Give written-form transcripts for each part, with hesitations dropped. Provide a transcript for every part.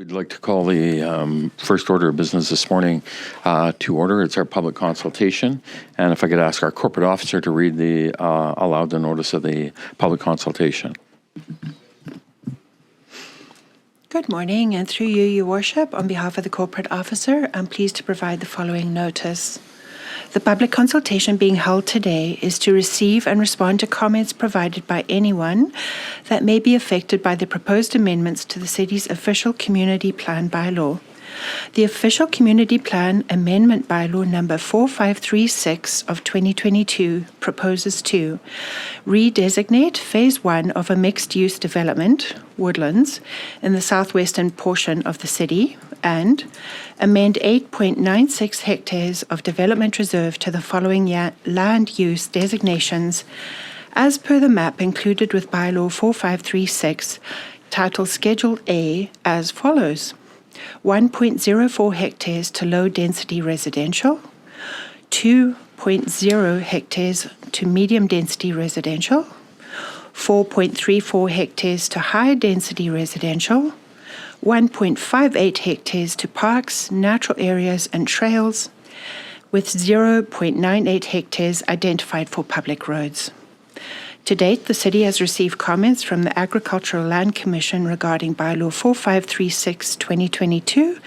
We'd like to call the first order of business this morning to order. It's our public consultation. And if I could ask our corporate officer to read aloud the notice of the public consultation. Good morning, and through you, Your Worship, on behalf of the corporate officer, I'm pleased to provide the following notice. The public consultation being held today is to receive and respond to comments provided by anyone that may be affected by the proposed amendments to the city's official community plan bylaw. The official community plan amendment bylaw number 4536 of 2022 proposes to redesignate Phase 1 of a mixed-use development, Woodlands, in the southwestern portion of the city, and amend 8.96 hectares of development reserve to the following land use designations as per the map included with bylaw 4536, titled Schedule A, as follows. 1.04 hectares to low-density residential, 2.0 hectares to medium-density residential, 4.34 hectares to high-density residential, 1.58 hectares to parks, natural areas, and trails, with 0.98 hectares identified for public roads. To date, the City has received comments from the Agricultural Land Commission regarding Bylaw 4536-2022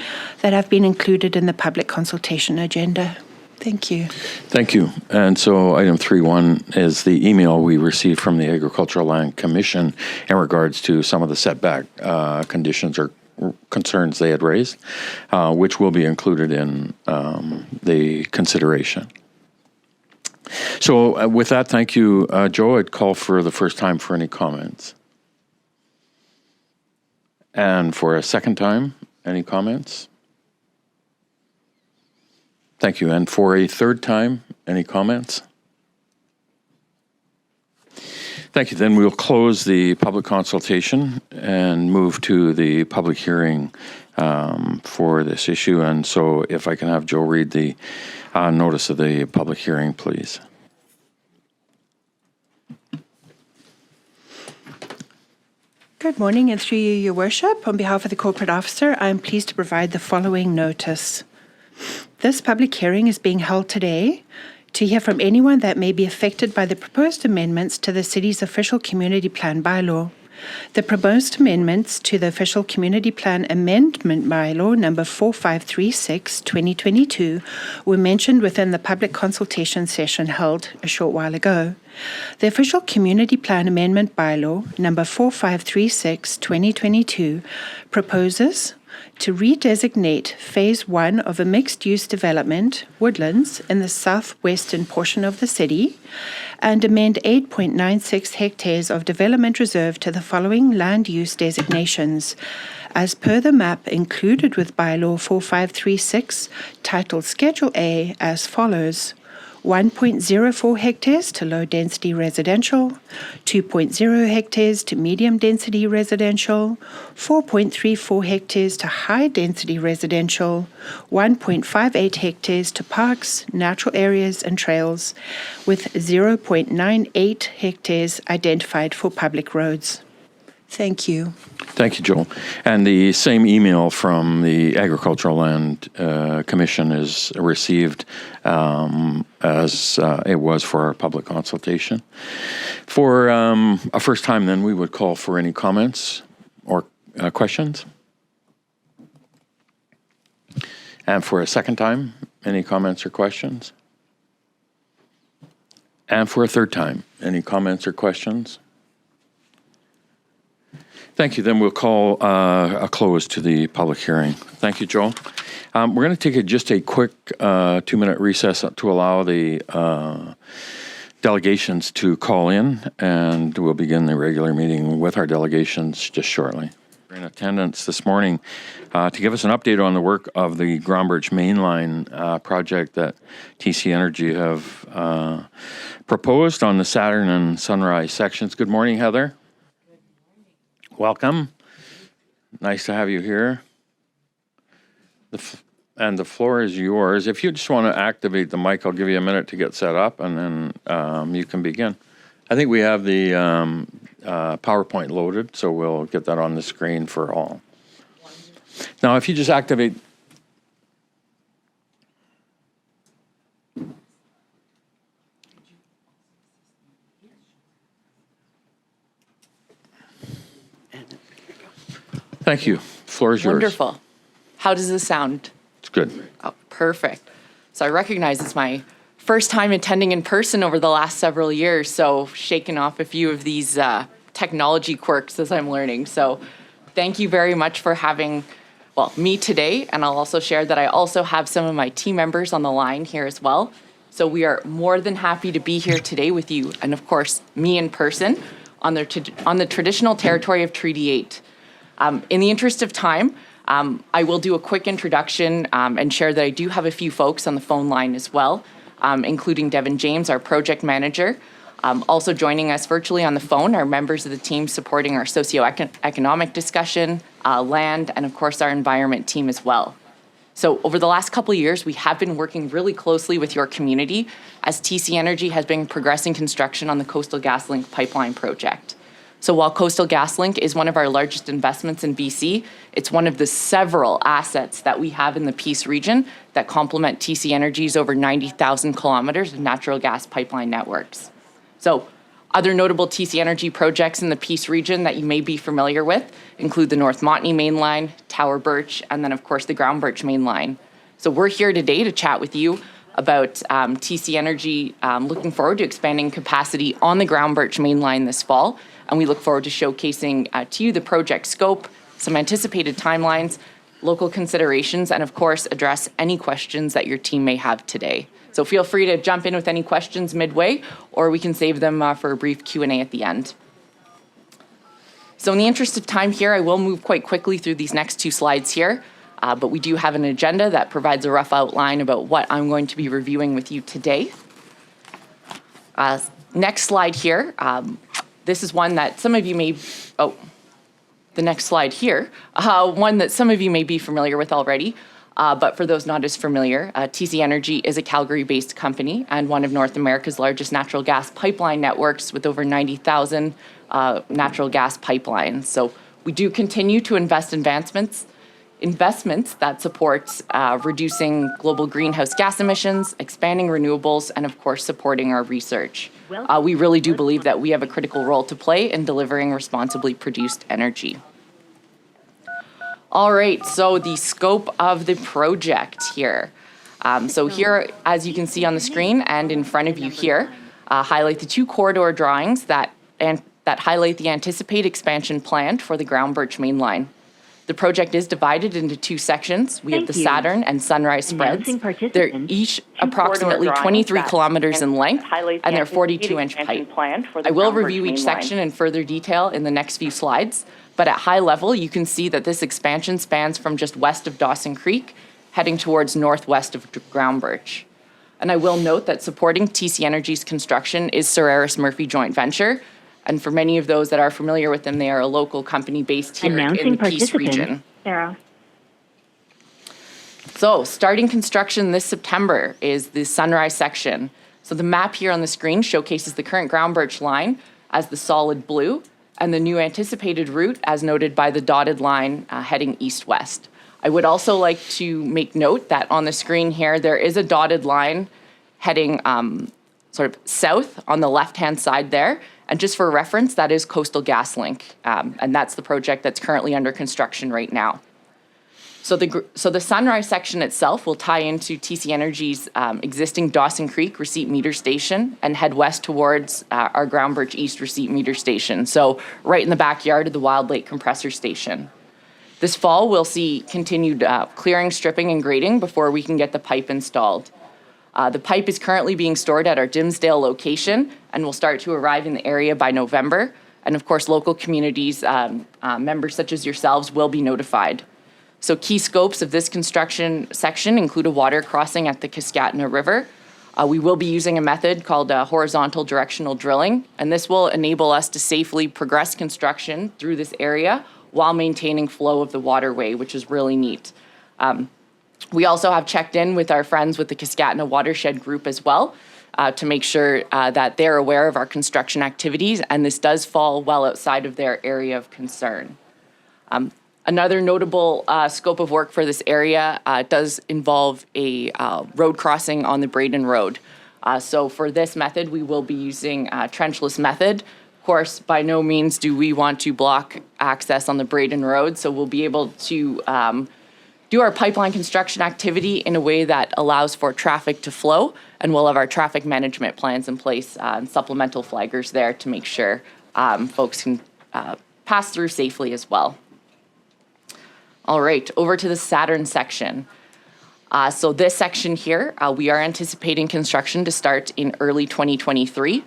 that have been included in the public consultation agenda. Thank you. Thank you. And so item 3.1 is the email we received from the Agricultural Land Commission in regards to some of the setback conditions or concerns they had raised, which will be included in the consideration. So with that, thank you, Joe. I'd call for the first time for any comments. And for a second time, any comments? Thank you. And for a third time, any comments? Thank you. Then we'll close the public consultation and move to the public hearing for this issue. And so if I can have Joe read the notice of the public hearing, please. Good morning, and through you, Your Worship, on behalf of the corporate officer, I am pleased to provide the following notice. This public hearing is being held today to hear from anyone that may be affected by the proposed amendments to the City's official community plan bylaw. The proposed amendments to the official community plan amendment bylaw number 4536-2022 were mentioned within the public consultation session held a short while ago. The official community plan amendment bylaw number 4536-2022 proposes to redesignate Phase 1 of a mixed-use development, Woodlands, in the southwestern portion of the city, and amend 8.96 hectares of development reserve to the following land use designations, as per the map included with Bylaw 4536, titled Schedule A, as follows. 1.04 hectares to low-density residential, 2.0 hectares to medium-density residential, 4.34 hectares to high-density residential, 1.58 hectares to parks, natural areas, and trails, with 0.98 hectares identified for public roads. Thank you. Thank you, Joel. And the same email from the Agricultural Land Commission is received as it was for our public consultation. For a first time, then, we would call for any comments or questions. And for a second time, any comments or questions? And for a third time, any comments or questions? Thank you. Then we'll call a close to the public hearing. Thank you, Joel. We're going to take just a quick 2-minute recess to allow the delegations to call in, and we'll begin the regular meeting with our delegations just shortly. We're in attendance this morning to give us an update on the work of the Grombridge Mainline project that TC Energy have proposed on the Saturn and Sunrise sections. Good morning, Heather. Welcome. Nice to have you here. And the floor is yours. If you just want to activate the mic, I'll give you a minute to get set up, and then you can begin. I think we have the PowerPoint loaded, so we'll get that on the screen for all. Now, if you just activate. Thank you. Floor is yours. Wonderful. How does this sound? It's good. Oh, perfect. So I recognize it's my first time attending in person over the last several years, so shaking off a few of these technology quirks as I'm learning. So thank you very much for having, well, me today, and I'll also share that I also have some of my team members on the line here as well. So we are more than happy to be here today with you, and of course, me in person on the traditional territory of Treaty 8. In the interest of time, I will do a quick introduction and share that I do have a few folks on the phone line as well, including Devin James, our project manager. Also joining us virtually on the phone are members of the team supporting our socioeconomic discussion, land, and of course our environment team as well. So over the last couple of years, we have been working really closely with your community as TC Energy has been progressing construction on the Coastal GasLink pipeline project. So while Coastal GasLink is one of our largest investments in BC, it's one of the several assets that we have in the Peace region that complement TC Energy's over 90,000 kilometers of natural gas pipeline networks. So other notable TC Energy projects in the Peace region that you may be familiar with include the North Montney Mainline, Tower Birch, and then of course the Ground Birch Mainline. So we're here today to chat with you about TC Energy looking forward to expanding capacity on the Ground Birch Mainline this fall. And we look forward to showcasing to you the project scope, some anticipated timelines, local considerations, and of course, address any questions that your team may have today. So feel free to jump in with any questions midway, or we can save them for a brief Q&A at the end. So in the interest of time here, I will move quite quickly through these next two slides here, but we do have an agenda that provides a rough outline about what I'm going to be reviewing with you today. Next slide here. This is one that some of you may, the next slide here, one that some of you may be familiar with already, but for those not as familiar, TC Energy is a Calgary-based company and one of North America's largest natural gas pipeline networks with over 90,000 natural gas pipelines. So we do continue to invest investments that support reducing global greenhouse gas emissions, expanding renewables, and of course supporting our research. We really do believe that we have a critical role to play in delivering responsibly produced energy. All right, so the scope of the project here. So here, as you can see on the screen and in front of you here, highlight the two corridor drawings that highlight the anticipated expansion planned for the Ground Birch Mainline. The project is divided into two sections. We have the Saturn and Sunrise spreads. They're each approximately 23 kilometers in length, and they're 42-inch pipe. I will review each section in further detail in the next few slides, but at high level, you can see that this expansion spans from just west of Dawson Creek, heading towards northwest of Ground Birch. And I will note that supporting TC Energy's construction is Solaris Murphy joint venture. And for many of those that are familiar with them, they are a local company based here in the Peace region. Sarah. So starting construction this September is the Sunrise section. So the map here on the screen showcases the current Ground Birch line as the solid blue and the new anticipated route as noted by the dotted line heading east-west. I would also like to make note that on the screen here, there is a dotted line heading sort of south on the left-hand side there. And just for reference, that is Coastal GasLink, and that's the project that's currently under construction right now. So the Sunrise section itself will tie into TC Energy's existing Dawson Creek receipt meter station and head west towards our Ground Birch East receipt meter station, so right in the backyard of the Wild Lake compressor station. This fall, we'll see continued clearing, stripping, and grading before we can get the pipe installed. The pipe is currently being stored at our Dimsdale location and will start to arrive in the area by November. And of course, local communities, members such as yourselves, will be notified. So key scopes of this construction section include a water crossing at the Kaskatna River. We will be using a method called horizontal directional drilling, and this will enable us to safely progress construction through this area while maintaining flow of the waterway, which is really neat. We also have checked in with our friends with the Kaskatna Watershed Group as well to make sure that they're aware of our construction activities, and this does fall well outside of their area of concern. Another notable scope of work for this area does involve a road crossing on the Braden Road. So for this method, we will be using a trenchless method. Of course, by no means do we want to block access on the Braden Road, so we'll be able to do our pipeline construction activity in a way that allows for traffic to flow, and we'll have our traffic management plans in place and supplemental flaggers there to make sure folks can pass through safely as well. All right, over to the Saturn section. So this section here, we are anticipating construction to start in early 2023.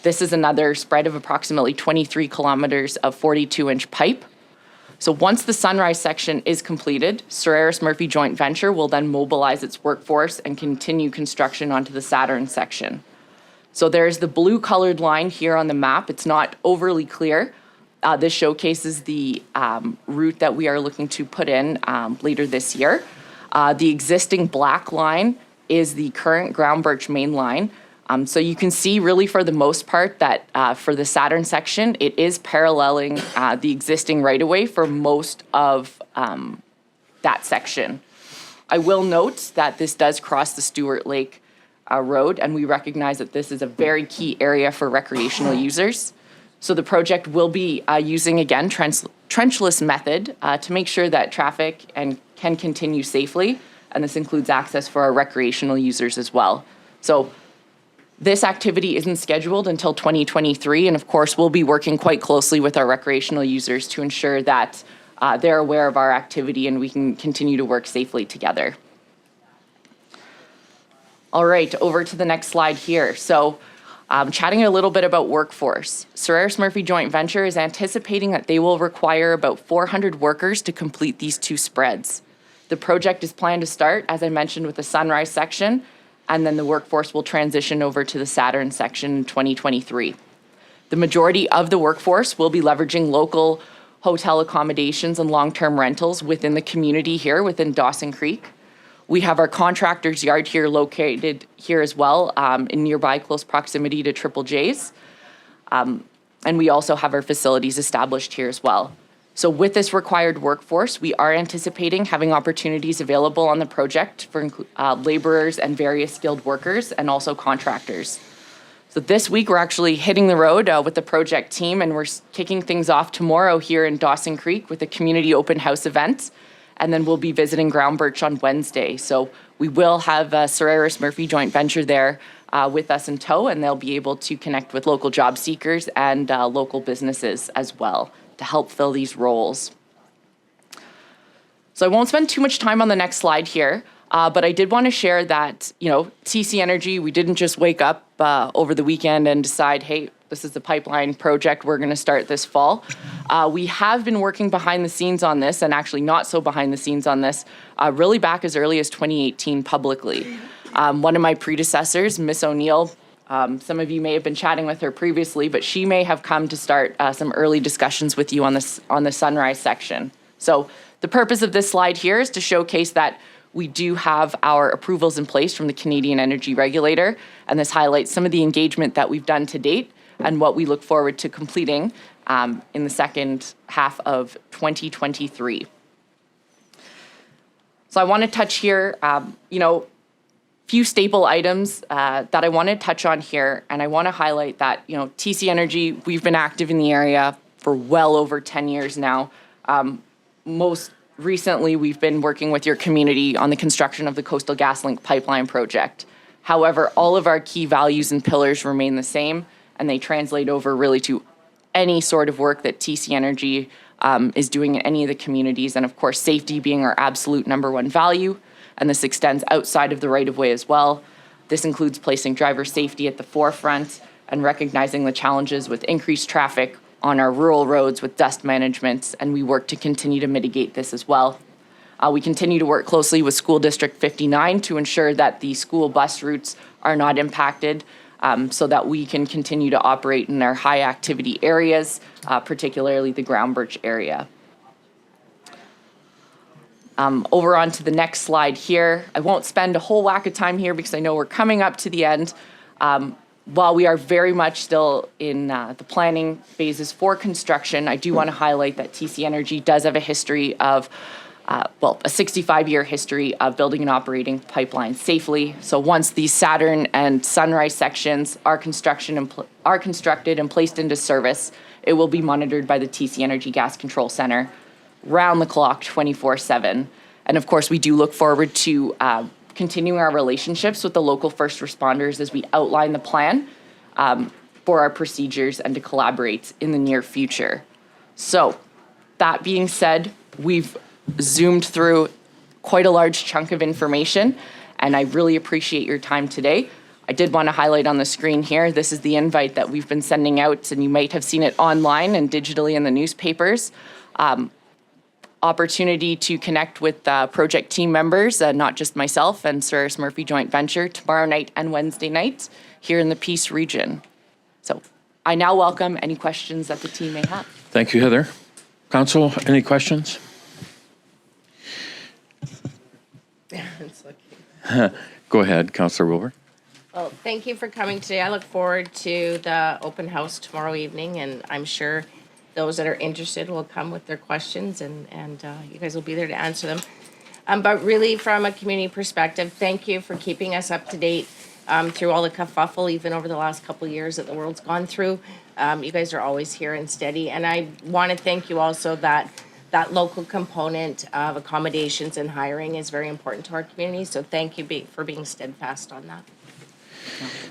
This is another spread of approximately 23 kilometers of 42-inch pipe. So once the Sunrise section is completed, Solaris Murphy Joint Venture will then mobilize its workforce and continue construction onto the Saturn section. So there's the blue colored line here on the map. It's not overly clear. This showcases the route that we are looking to put in later this year. The existing black line is the current ground birch main line. So you can see really for the most part that for the Saturn section, it is paralleling the existing right-of-way for most of that section. I will note that this does cross the Stewart Lake Road, and we recognize that this is a very key area for recreational users. So the project will be using, again, trenchless method to make sure that traffic can continue safely, and this includes access for our recreational users as well. So this activity isn't scheduled until 2023, and of course, we'll be working quite closely with our recreational users to ensure that they're aware of our activity and we can continue to work safely together. All right, over to the next slide here. So chatting a little bit about workforce. Solaris Murphy Joint Venture is anticipating that they will require about 400 workers to complete these two spreads. The project is planned to start, as I mentioned, with the Sunrise section, and then the workforce will transition over to the Saturn section in 2023. The majority of the workforce will be leveraging local hotel accommodations and long-term rentals within the community here within Dawson Creek. We have our contractor's yard here located here as well in nearby close proximity to Triple J's. And we also have our facilities established here as well. So with this required workforce, we are anticipating having opportunities available on the project for laborers and various skilled workers and also contractors. So this week, we're actually hitting the road with the project team, and we're kicking things off tomorrow here in Dawson Creek with a community open house event. And then we'll be visiting Ground Birch on Wednesday. So we will have Solaris Murphy Joint Venture there with us in tow, and they'll be able to connect with local job seekers and local businesses as well to help fill these roles. So I won't spend too much time on the next slide here, but I did want to share that, TC Energy, we didn't just wake up over the weekend and decide, hey, this is the pipeline project we're going to start this fall. We have been working behind the scenes on this, and actually not so behind the scenes on this, really back as early as 2018 publicly. One of my predecessors, Miss O'Neill, some of you may have been chatting with her previously, but she may have come to start some early discussions with you on the Sunrise section. So the purpose of this slide here is to showcase that we do have our approvals in place from the Canadian Energy Regulator, and this highlights some of the engagement that we've done to date and what we look forward to completing in the second half of 2023. So I want to touch here, few staple items that I want to touch on here, and I want to highlight that, TC Energy, we've been active in the area for well over 10 years now. Most recently, we've been working with your community on the construction of the Coastal GasLink pipeline project. However, all of our key values and pillars remain the same, and they translate over really to any sort of work that TC Energy is doing in any of the communities, and of course, safety being our absolute number one value, and this extends outside of the right-of-way as well. This includes placing driver safety at the forefront and recognizing the challenges with increased traffic on our rural roads with dust management, and we work to continue to mitigate this as well. We continue to work closely with School District 59 to ensure that the school bus routes are not impacted, so that we can continue to operate in our high activity areas, particularly the Ground Birch area. Over on to the next slide here. I won't spend a whole whack of time here because I know we're coming up to the end. While we are very much still in the planning phases for construction, I do want to highlight that TC Energy does have a history of, a 65-year history of building and operating pipelines safely. So once these Saturn and Sunrise sections are constructed and placed into service, it will be monitored by the TC Energy Gas Control Center round the clock 24/7. And of course, we do look forward to continuing our relationships with the local first responders as we outline the plan for our procedures and to collaborate in the near future. So that being said, we've zoomed through quite a large chunk of information, and I really appreciate your time today. I did want to highlight on the screen here, this is the invite that we've been sending out, and you might have seen it online and digitally in the newspapers. Opportunity to connect with project team members, not just myself and Cyrus Murphy Joint Venture, tomorrow night and Wednesday night here in the Peace region. So I now welcome any questions that the team may have. Thank you, Heather. Council, any questions? Go ahead, Councillor Wilbur. Well, thank you for coming today. I look forward to the open house tomorrow evening, and I'm sure those that are interested will come with their questions, and you guys will be there to answer them. But really, from a community perspective, thank you for keeping us up to date through all the kerfuffle, even over the last couple of years that the world's gone through. You guys are always here and steady, and I want to thank you also that local component of accommodations and hiring is very important to our community. So thank you for being steadfast on that.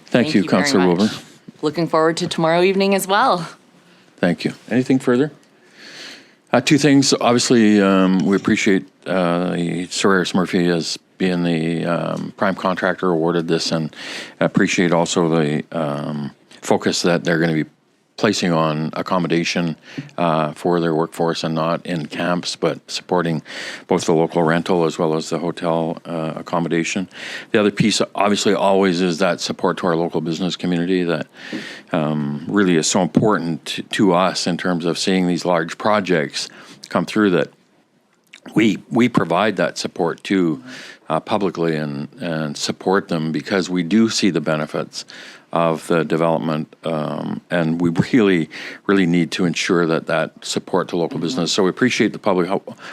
Thank you, very Councillor much. Wilbur. Looking forward to tomorrow evening as well. Thank you. Anything further? Two things. Obviously, we appreciate Cyrus Murphy as being the prime contractor awarded this, and appreciate also the focus that they're going to be placing on accommodation for their workforce, and not in camps, but supporting both the local rental as well as the hotel accommodation. The other piece, obviously, always is that support to our local business community that really is so important to us in terms of seeing these large projects come through, that we provide that support to publicly and support them, because we do see the benefits of the development, and we really need to ensure that support to local business. So we appreciate the public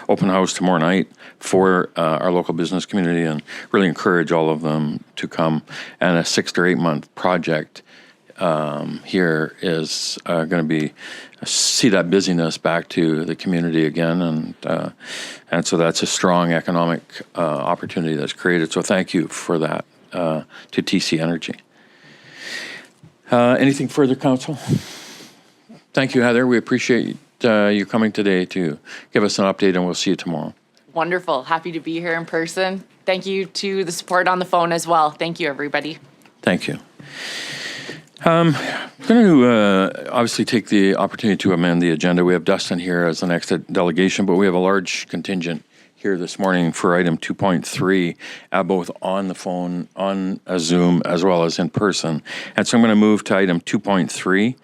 open house tomorrow night for our local business community, and really encourage all of them to come. And a 6 to 8 month project here is going to be see that busyness back to the community again, and so that's a strong economic opportunity that's created. So thank you for that to TC Energy. Anything further, Council? Thank you, Heather. We appreciate you coming today to give us an update, and we'll see you tomorrow. Wonderful. Happy to be here in person. Thank you to the support on the phone as well. Thank you, everybody. Thank you. I'm going to obviously take the opportunity to amend the agenda. We have Dustin here as the next delegation, but we have a large contingent here this morning for item 2.3, both on the phone, on a Zoom, as well as in person. And so I'm going to move to item 2.3.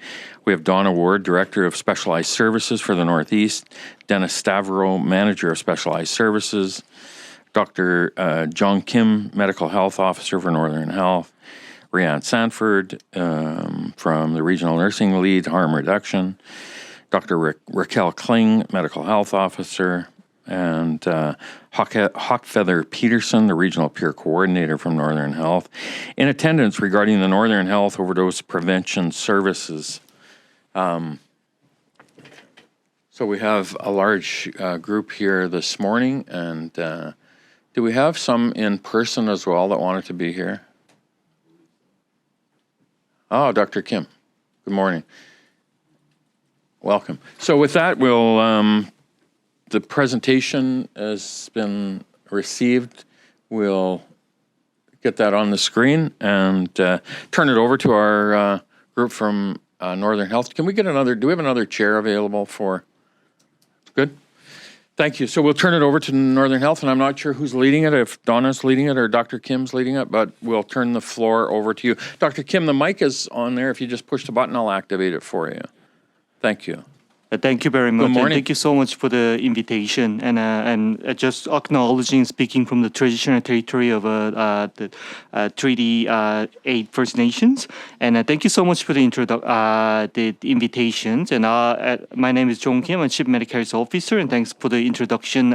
We have Donna Ward, Director of Specialized Services for the Northeast, Dennis Stavro, Manager of Specialized Services, Dr. John Kim, Medical Health Officer for Northern Health, Rianne Sanford from the Regional Nursing Lead, Harm Reduction, Dr. Raquel Kling, Medical Health Officer, and Hawkfeather Peterson, the Regional Peer Coordinator from Northern Health, in attendance regarding the Northern Health Overdose Prevention Services. So we have a large group here this morning, and do we have some in person as well that wanted to be here? Oh, Dr. Kim, good morning. Welcome. So with that, we'll, the presentation has been received. We'll get that on the screen and turn it over to our group from Northern Health. Can we get another, do we have another chair available for, good? Thank you. So we'll turn it over to Northern Health, and I'm not sure who's leading it, if Donna's leading it or Dr. Kim's leading it, but we'll turn the floor over to you. Dr. Kim, the mic is on there. If you just push the button, I'll activate it for you. Thank you. Thank you very much. morning. And thank you so much for the invitation. And just acknowledging, speaking from the traditional territory of the Treaty 8 First Nations. And thank you so much for the invitations. And my name is Jong Kim. I'm Chief Medical Health Officer. And thanks for the introduction,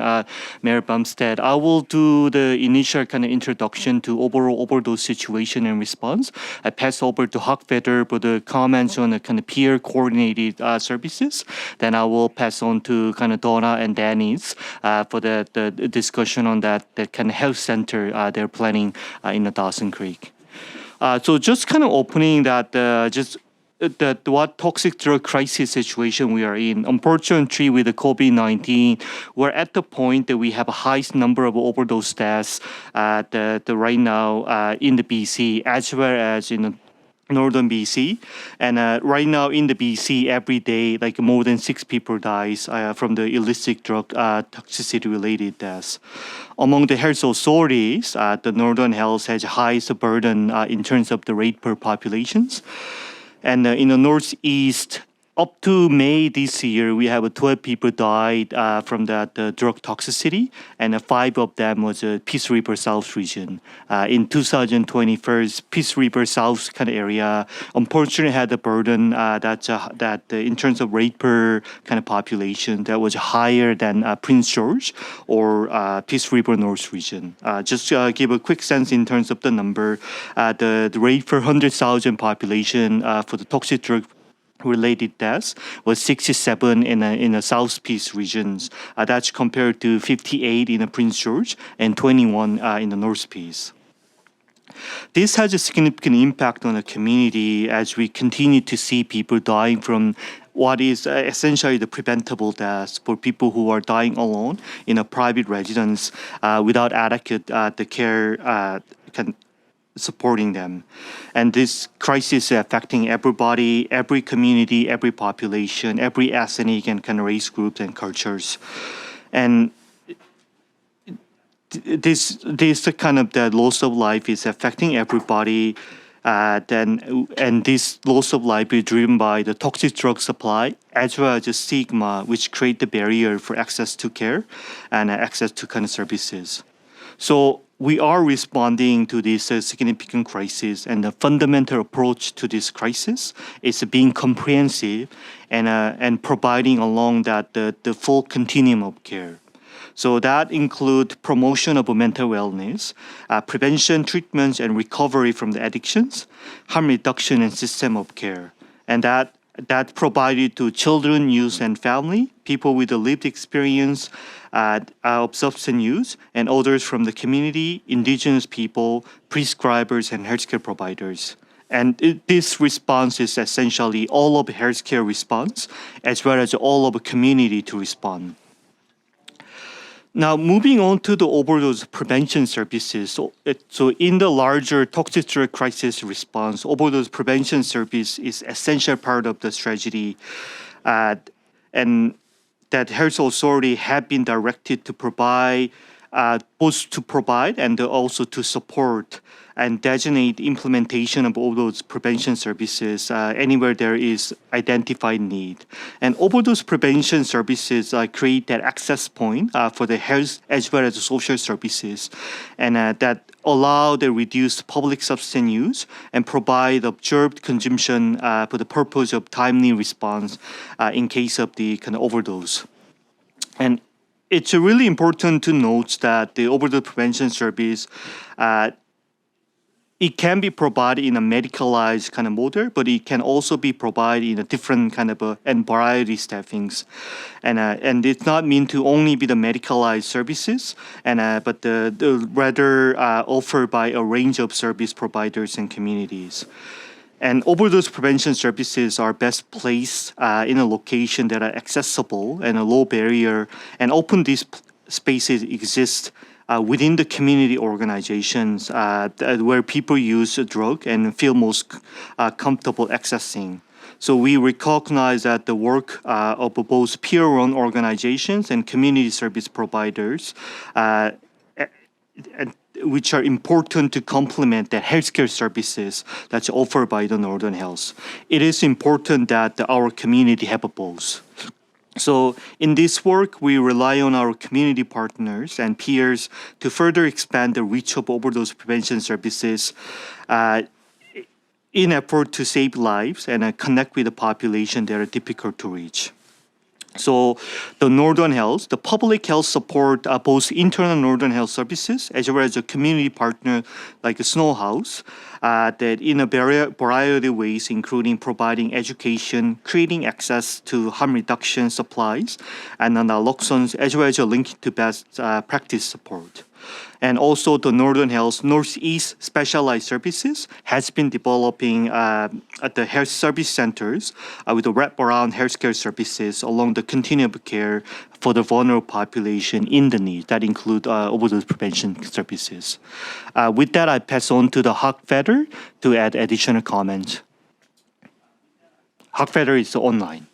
Mayor Bumstead. I will do the initial kind of introduction to overall overdose situation and response. I pass over to Hockfeder for the comments on the kind of peer coordinated services. Then I will pass on to kind of Donna and Danny's for the discussion on that kind of health center they're planning in the Dawson Creek. So just kind of opening that, what toxic drug crisis situation we are in. Unfortunately, with the COVID-19, we're at the point that we have a highest number of overdose deaths right now in the BC as well as in northern BC, and right now in the BC every day like more than 6 people dies from the illicit drug toxicity related deaths. Among the health authorities, the Northern Health has highest burden in terms of the rate per populations, and in the northeast up to May this year, we have 12 people died from the drug toxicity, and 5 of them was Peace River South region. In 2021, Peace River South kind of area, unfortunately, had a burden that in terms of rate per kind of population that was higher than Prince George or Peace River North region. Just give a quick sense in terms of the number, the rate per 100,000 population for the toxic drug related deaths was 67 in the South Peace regions. That's compared to 58 in the Prince George and 21 in the North Peace. This has a significant impact on the community as we continue to see people dying from what is essentially the preventable deaths for people who are dying alone in a private residence without adequate the care supporting them. And this crisis is affecting everybody, every community, every population, every ethnic and kind of race groups and cultures. And this kind of the loss of life is affecting everybody. And this loss of life is driven by the toxic drug supply as well as the stigma, which create the barrier for access to care and access to kind of services. So we are responding to this significant crisis, and the fundamental approach to this crisis is being comprehensive and providing along that the full continuum of care. So that includes promotion of mental wellness, prevention, treatments, and recovery from the addictions, harm reduction, and system of care, and that provided to children, youth, and family, people with a lived experience of substance use, and others from the community, indigenous people, prescribers, and healthcare providers. And this response is essentially all of healthcare response, as well as all of the community to respond. Now, moving on to the overdose prevention services. So in the larger toxic drug crisis response, overdose prevention service is essential part of the strategy, and that health authority have been directed to provide, both to provide and also to support and designate implementation of overdose prevention services anywhere there is identified need. And overdose prevention services create that access point for the health as well as the social services, and that allow the reduced public substance use and provide observed consumption for the purpose of timely response in case of the kind of overdose. And it's really important to note that the overdose prevention service it can be provided in a medicalized kind of model, but it can also be provided in a different kind of and variety staffings, and it's not meant to only be the medicalized services, but the rather offered by a range of service providers and communities. And overdose prevention services are best placed in a location that are accessible and a low barrier, and open these spaces exist within the community organizations where people use a drug and feel most comfortable accessing. So we recognize that the work of both peer-run organizations and community service providers, which are important to complement the healthcare services that's offered by the Northern Health. It is important that our community have both. So in this work, we rely on our community partners and peers to further expand the reach of overdose prevention services in effort to save lives and connect with the population that are difficult to reach. So the Northern Health, the public health support both internal Northern Health services as well as a community partner like a Snow House that in a variety of ways, including providing education, creating access to harm reduction supplies, and naloxone as well as a link to best practice support. And also the Northern Health Northeast Specialized Services has been developing at the health service centers with the wraparound healthcare services along the continuum of care for the vulnerable population in the need that include overdose prevention services. With that, I pass on to the Hockfeder to add additional comments. Hockfeder is online.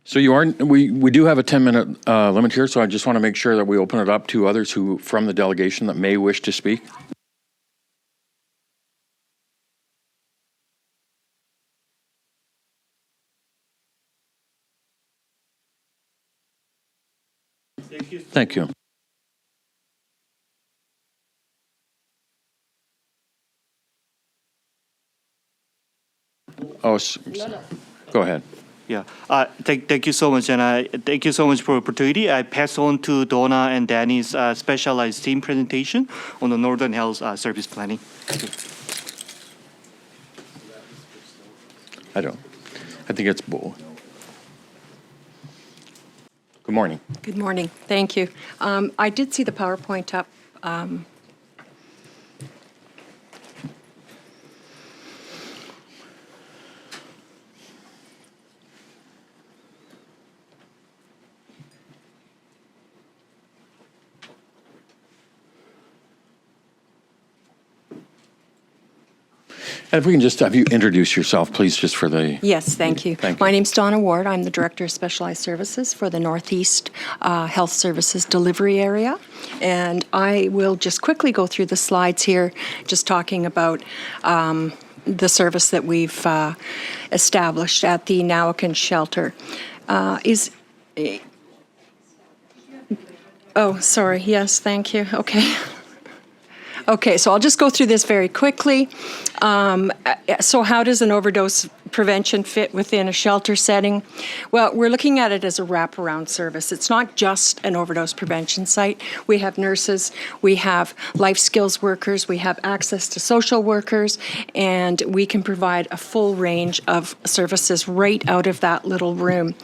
So we do have a 10-minute limit here, so I just want to make sure that we open it up to others from the delegation that may wish to speak. Thank you. Oh, go ahead. Yeah, thank you so much, and thank you so much for the opportunity. I pass on to Donna and Danny's specialized team presentation on the Northern Health Service Planning. I think it's bull. Good morning. Good morning. Thank you. I did see the PowerPoint up. And if we can just have you introduce yourself, please, just for the... Yes, thank you. Thank you. My name's Donna Ward. I'm the Director of Specialized Services for the Northeast Health Services Delivery Area. And I will just quickly go through the slides here, just talking about the service that we've established at the Nowakan Shelter. Oh, sorry. Yes, thank you. Okay. Okay, so I'll just go through this very quickly. So how does an overdose prevention fit within a shelter setting? Well, we're looking at it as a wraparound service. It's not just an overdose prevention site. We have nurses, we have life skills workers, we have access to social workers, and we can provide a full range of services right out of that little room.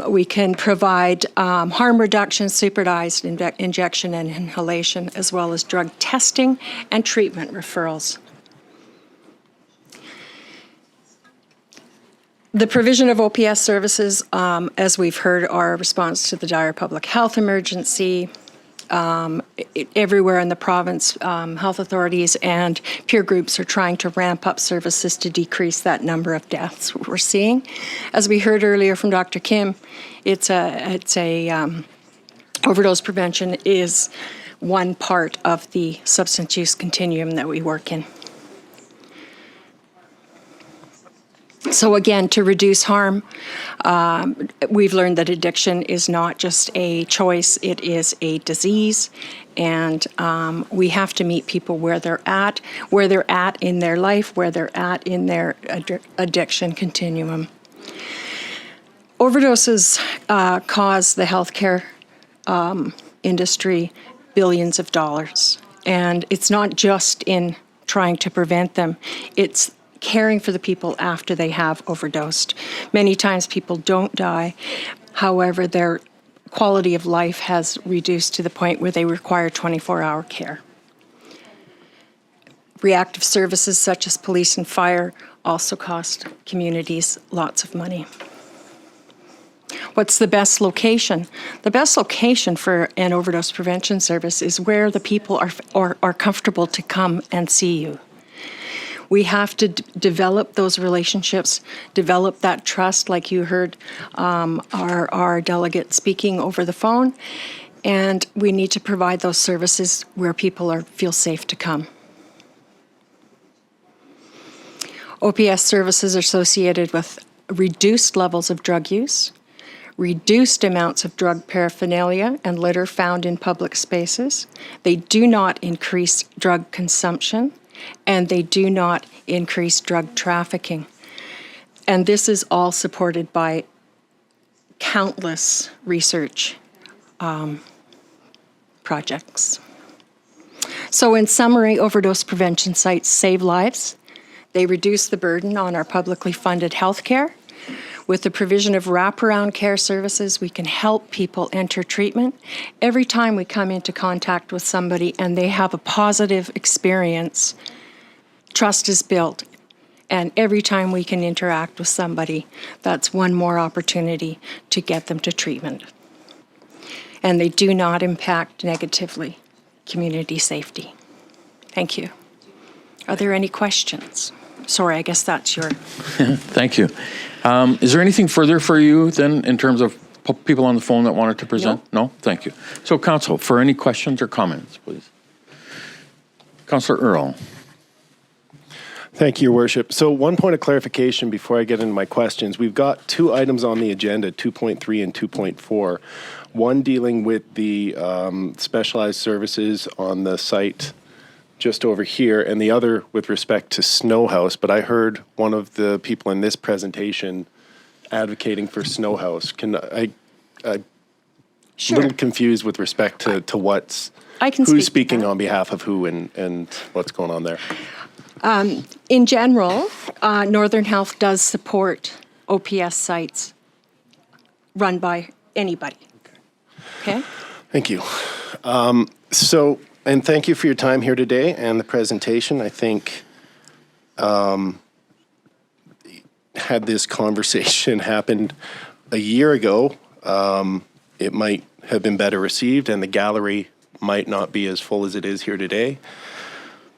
We can provide harm reduction, supervised injection and inhalation, as well as drug testing and treatment referrals. The provision of OPS services, as we've heard, are a response to the dire public health emergency. Everywhere in the province, health authorities and peer groups are trying to ramp up services to decrease that number of deaths we're seeing. As we heard earlier from Dr. Kim, overdose prevention is one part of the substance use continuum that we work in. So again, to reduce harm, we've learned that addiction is not just a choice, it is a disease, and we have to meet people where they're at in their life, where they're at in their addiction continuum. Overdoses cause the healthcare industry billions of dollars, and it's not just in trying to prevent them, it's caring for the people after they have overdosed. Many times people don't die. However, their quality of life has reduced to the point where they require 24-hour care. Reactive services such as police and fire also cost communities lots of money. What's the best location? The best location for an overdose prevention service is where the people are comfortable to come and see you. We have to develop those relationships, develop that trust, like you heard our delegate speaking over the phone, and we need to provide those services where people feel safe to come. OPS services are associated with reduced levels of drug use, reduced amounts of drug paraphernalia and litter found in public spaces. They do not increase drug consumption, and they do not increase drug trafficking. And this is all supported by countless research projects. So in summary, overdose prevention sites save lives. They reduce the burden on our publicly funded health care. With the provision of wraparound care services, we can help people enter treatment. Every time we come into contact with somebody and they have a positive experience, trust is built. And every time we can interact with somebody, that's one more opportunity to get them to treatment. And they do not impact negatively community safety. Thank you. Are there any questions? sorry, I guess that's your... Thank you. Is there anything further for you then in terms of people on the phone that wanted to present? No? Thank you. So, Council, for any questions or comments, please. Councillor Earl. Thank you, Your Worship. So one point of clarification before I get into my questions. We've got two items on the agenda, 2.3 and 2.4. One dealing with the specialized services on the site just over here, and the other with respect to Snow House. But I heard one of the people in this presentation advocating for Snow House. I'm a little confused with respect to what's... I can who's speak to speaking that. on behalf of who and what's going on there. In general, Northern Health does support OPS sites run by anybody. Okay? Thank you. And thank you for your time here today and the presentation. I think had this conversation happened a year ago, it might have been better received and the gallery might not be as full as it is here today.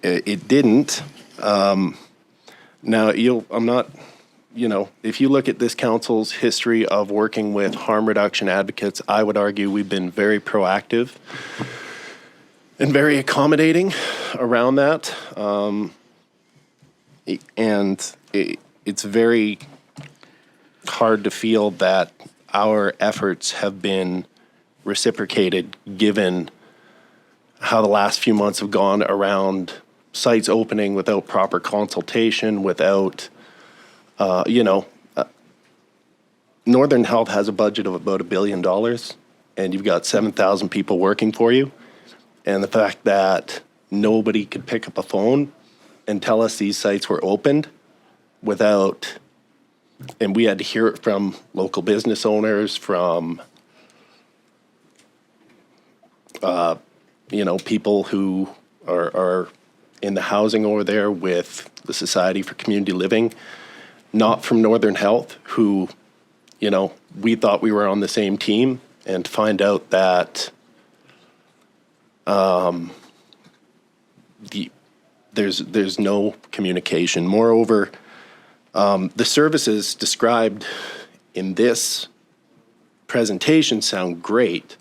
It didn't. Now, if you look at this council's history of working with harm reduction advocates, I would argue we've been very proactive and very accommodating around that. It's very hard to feel that our efforts have been reciprocated given how the last few months have gone around sites opening without proper consultation, without, Northern Health has a budget of about $1 billion, and you've got 7,000 people working for you. And the fact that nobody could pick up a phone and tell us these sites were opened without, and we had to hear it from local business owners, from people who are in the housing over there with the Society for Community Living, not from Northern Health, who, we thought we were on the same team, and to find out that there's no communication. Moreover, the services described in this presentation sound great.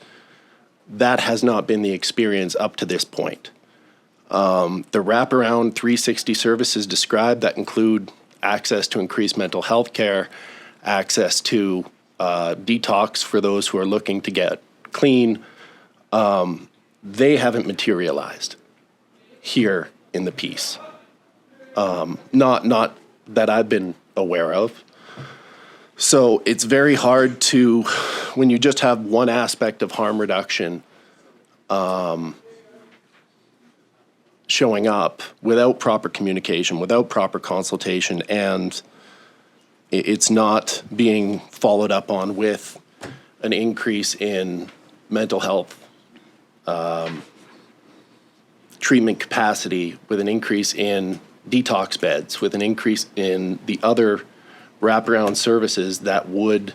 That has not been the experience up to this point. The wraparound 360 services described that include access to increased mental health care, access to detox for those who are looking to get clean, they haven't materialized here in the piece. Not that I've been aware of. So it's very hard to, when you just have one aspect of harm reduction showing up without proper communication, without proper consultation, and it's not being followed up on with an increase in mental health treatment capacity, with an increase in detox beds, with an increase in the other wraparound services that would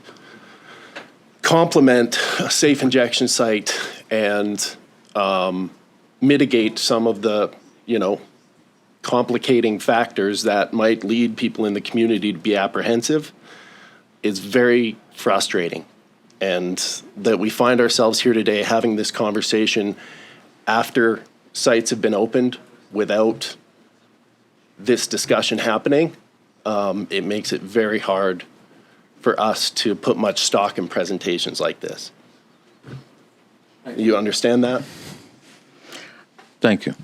complement a safe injection site and mitigate some of the, complicating factors that might lead people in the community to be apprehensive. It's very frustrating. And that we find ourselves here today having this conversation after sites have been opened without this discussion happening, it makes it very hard for us to put much stock in presentations like this. You understand that? Thank you.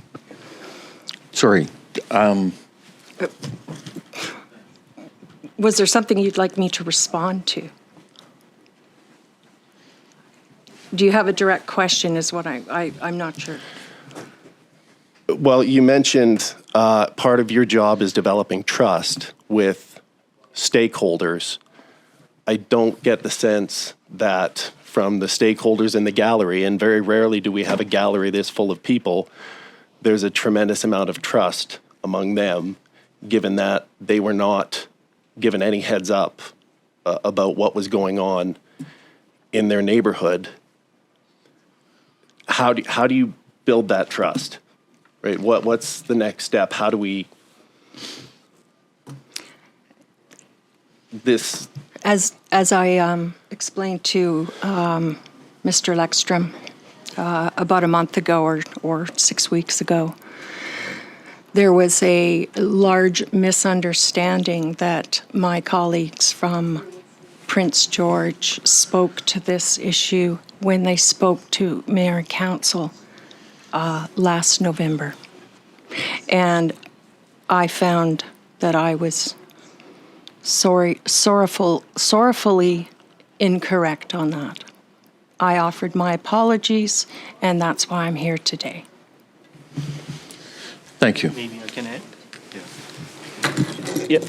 Sorry. Was there something you'd like me to respond to? Do you have a direct question is what I'm not sure. Well, you mentioned part of your job is developing trust with stakeholders. I don't get the sense that from the stakeholders in the gallery, and very rarely do we have a gallery this full of people, there's a tremendous amount of trust among them, given that they were not given any heads up about what was going on in their neighborhood. How do you build that trust? Right? What's the next step? How do we this, As I explained to Mr. Leckstrom about a month ago or 6 weeks ago, there was a large misunderstanding that my colleagues from Prince George spoke to this issue when they spoke to Mayor and Council last November. And I found that I was sorrowfully incorrect on that. I offered my apologies, and that's why I'm here today. Thank you. Maybe I can add? Yeah.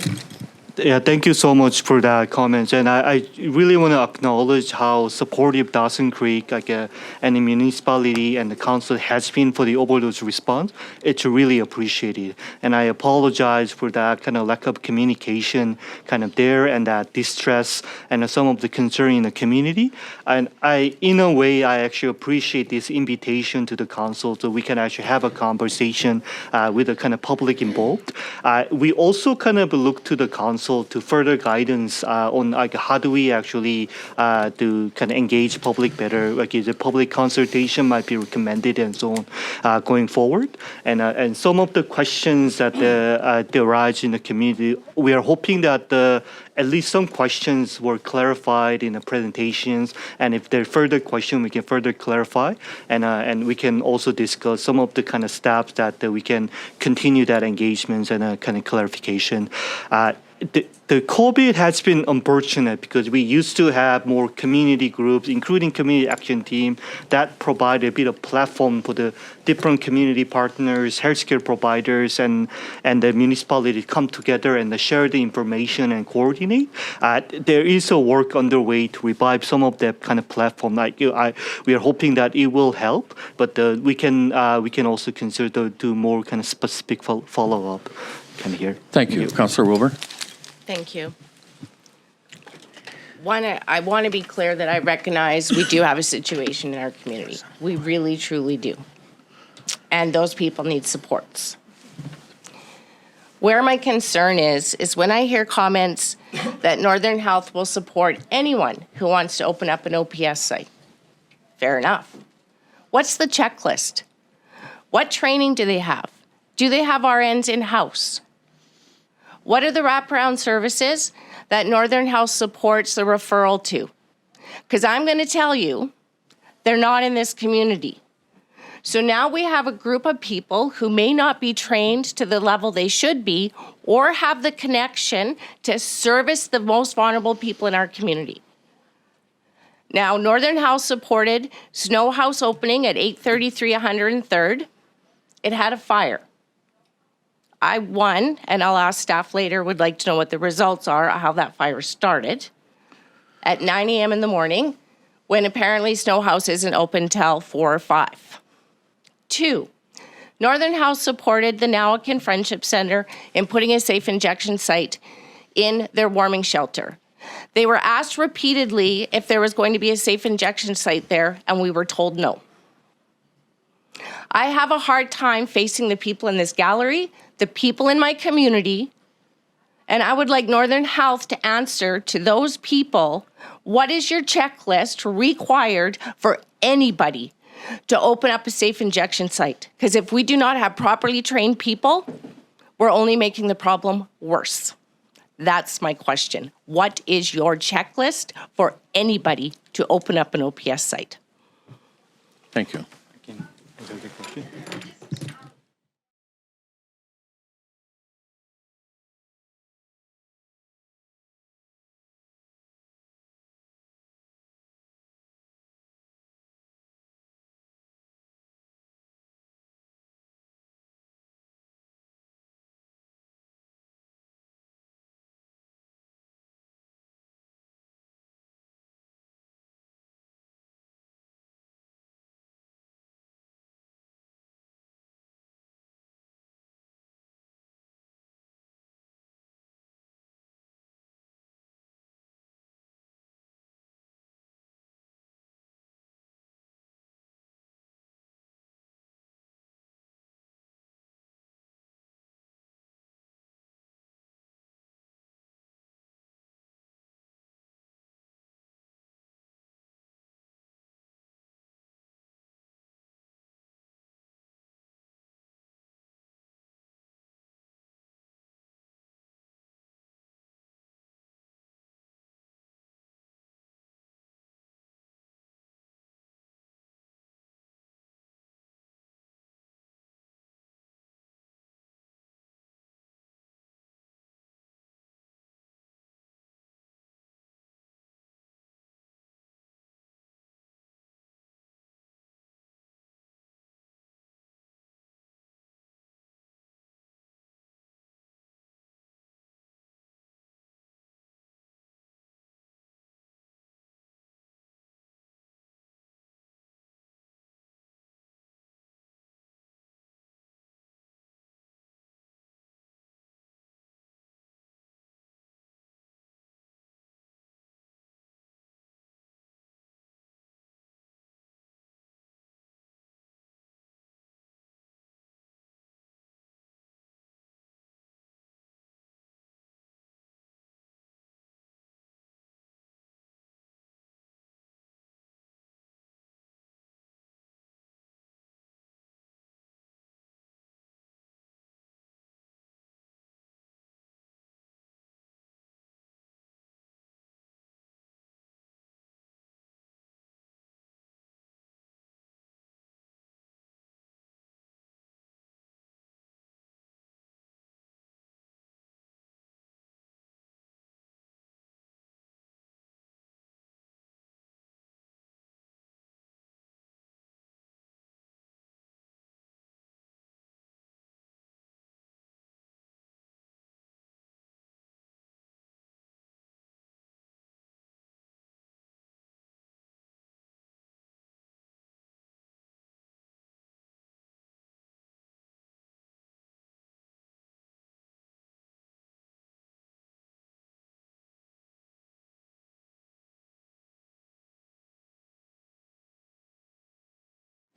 Yeah, thank you so much for that comment. And I really want to acknowledge how supportive Dawson Creek, and the municipality and the council has been for the overdose response. It's really appreciated. And I apologize for that kind of lack of communication kind of there and that distress and some of the concern in the community. And in a way, I actually appreciate this invitation to the council so we can actually have a conversation with the kind of public involved. We also kind of look to the council to further guidance on how do we actually to kind of engage public better, like is a public consultation might be recommended and so on going forward. And some of the questions that they arise in the community, we are hoping that at least some questions were clarified in the presentations, and if there are further questions, we can further clarify, and we can also discuss some of the kind of steps that we can continue that engagement and kind of clarification. The COVID has been unfortunate because we used to have more community groups, including community action team, that provide a bit of platform for the different community partners, healthcare providers, and the municipality to come together and share the information and coordinate. There is a work underway to revive some of that kind of platform. We are hoping that it will help, but we can also consider do more kind of specific follow up. Kind of here. Thank you. Councillor Wilbur? Thank you. I want to be clear that I recognize we do have a situation in our community. We really, truly do. And those people need supports. Where my concern is when I hear comments that Northern Health will support anyone who wants to open up an OPS site. Fair enough. What's the checklist? What training do they have? Do they have RNs in-house? What are the wraparound services that Northern Health supports the referral to? Because I'm going to tell you, they're not in this community. So now we have a group of people who may not be trained to the level they should be or have the connection to service the most vulnerable people in our community. Now, Northern Health supported Snow House opening at 833 103rd. It had a fire. I won, and I'll ask staff later, would like to know what the results are, how that fire started, at 9 a.m. in the morning, when apparently Snow House isn't open till 4 or 5. 2, Northern House supported the Nowakin Friendship Center in putting a safe injection site in their warming shelter. They were asked repeatedly if there was going to be a safe injection site there, and we were told no. I have a hard time facing the people in this gallery, the people in my community, and I would like Northern Health to answer to those people, what is your checklist required for anybody to open up a safe injection site? Because if we do not have properly trained people, we're only making the problem worse. That's my question. What is your checklist for anybody to open up an OPS site? Thank you. Can answer the question.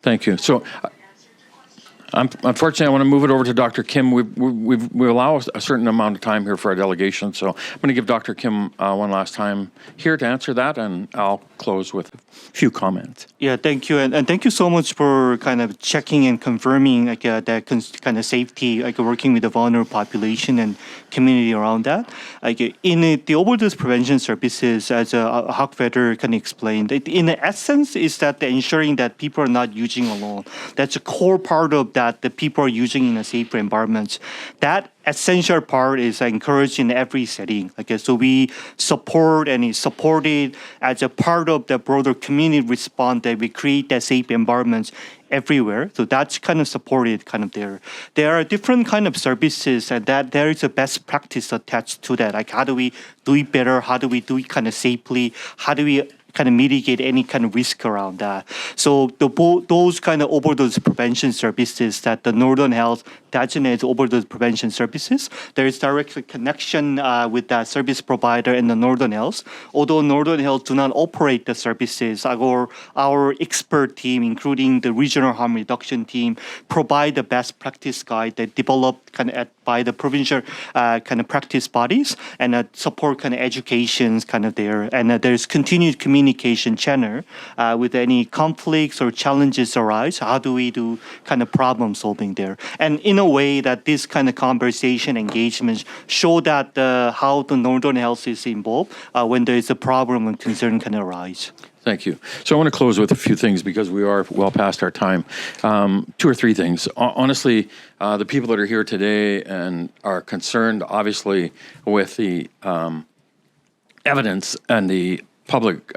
Thank you. So, unfortunately, I want to move it over to Dr. Kim. We allow a certain amount of time here for our delegation, so I'm going to give Dr. Kim one last time here to answer that, and I'll close with a few comments. Yeah, thank you, and thank you so much for kind of checking and confirming that kind of safety, working with the vulnerable population and community around that. In the overdose prevention services, as Hockvetter kind of explained, in essence, is that the ensuring that people are not using alone. That's a core part of that the people are using in a safer environment. That essential part is encouraged in every setting. So we support and is supported as a part of the broader community response that we create that safe environments everywhere. So that's kind of supported kind of there. There are different kind of services and that there is a best practice attached to that. How do we do it better? How do we do it kind of safely? How do we kind of mitigate any kind of risk around that? So those kind of overdose prevention services that the Northern Health designates overdose prevention services, there is direct connection with that service provider and the Northern Health. Although Northern Health do not operate the services, our expert team, including the regional harm reduction team, provide the best practice guide that developed kind of by the provincial kind of practice bodies and support kind of educations kind of there. And there's continued communication channel with any conflicts or challenges arise. How do we do kind of problem solving there? And in a way that this kind of conversation engagement show that how the Northern Health is involved when there is a problem and concern can arise. Thank you. So I want to close with a few things because we are well past our time. 2 or 3 things. Honestly, the people that are here today and are concerned, obviously, with the evidence and the public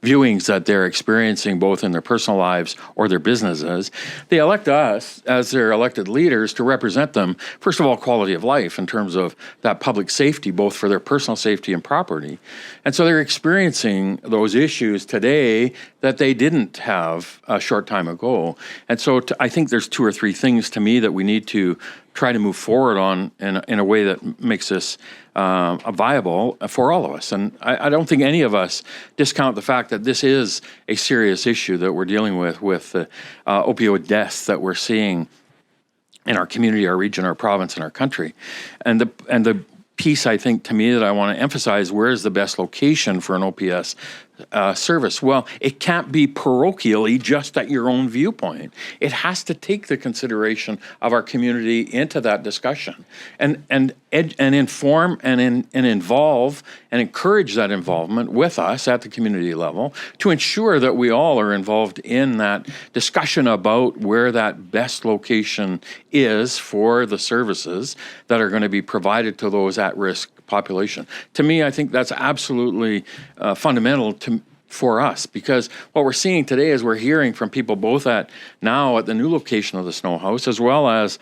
viewings that they're experiencing both in their personal lives or their businesses, they elect us as their elected leaders to represent them, first of all, quality of life in terms of that public safety, both for their personal safety and property. And so they're experiencing those issues today that they didn't have a short time ago. And so I think there's 2 or 3 things to me that we need to try to move forward on in a way that makes this viable for all of us. And I don't think any of us discount the fact that this is a serious issue that we're dealing with the opioid deaths that we're seeing in our community, our region, our province, and our country. And the piece, I think, to me that I want to emphasize, where is the best location for an OPS service? Well, it can't be parochially just at your own viewpoint. It has to take the consideration of our community into that discussion and inform and involve and encourage that involvement with us at the community level to ensure that we all are involved in that discussion about where that best location is for the services that are going to be provided to those at-risk population. To me, I think that's absolutely fundamental for us, because what we're seeing today is we're hearing from people both at the new location of the Snow House as well as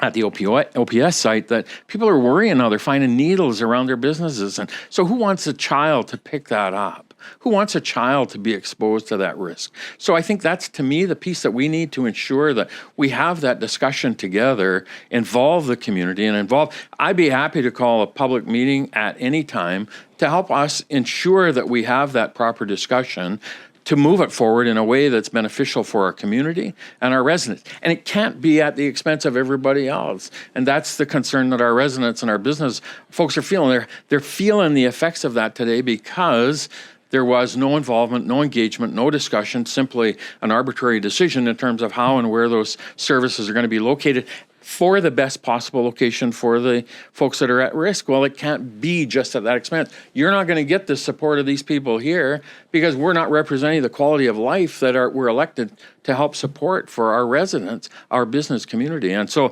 at the OPS site that people are worrying now. They're finding needles around their businesses. And so who wants a child to pick that up? Who wants a child to be exposed to that risk? So I think that's, to me, the piece that we need to ensure that we have that discussion together, involve the community, and I'd be happy to call a public meeting at any time to help us ensure that we have that proper discussion to move it forward in a way that's beneficial for our community and our residents. And it can't be at the expense of everybody else. And that's the concern that our residents and our business folks are feeling. They're feeling the effects of that today because there was no involvement, no engagement, no discussion, simply an arbitrary decision in terms of how and where those services are going to be located for the best possible location for the folks that are at risk. Well, it can't be just at that expense. You're not going to get the support of these people here because we're not representing the quality of life that we're elected to help support for our residents, our business community. And so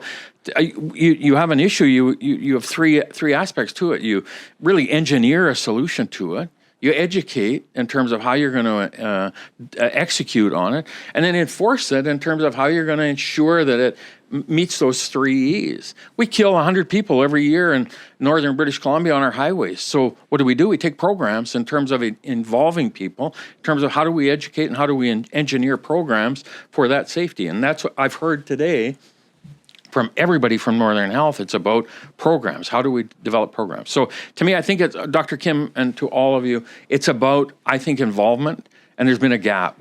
you have an issue. You have three aspects to it. You really engineer a solution to it. You educate in terms of how you're going to execute on it, and then enforce it in terms of how you're going to ensure that it meets those 3 E's. We kill 100 people every year in northern British Columbia on our highways. So what do? We take programs in terms of involving people, in terms of how do we educate and how do we engineer programs for that safety. And that's what I've heard today from everybody from Northern Health. It's about programs. How do we develop programs? So to me, I think it's, Dr. Kim, and to all of you, it's about, I think, involvement and there's been a gap.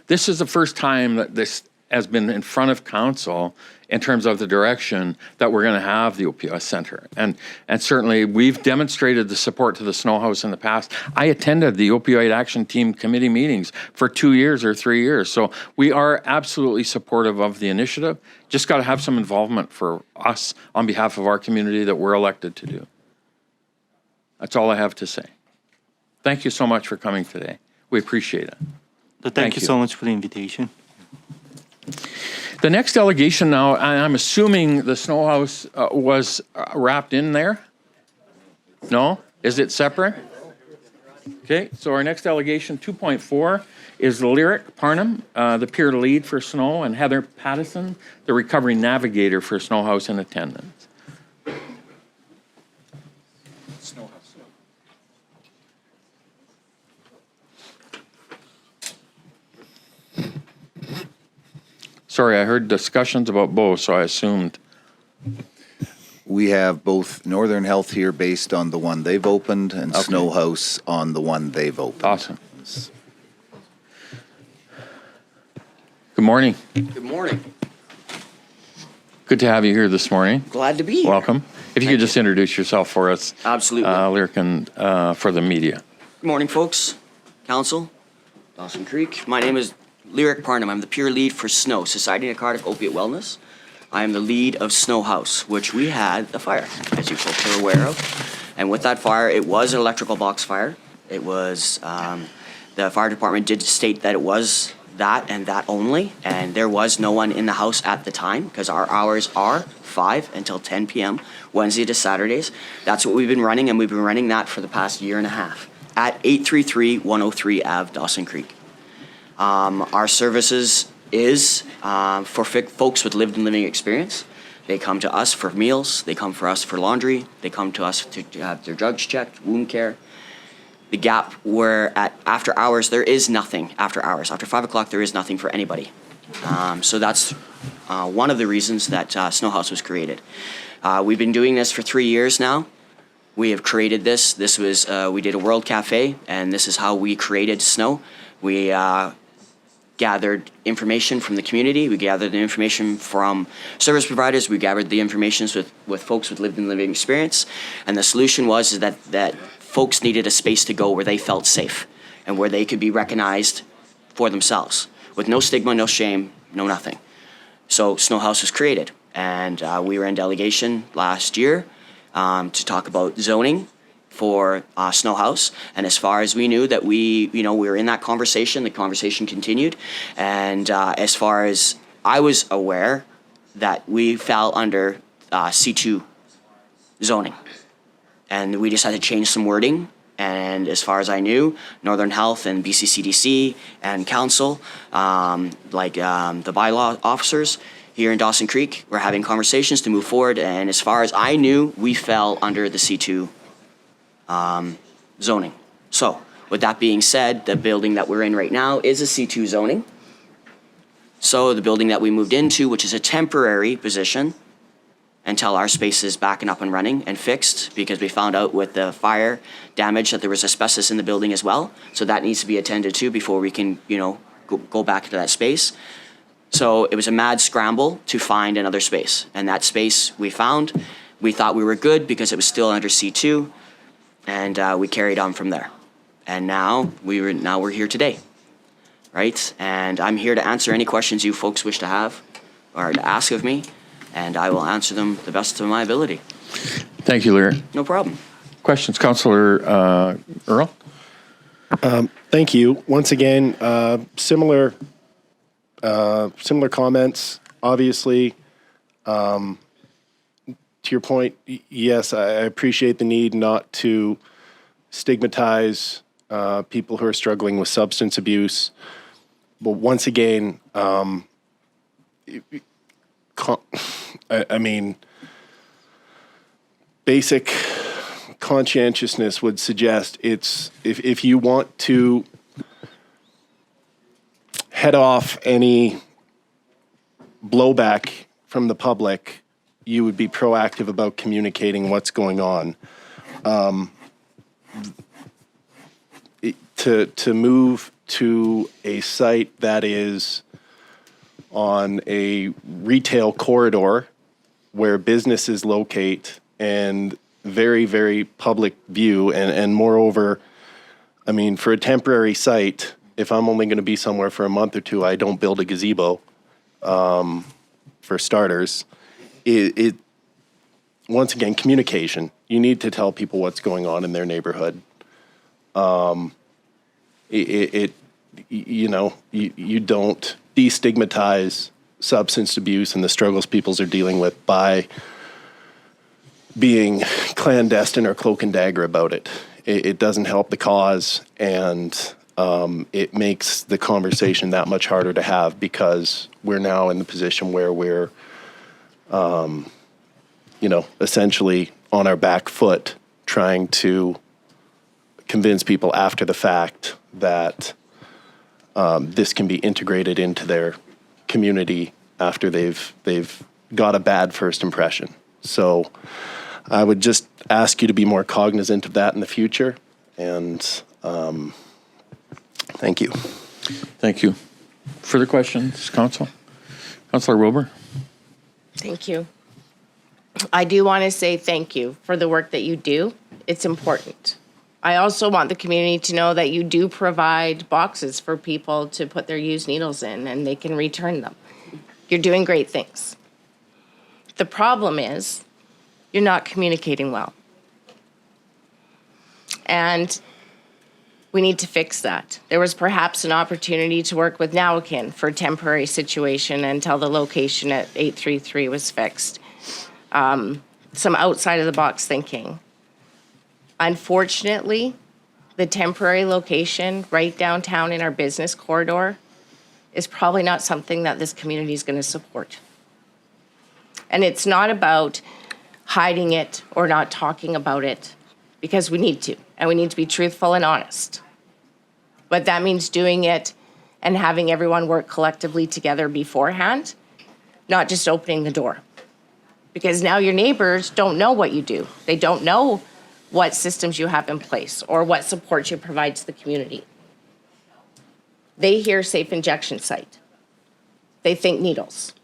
This is the first time that this has been in front of council in terms of the direction that we're going to have the opioid center. And certainly we've demonstrated the support to the Snow House in the past. I attended the Opioid Action Team committee meetings for 2 years or 3 years. So we are absolutely supportive of the initiative. Just got to have some involvement for us on behalf of our community that we're elected to do. That's all I have to say. Thank you so much for coming today. We appreciate it. Thank you so much for the invitation. The next delegation now, I'm assuming the Snow House was wrapped in there? No? Is it separate? Okay, so our next delegation, 2.4, is Lyric Parnham, the peer lead for Snow, and Heather Pattison, the recovery navigator for Snow House in attendance. Sorry, I heard discussions about both, so I assumed. We have both Northern Health here based on the one they've opened and Okay. Snow House on the one they've opened. Awesome. Good morning. Good morning. Good to have you here this morning. Glad to be here. Welcome. If you could just introduce yourself for us. Absolutely. Lyric, and for the media. Good morning, folks. Council, Dawson Creek. My name is Lyric Parnham. I'm the peer lead for SNOW, Society of Cardiac Opiate Wellness. I am the lead of Snow House, which we had the fire, as you folks are aware of. And with that fire, it was an electrical box fire. It was, the fire department did state that it was that and that only, and there was no one in the house at the time, because our hours are 5 until 10 p.m., Wednesday to Saturdays. That's what we've been running, and we've been running that for the past year and a half at 833 103 Ave, Dawson Creek. Our services is for folks with lived and living experience. They come to us for meals, they come for us for laundry, they come to us to have their drugs checked, wound care. The gap where at after hours, there is nothing after hours. After 5 o'clock, there is nothing for anybody. So that's one of the reasons that Snow House was created. We've been doing this for 3 years now. We have created this. This was, we did a World Cafe, and this is how we created Snow. We gathered information from the community. We gathered the information from service providers. We gathered the information with folks with lived and living experience. And the solution was that folks needed a space to go where they felt safe and where they could be recognized for themselves with no stigma, no shame, no nothing. So Snow House was created, and we were in delegation last year to talk about zoning for Snow House. And as far as we knew that we were in that conversation, the conversation continued. And as far as I was aware, that we fell under C2 zoning. And we just had to change some wording. And as far as I knew, Northern Health and BCCDC and Council, the bylaw officers here in Dawson Creek, were having conversations to move forward. And as far as I knew, we fell under the C2 zoning. So with that being said, the building that we're in right now is a C2 zoning. So the building that we moved into, which is a temporary position until our space is back and up and running and fixed, because we found out with the fire damage that there was asbestos in the building as well. So that needs to be attended to before we can, go back into that space. So it was a mad scramble to find another space. And that space we found, we thought we were good because it was still under C2. And we carried on from there. And now we're here today, right? And I'm here to answer any questions you folks wish to have or to ask of me, and I will answer them the best of my ability. Thank you, Lyric. No problem. Questions, Councillor Earl? Thank you. Once again, similar comments. Obviously, to your point, yes, I appreciate the need not to stigmatize people who are struggling with substance abuse. But once again, basic conscientiousness would suggest it's if you want to head off any blowback from the public, you would be proactive about communicating what's going on. to move to a site that is on a retail corridor where businesses locate and very, very public view. And moreover, I mean, for a temporary site, if I'm only going to be somewhere for a month or two, I don't build a gazebo, for starters. It once again, communication. You need to tell people what's going on in their neighborhood. You don't destigmatize substance abuse and the struggles peoples are dealing with by being clandestine or cloak and dagger about it. It doesn't help the cause, and it makes the conversation that much harder to have because we're now in the position where we're, essentially on our back foot trying to convince people after the fact that this can be integrated into their community after they've got a bad first impression. So I would just ask you to be more cognizant of that in the future. And thank you. Thank you. Further questions, Council? Councillor Wilbur? Thank you. I do want to say thank you for the work that you do. It's important. I also want the community to know that you do provide boxes for people to put their used needles in and they can return them. You're doing great things. The problem is you're not communicating well. And we need to fix that. There was perhaps an opportunity to work with Nowakin for a temporary situation until the location at 833 was fixed. Some outside of the box thinking. Unfortunately, the temporary location right downtown in our business corridor is probably not something that this community is going to support. And it's not about hiding it or not talking about it, because we need to, and we need to be truthful and honest. But that means doing it and having everyone work collectively together beforehand, not just opening the door. Because now your neighbors don't know what you do. They don't know what systems you have in place or what support you provide to the community. They hear safe injection site. They think needles.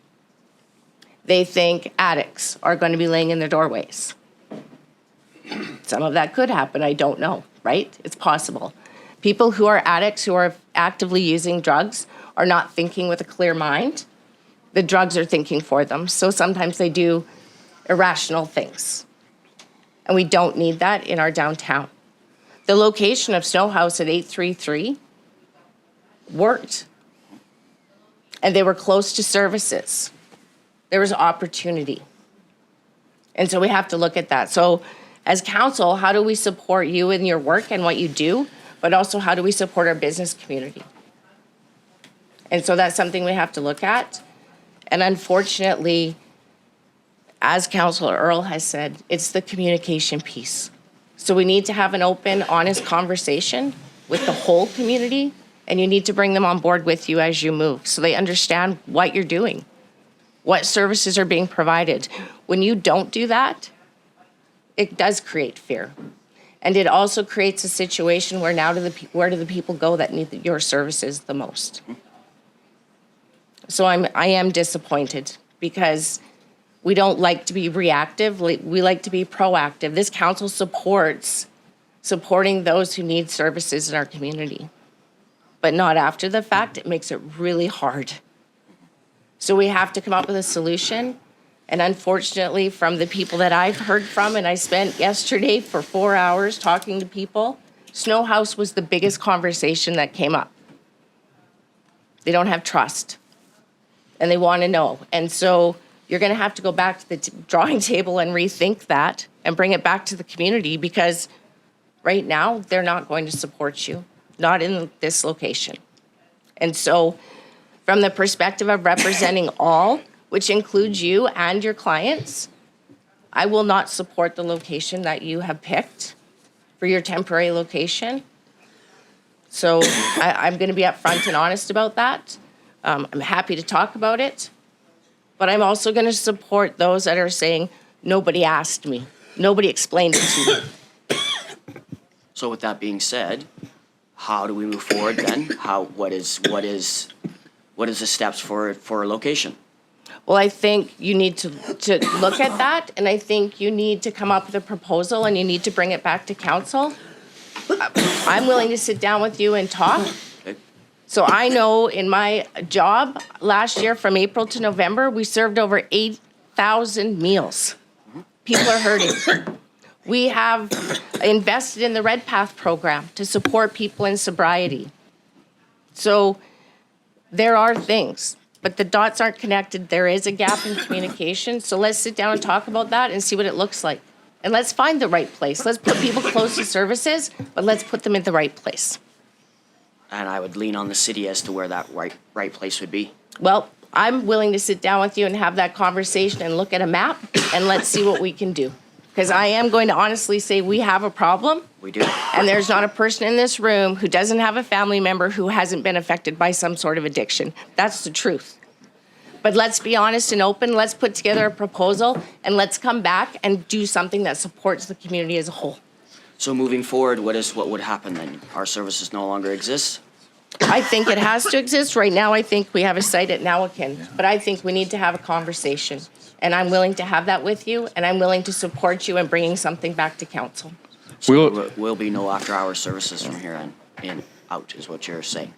They think addicts are going to be laying in their doorways. Some of that could happen, I don't know, right? It's possible. People who are addicts, who are actively using drugs, are not thinking with a clear mind. The drugs are thinking for them, so sometimes they do irrational things. And we don't need that in our downtown. The location of Snow House at 833 worked. And they were close to services. There was opportunity. And so we have to look at that. So as council, how do we support you in your work and what you do, but also how do we support our business community? And so that's something we have to look at. And unfortunately, as Councillor Earl has said, it's the communication piece. So we need to have an open, honest conversation with the whole community, and you need to bring them on board with you as you move so they understand what you're doing, what services are being provided. When you don't do that, it does create fear. And it also creates a situation where now where do the people go that need your services the most? So I am disappointed because we don't like to be reactive. We like to be proactive. This council supporting those who need services in our community. But not after the fact. It makes it really hard. So we have to come up with a solution. And unfortunately, from the people that I've heard from, and I spent yesterday for 4 hours talking to people, Snow House was the biggest conversation that came up. They don't have trust. And they want to know. And so you're going to have to go back to the drawing table and rethink that and bring it back to the community, because right now they're not going to support you, not in this location. And so from the perspective of representing all, which includes you and your clients, I will not support the location that you have picked for your temporary location. So I'm going to be upfront and honest about that. I'm happy to talk about it. But I'm also going to support those that are saying, nobody asked me. Nobody explained it to me. So with that being said, how do we move forward then? What is the steps for a location? Well, I think you need to look at that, and I think you need to come up with a proposal, and you need to bring it back to council. I'm willing to sit down with you and talk. Okay. So I know in my job last year, from April to November, we served over 8,000 meals. People are hurting. We have invested in the Red Path program to support people in sobriety. So there are things, but the dots aren't connected. There is a gap in communication. So let's sit down and talk about that and see what it looks like. And let's find the right place. Let's put people close to services, but let's put them in the right place. And I would lean on the city as to where that right place would be. Well, I'm willing to sit down with you and have that conversation and look at a map, and let's see what we can do. Because I am going to honestly say we have a problem. We do. And there's not a person in this room who doesn't have a family member who hasn't been affected by some sort of addiction. That's the truth. But let's be honest and open. Let's put together a proposal, and let's come back and do something that supports the community as a whole. So moving forward, what would happen then? Our services no longer exist? I think it has to exist. Right now, I think we have a site at Nowakin, but I think we need to have a conversation. And I'm willing to have that with you, and I'm willing to support you in bringing something back to council. So there will be no after-hours services from here on out, is what you're saying.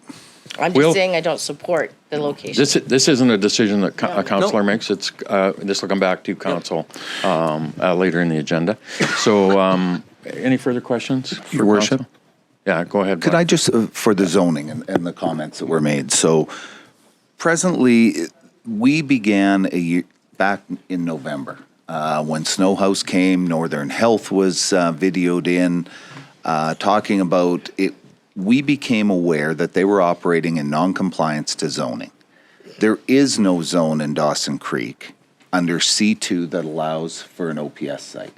I'm just saying I don't support the location. This isn't a decision that a councillor makes. It's this will come back to council later in the agenda. So, any further questions, Your Worship? council? Yeah, go ahead. Could I just, for the zoning and the comments that were made, so presently, we began back in November, when Snow House came, Northern Health was videoed in, talking about it. We became aware that they were operating in non-compliance to zoning. There is no zone in Dawson Creek under C2 that allows for an OPS site.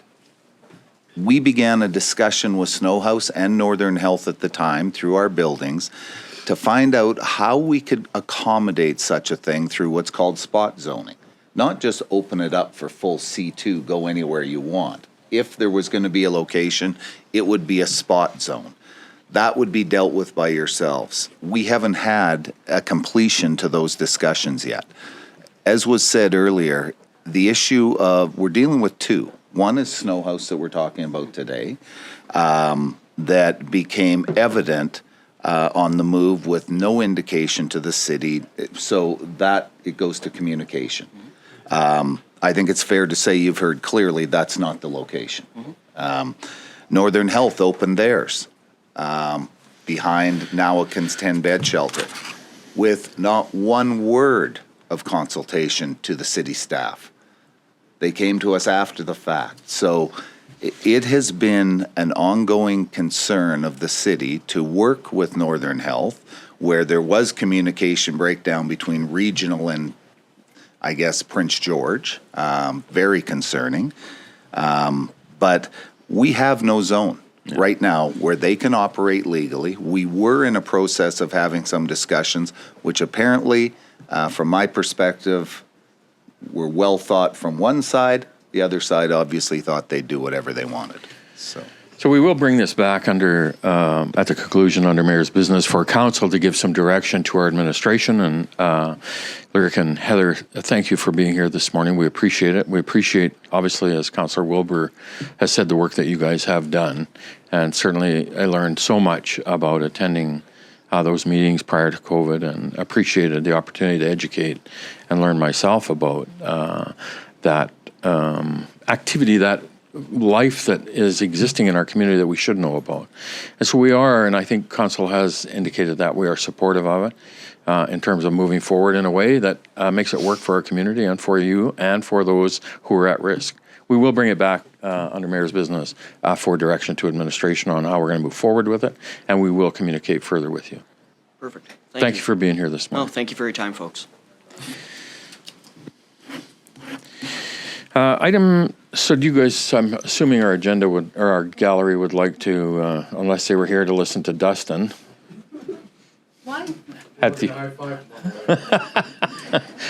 We began a discussion with Snow House and Northern Health at the time through our buildings to find out how we could accommodate such a thing through what's called spot zoning. Not just open it up for full C2, go anywhere you want. If there was going to be a location, it would be a spot zone. That would be dealt with by yourselves. We haven't had a completion to those discussions yet. As was said earlier, the issue of, we're dealing with two. One is Snow House that we're talking about today, that became evident on the move with no indication to the city. So that, it goes to communication. I think it's fair to say you've heard clearly that's not the location. Northern Health opened theirs behind Nowakin's 10-bed shelter with not one word of consultation to the city staff. They came to us after the fact. So it has been an ongoing concern of the city to work with Northern Health, where there was communication breakdown between regional and, I guess, Prince George, very concerning. But we have no zone right now where they can operate legally. We were in a process of having some discussions, which apparently, from my perspective, were well thought from one side. The other side obviously thought they'd do whatever they wanted. So we will bring this back under, at the conclusion under Mayor's business for council to give some direction to our administration. And Lyric and Heather, thank you for being here this morning. We appreciate it. We appreciate, obviously, as Councillor Wilbur has said, the work that you guys have done. And certainly I learned so much about attending those meetings prior to COVID, and appreciated the opportunity to educate and learn myself about that activity, that life that is existing in our community that we should know about. And so we are, and I think Council has indicated that we are supportive of it in terms of moving forward in a way that makes it work for our community and for you and for those who are at risk. We will bring it back under Mayor's business for direction to administration on how we're going to move forward with it, and we will communicate further with you. Perfect. Thank you for being here this morning. No, thank you for your time, folks. So do you guys, I'm assuming our agenda would, or our gallery would like to, unless they were here to listen to Dustin. Why? At the,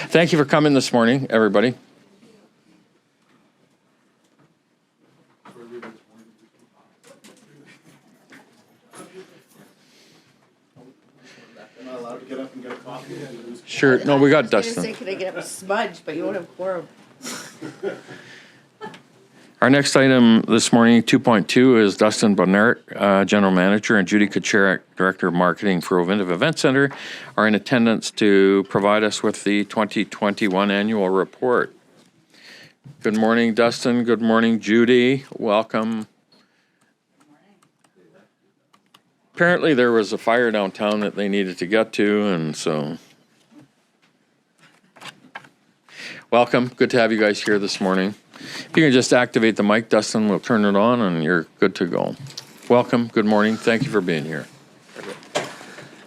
thank you for coming this morning, everybody. Sure. No, we got I was Dustin. gonna say, can I get a smudge, but you won't have quorum. Our next item this morning, 2.2, is Dustin Bonert, General Manager, and Judy Kacharik, Director of Marketing for Ovintiv Event Center, are in attendance to provide us with the 2021 annual report. Good morning, Dustin. Good morning, Judy. Welcome. Apparently there was a fire downtown that they needed to get to, and so welcome. Good to have you guys here this morning. If you can just activate the mic, Dustin, we'll turn it on and you're good to go. Welcome. Good morning. Thank you for being here.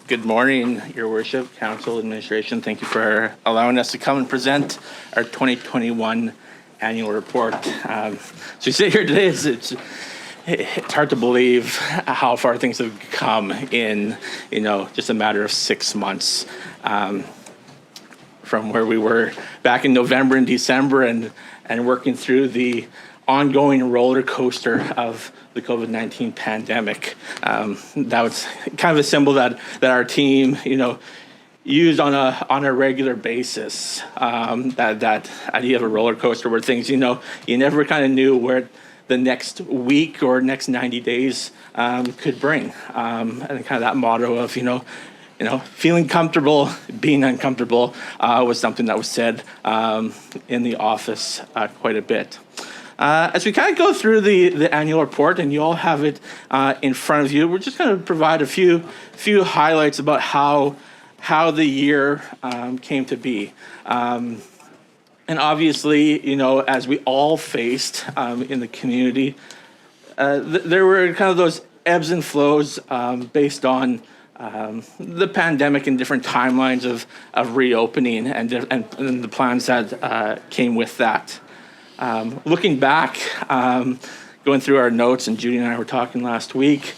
Good morning, Your Worship, Council, Administration. Thank you for allowing us to come and present our 2021 annual report. So we sit here today, it's hard to believe how far things have come in, just a matter of 6 months. From where we were back in November and December and working through the ongoing roller coaster of the COVID-19 pandemic. That was kind of a symbol that our team, used on a regular basis. That idea of a roller coaster where things, you never kind of knew where the next week or next 90 days could bring. And kind of that motto of, feeling comfortable, being uncomfortable was something that was said in the office quite a bit. As we kind of go through the annual report, and you all have it in front of you, we're just going to provide a few highlights about how the year came to be. And obviously, as we all faced in the community, there were kind of those ebbs and flows based on the pandemic and different timelines of reopening and the plans that came with that. Looking back, going through our notes, and Judy and I were talking last week,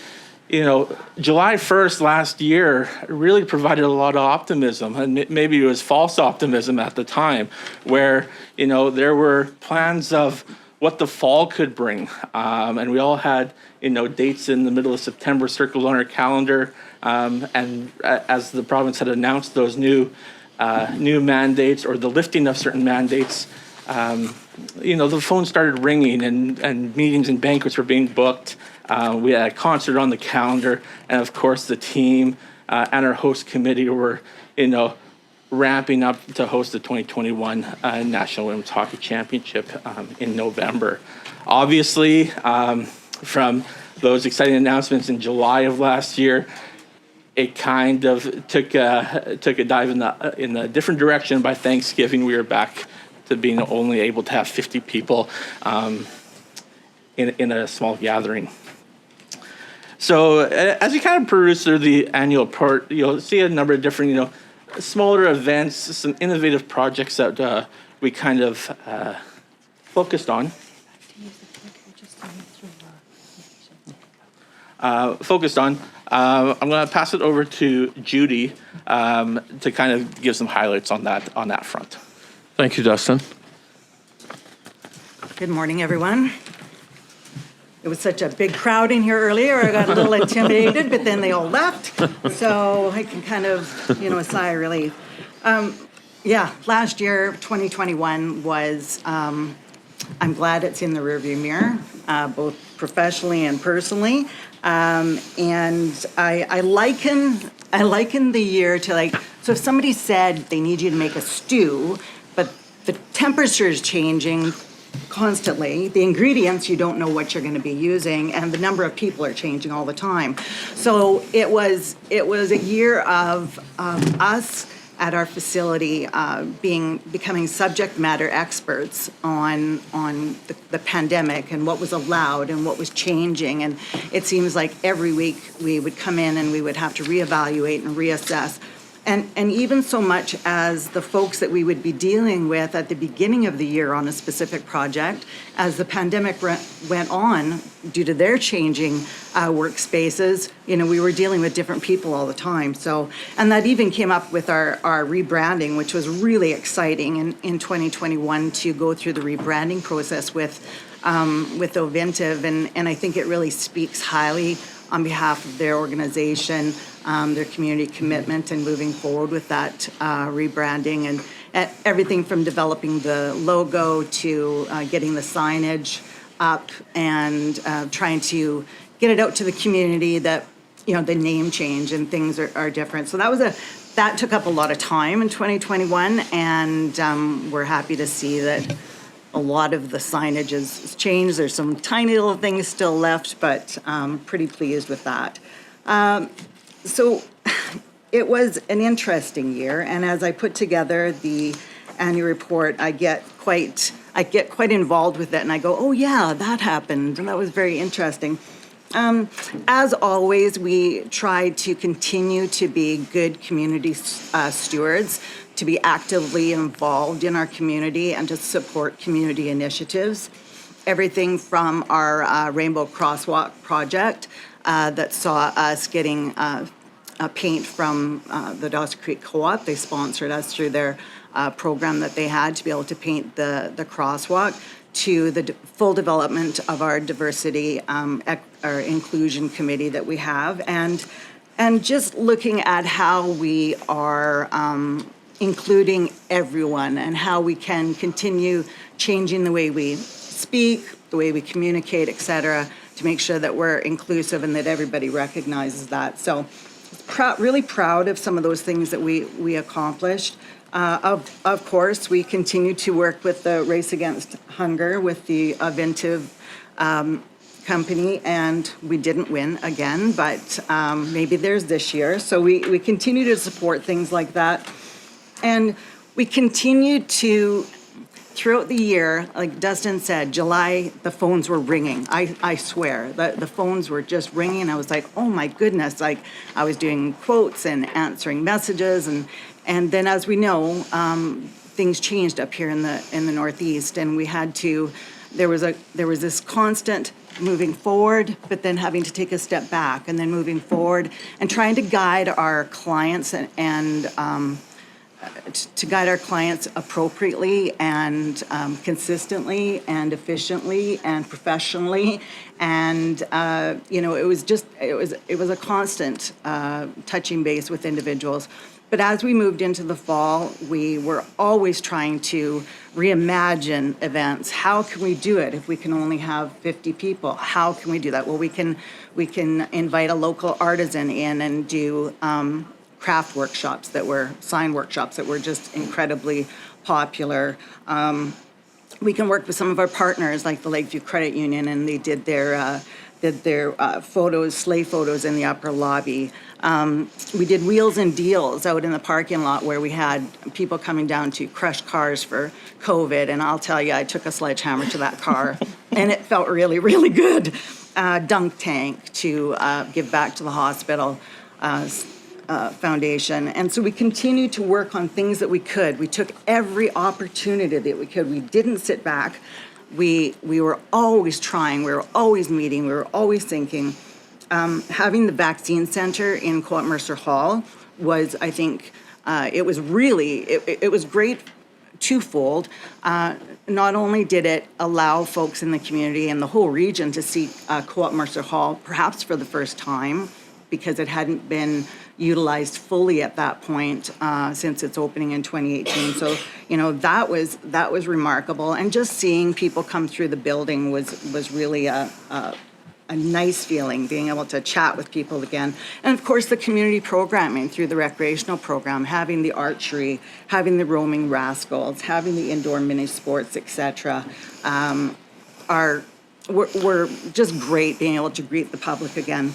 July 1st last year really provided a lot of optimism, and maybe it was false optimism at the time, where, there were plans of what the fall could bring. And we all had, dates in the middle of September circled on our calendar. And as the province had announced those new mandates or the lifting of certain mandates, the phone started ringing and meetings and banquets were being booked. We had a concert on the calendar. And of course, the team and our host committee were, ramping up to host the 2021 National Women's Hockey Championship in November. Obviously, from those exciting announcements in July of last year, it kind of took a dive in a different direction. By Thanksgiving, we were back to being only able to have 50 people in a small gathering. So as you kind of peruse through the annual report, you'll see a number of different, smaller events, some innovative projects that we kind of focused on. I'm going to pass it over to Judy to kind of give some highlights on that front. Thank you, Dustin. Good morning, everyone. It was such a big crowd in here earlier. I got a little intimidated, but then they all left. So I can kind of, a sigh of relief. Last year, 2021 was, I'm glad it's in the rearview mirror, both professionally and personally. And I liken the year to so if somebody said they need you to make a stew, but the temperature is changing constantly, the ingredients, you don't know what you're going to be using, and the number of people are changing all the time. So it was a year of us at our facility becoming subject matter experts on the pandemic and what was allowed and what was changing. And it seems like every week we would come in and we would have to reevaluate and reassess. And even so much as the folks that we would be dealing with at the beginning of the year on a specific project, as the pandemic went on, due to their changing workspaces, we were dealing with different people all the time. So, and that even came up with our rebranding, which was really exciting in 2021 to go through the rebranding process with Ovintiv, and I think it really speaks highly on behalf of their organization, their community commitment, and moving forward with that rebranding, and everything from developing the logo to getting the signage up and trying to get it out to the community that, you know, the name change and things are different. So that took up a lot of time in 2021, and we're happy to see that a lot of the signage is changed. There's some tiny little things still left, but pretty pleased with that. So it was an interesting year, and as I put together the annual report, I get quite involved with it, and I go, oh yeah, that happened, and that was very interesting. As always, we try to continue to be good community stewards, to be actively involved in our community and to support community initiatives. Everything from our Rainbow Crosswalk project that saw us getting paint from the Dawson Creek Co-op. They sponsored us through their program that they had to be able to paint the crosswalk, to the full development of our diversity our inclusion committee that we have, and just looking at how we are including everyone and how we can continue changing the way we speak, the way we communicate, et cetera, to make sure that we're inclusive and that everybody recognizes that. So really proud of some of those things that we accomplished. Of course, we continue to work with the Race Against Hunger with the Avintiv company, and we didn't win again, but maybe there's this year. So we continue to support things like that. And we continue to, throughout the year, like Dustin said, July, the phones were ringing. I swear, the phones were just ringing. I was like, oh my goodness, like I was doing quotes and answering messages, and then as we know, things changed up here in the Northeast, and we had to, there was this constant moving forward, but then having to take a step back, and then moving forward and trying to guide our clients and to guide our clients appropriately and consistently and efficiently and professionally, and it was a constant touching base with individuals. But as we moved into the fall, we were always trying to reimagine events. How can we do it if we can only have 50 people? How can we do that? Well, we can invite a local artisan in and do craft workshops sign workshops that were just incredibly popular. We can work with some of our partners like the Lakeview Credit Union, and they did their sleigh photos in the upper lobby. We did wheels and deals out in the parking lot where we had people coming down to crush cars for COVID, and I'll tell you, I took a sledgehammer to that car, and it felt really, really good. Dunk tank to give back to the hospital foundation. And so we continued to work on things that we could. We took every opportunity that we could. We didn't sit back. We were always trying. We were always meeting. We were always thinking. Having the vaccine center in Co-op Mercer Hall was, I think, it was great twofold. Not only did it allow folks in the community and the whole region to see Co-op Mercer Hall perhaps for the first time, because it hadn't been utilized fully at that point since its opening in 2018. So, that was remarkable. And just seeing people come through the building was really a nice feeling, being able to chat with people again. And of course, the community programming through the recreational program, having the archery, having the roaming rascals, having the indoor mini sports, etc., were just great, being able to greet the public again.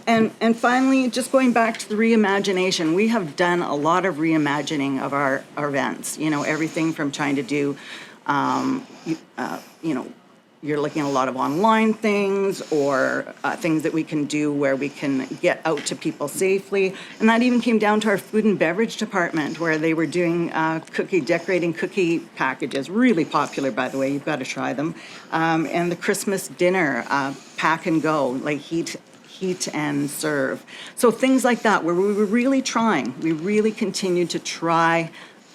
And finally, just going back to the reimagination, we have done a lot of reimagining of our events. Everything from trying to do, you're looking at a lot of online things or things that we can do where we can get out to people safely. And that even came down to our food and beverage department, where they were doing decorating cookie packages, really popular, by the way, you've got to try them. And the Christmas dinner, pack and go, like heat and serve. So things like that, where we were really trying. We really continued to try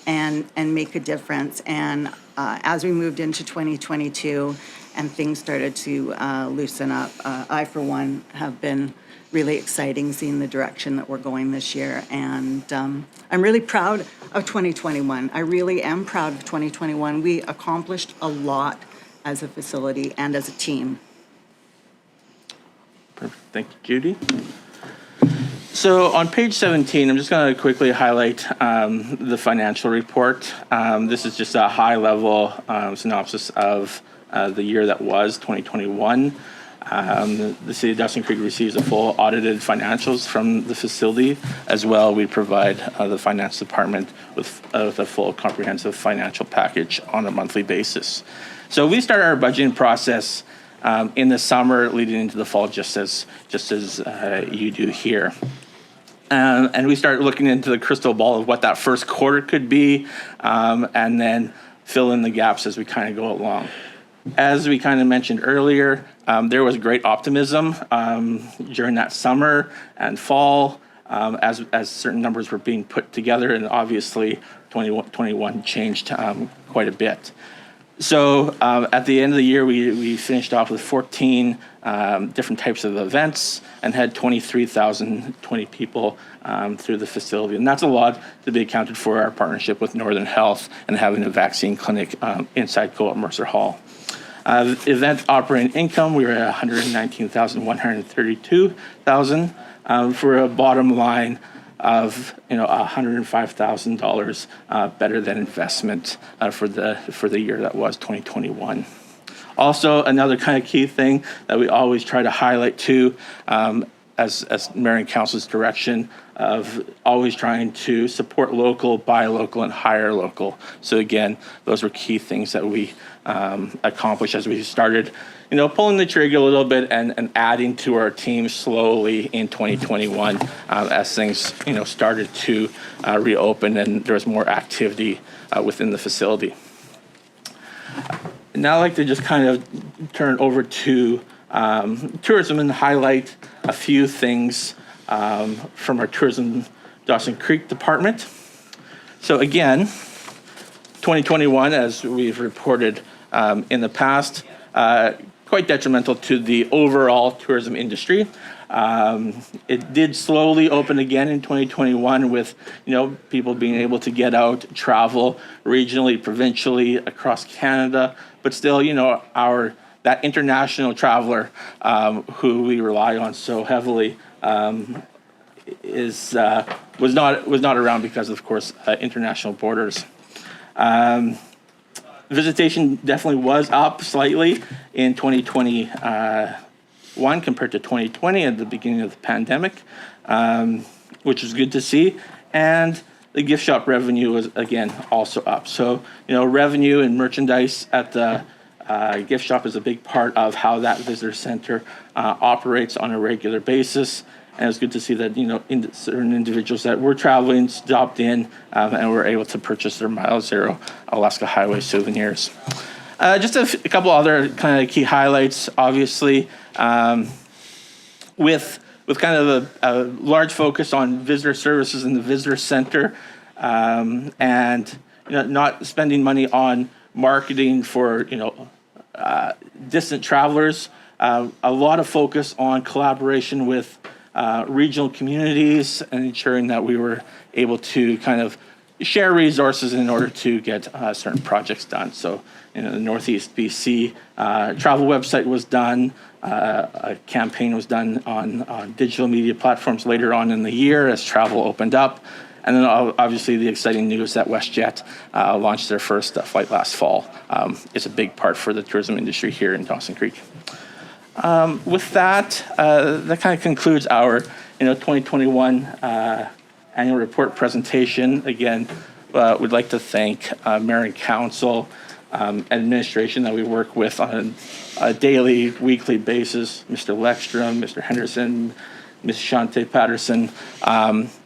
and make a difference. And as we moved into 2022 and things started to loosen up, I, for one, have been really exciting seeing the direction that we're going this year. And I'm really proud of 2021. I really am proud of 2021. We accomplished a lot as a facility and as a team. Perfect. Thank you, Judy. So on page 17, I'm just going to quickly highlight the financial report. This is just a high-level synopsis of the year that was 2021. The City of Dawson Creek receives the full audited financials from the facility. As well, we provide the finance department with a full comprehensive financial package on a monthly basis. So we start our budgeting process in the summer leading into the fall, just as you do here. And we start looking into the crystal ball of what that first quarter could be, and then fill in the gaps as we kind of go along. As we kind of mentioned earlier, there was great optimism during that summer and fall as certain numbers were being put together, and obviously 2021 changed quite a bit. So at the end of the year, we finished off with 14 different types of events and had 23,020 people through the facility. And that's a lot to be accounted for our partnership with Northern Health and having a vaccine clinic inside Co-op Mercer Hall. Event operating income, we were at $119,132,000 for a bottom line of $105,000 better than investment for the year that was 2021. Also, another kind of key thing that we always try to highlight too, as Mayor and Council's direction of always trying to support local, buy local, and hire local. So again, those were key things that we accomplished as we started, pulling the trigger a little bit and adding to our team slowly in 2021 as things, started to reopen and there was more activity within the facility. Now I'd like to just kind of turn over to tourism and highlight a few things from our Tourism Dawson Creek department. So again, 2021, as we've reported in the past, quite detrimental to the overall tourism industry. It did slowly open again in 2021 with, people being able to get out, travel regionally, provincially, across Canada, but still, that international traveler who we rely on so heavily was not around because of course, international borders. Visitation definitely was up slightly in 2021 compared to 2020 at the beginning of the pandemic, which is good to see. And the gift shop revenue was, again, also up. So, revenue and merchandise at the gift shop is a big part of how that visitor center operates on a regular basis. And it's good to see that, certain individuals that were traveling stopped in and were able to purchase their Mile Zero Alaska Highway souvenirs. Just a couple other kind of key highlights, obviously, with kind of a large focus on visitor services in the visitor center and not spending money on marketing for, distant travelers. A lot of focus on collaboration with regional communities and ensuring that we were able to kind of share resources in order to get certain projects done. So, the Northeast BC travel website was done. A campaign was done on digital media platforms later on in the year as travel opened up. And then obviously the exciting news that WestJet launched their first flight last fall is a big part for the tourism industry here in Dawson Creek. With that, that kind of concludes our 2021 annual report presentation. Again, we'd like to thank Mayor and Council and administration that we work with on a daily, weekly basis, Mr. Leckstrom, Mr. Henderson, Ms. Shante Patterson,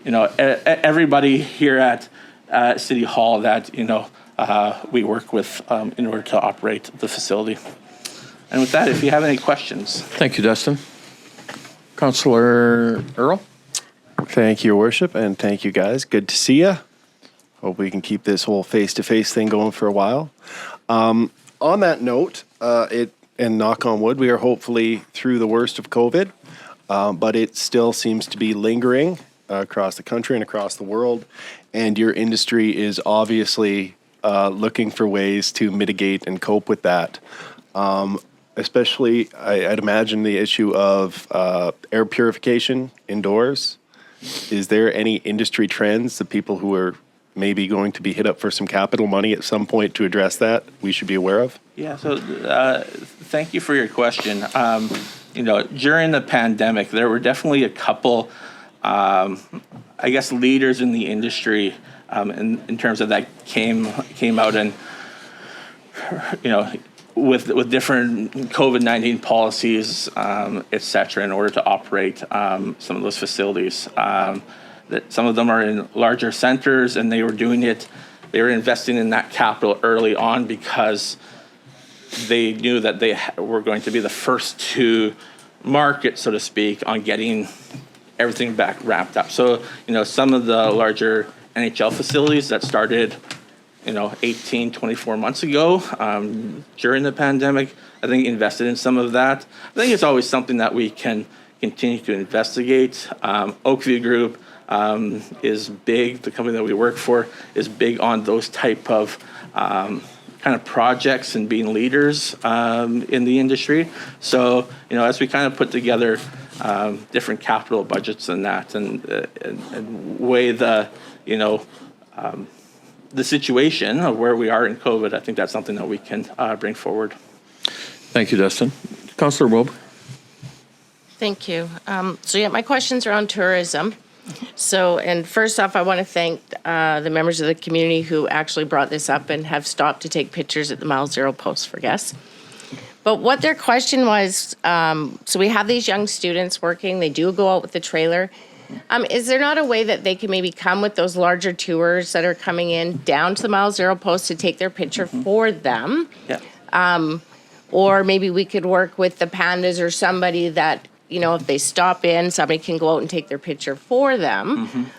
everybody here at City Hall that, we work with in order to operate the facility. And with that, if you have any questions. Thank you, Dustin. Councillor Earl? Thank you, Your Worship, and thank you, guys. Good to see you. Hope we can keep this whole face-to-face thing going for a while. On that note, and knock on wood, we are hopefully through the worst of COVID. but it still seems to be lingering across the country and across the world. And your industry is obviously looking for ways to mitigate and cope with that. Especially, I'd imagine the issue of air purification indoors. Is there any industry trends that people who are maybe going to be hit up for some capital money at some point to address that we should be aware of? Yeah, so thank you for your question. During the pandemic, there were definitely a couple, leaders in the industry in terms of that came out and, with different COVID-19 policies, et cetera, in order to operate some of those facilities. That some of them are in larger centers, and they were investing in that capital early on because they knew that they were going to be the first to market, so to speak, on getting everything back wrapped up. So, some of the larger NHL facilities that started 18, 24 months ago during the pandemic, I think invested in some of that. I think it's always something that we can continue to investigate. Oakview Group is big, the company that we work for is big on those type of kind of projects and being leaders in the industry. So, as we kind of put together different capital budgets and that and weigh the situation of where we are in COVID, I think that's something that we can bring forward. Thank you, Dustin. Councillor Wilbur. Thank you. My questions are on tourism. So, and first off, I want to thank the members of the community who actually brought this up and have stopped to take pictures at the Mile Zero post for guests. But what their question was, so we have these young students working, they do go out with the trailer. Is there not a way that they can maybe come with those larger tours that are coming in down to the Mile Zero post to take their picture for them? Yeah. Or maybe we could work with the pandas or somebody that, if they stop in, somebody can go out and take their picture for them.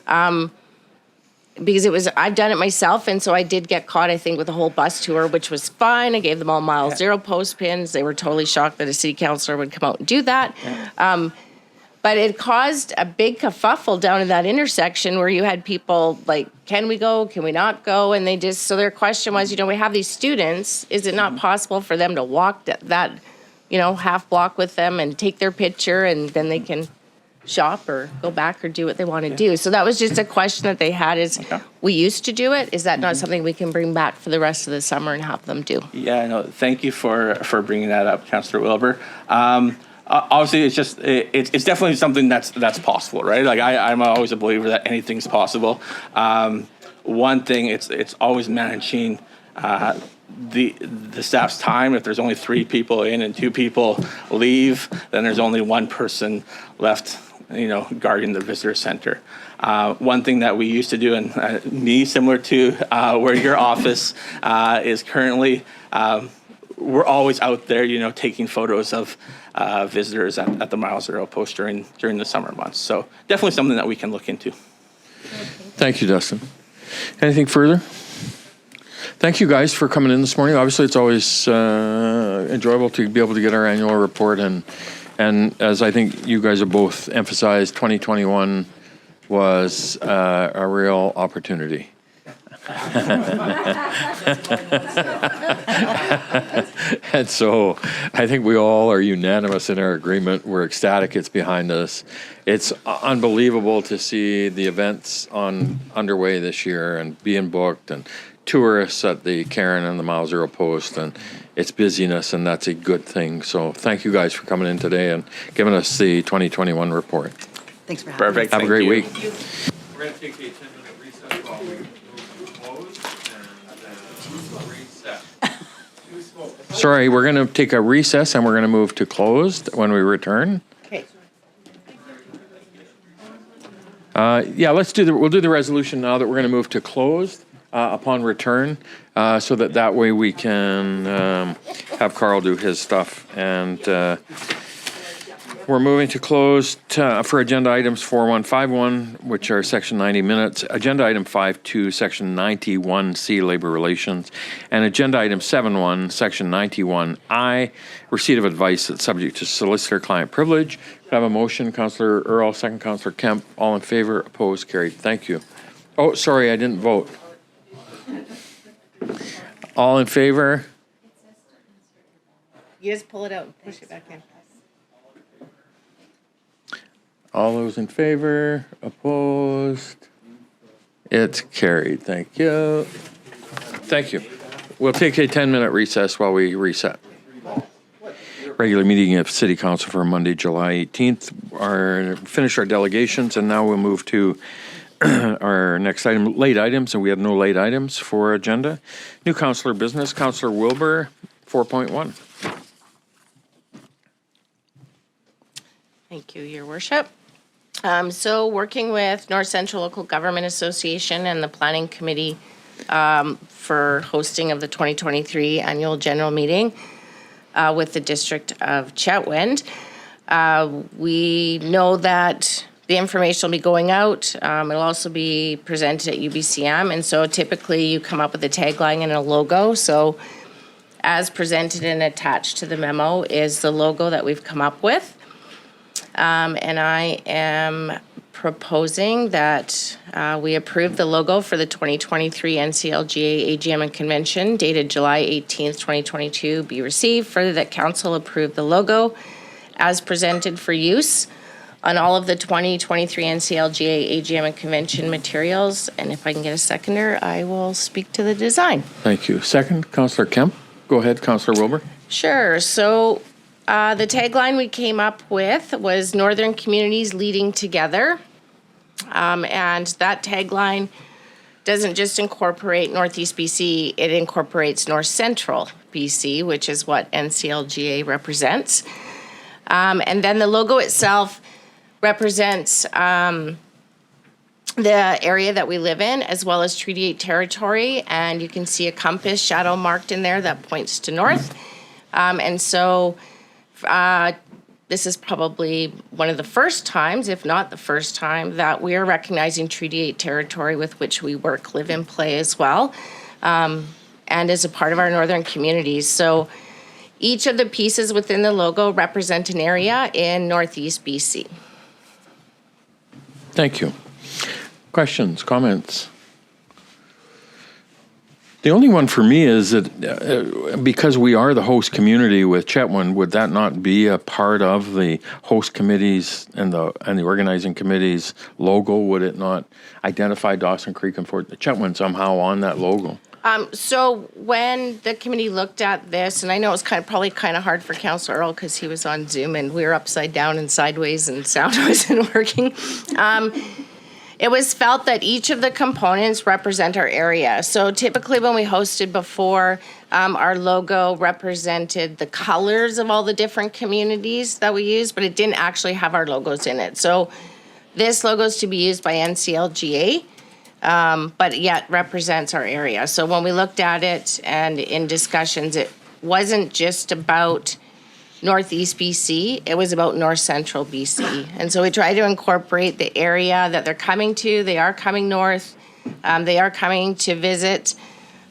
Because I've done it myself, and so I did get caught, I think, with a whole bus tour, which was fine. I gave them all Mile Zero post pins. They were totally shocked that a city councillor would come out and do that. But it caused a big kerfuffle down in that intersection where you had people like, can we go? Can we not go? And so their question was, we have these students. Is it not possible for them to walk that half block with them and take their picture, and then they can shop or go back or do what they want to do? So that was just a question that they had is, we used to do it. Is that not something we can bring back for the rest of the summer and have them do? Yeah, no, thank you for bringing that up, Councillor Wilbur. Obviously, it's definitely something that's possible, right? Like I'm always a believer that anything's possible. One thing, it's always managing the staff's time. If there's only 3 people in and 2 people leave, then there's only 1 person left, guarding the visitor center. One thing that we used to do, and similar to where your office is currently, we're always out there, taking photos of visitors at the Mile Zero post during the summer months. So definitely something that we can look into. Thank you, Dustin. Anything further? Thank you guys for coming in this morning. Obviously, it's always enjoyable to be able to get our annual report, and as I think you guys have both emphasized, 2021 was a real opportunity. And so I think we all are unanimous in our agreement. We're ecstatic it's behind us. It's unbelievable to see the events underway this year and being booked, and tourists at the Karen and the Mile Zero post, and its busyness, and that's a good thing. So thank you guys for coming in today and giving us the 2021 report. Thanks for having me. Perfect. Have a great week. We're going to take the 10-minute recess while we close and reset. Sorry, we're going to take a recess and we're going to move to closed when we return. Okay. We'll do the resolution now that we're going to move to closed upon return, so that way we can have Carl do his stuff. And We're moving to closed for agenda items 4151, which are section 90 minutes, agenda item 52, section 91C, labor relations, and agenda item 71, section 91I, receipt of advice that's subject to solicitor-client privilege. Could I have a motion? Councillor Earl, second Councillor Kemp. All in favor? Opposed? Carried. Thank you. Oh, sorry, I didn't vote. All in favor? You just pull it out and push it back in. All those in favor? Opposed? It's carried. Thank you. Thank you. We'll take a 10-minute recess while we reset. Regular meeting of City Council for Monday, July 18th. Finish our delegations, and now we'll move to our next item, late items, and we have no late items for agenda. New councillor business, Councillor Wilbur, 4.1. Thank you, Your Worship. So working with North Central Local Government Association and the Planning Committee for hosting of the 2023 Annual General Meeting with the District of Chetwynd. We know that the information will be going out. It'll also be presented at UBCM, and so typically you come up with a tagline and a logo. So as presented and attached to the memo is the logo that we've come up with. And I am proposing that we approve the logo for the 2023 NCLGA AGM and Convention dated July 18th, 2022 be received. Further, that Council approve the logo as presented for use on all of the 2023 NCLGA AGM and Convention materials. And if I can get a seconder, I will speak to the design. Thank you. Second, Councillor Kemp. Go ahead, Councillor Wilbur. Sure. So the tagline we came up with was Northern Communities Leading Together. And that tagline doesn't just incorporate Northeast BC, it incorporates North Central BC, which is what NCLGA represents. And then the logo itself represents the area that we live in, as well as Treaty 8 territory. And you can see a compass shadow marked in there that points to north. And so this is probably one of the first times, if not the first time, that we are recognizing Treaty 8 territory with which we work, live, and play as well, and as a part of our northern communities. So each of the pieces within the logo represent an area in Northeast BC. Thank you. Questions, comments? The only one for me is that because we are the host community with Chetwynd, would that not be a part of the host committees and the organizing committee's logo? Would it not identify Dawson Creek and Fort Chetwynd somehow on that logo? So when the committee looked at this, and I know it was probably kind of hard for Councillor Earl because he was on Zoom and we were upside down and sideways and sound wasn't working. It was felt that each of the components represent our area. So typically when we hosted before, our logo represented the colors of all the different communities that we use, but it didn't actually have our logos in it. So this logo is to be used by NCLGA, but yet represents our area. So when we looked at it and in discussions, it wasn't just about Northeast BC, it was about North Central BC. And so we try to incorporate the area that they're coming to. They are coming north. They are coming to visit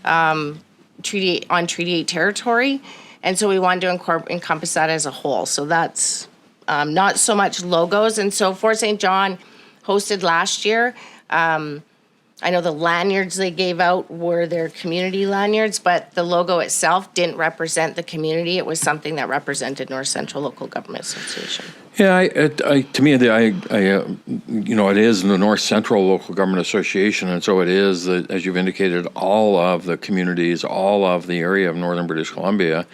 Treaty 8 territory. And so we wanted to encompass that as a whole. So that's not so much logos. And so Fort St. John hosted last year. I know the lanyards they gave out were their community lanyards, but the logo itself didn't represent the community. It was something that represented North Central Local Government Association. Yeah, to me, it is the North Central Local Government Association, and so it is, as you've indicated, all of the communities, all of the area of Northern British Columbia.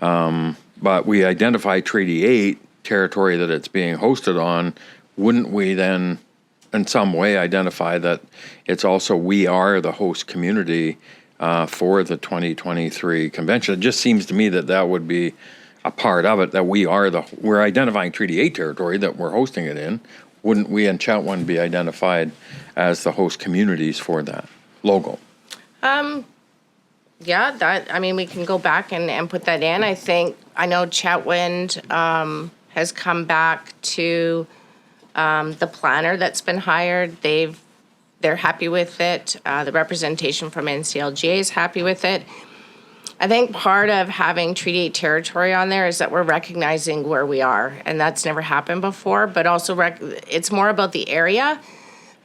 But we identify Treaty 8 territory that it's being hosted on. Wouldn't we then in some way identify that it's also we are the host community for the 2023 convention? It just seems to me that would be a part of it, that we're identifying Treaty 8 territory that we're hosting it in. Wouldn't we in Chetwynd be identified as the host communities for that logo? Yeah, we can go back and put that in. I know Chetwynd has come back to the planner that's been hired. They're happy with it. The representation from NCLGA is happy with it. I think part of having Treaty 8 territory on there is that we're recognizing where we are, and that's never happened before, but also it's more about the area,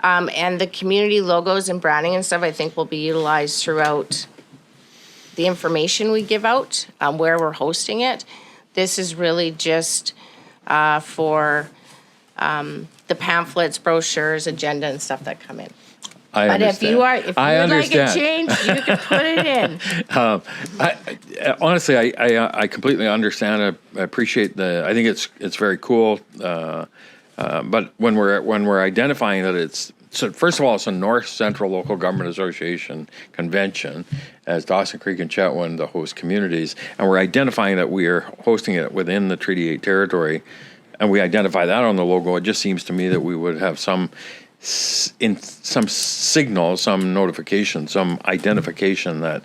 and the community logos and branding and stuff I think will be utilized throughout the information we give out, where we're hosting it. This is really just for the pamphlets, brochures, agenda and stuff that come in. I But if you understand. would like it changed, you can put it in. Honestly, I completely understand. I appreciate I think it's very cool. But when we're identifying that so first of all, it's a North Central Local Government Association convention as Dawson Creek and Chetwynd, the host communities, and we're identifying that we are hosting it within the Treaty 8 territory, and we identify that on the logo. It just seems to me that we would have some signal, some notification, some identification that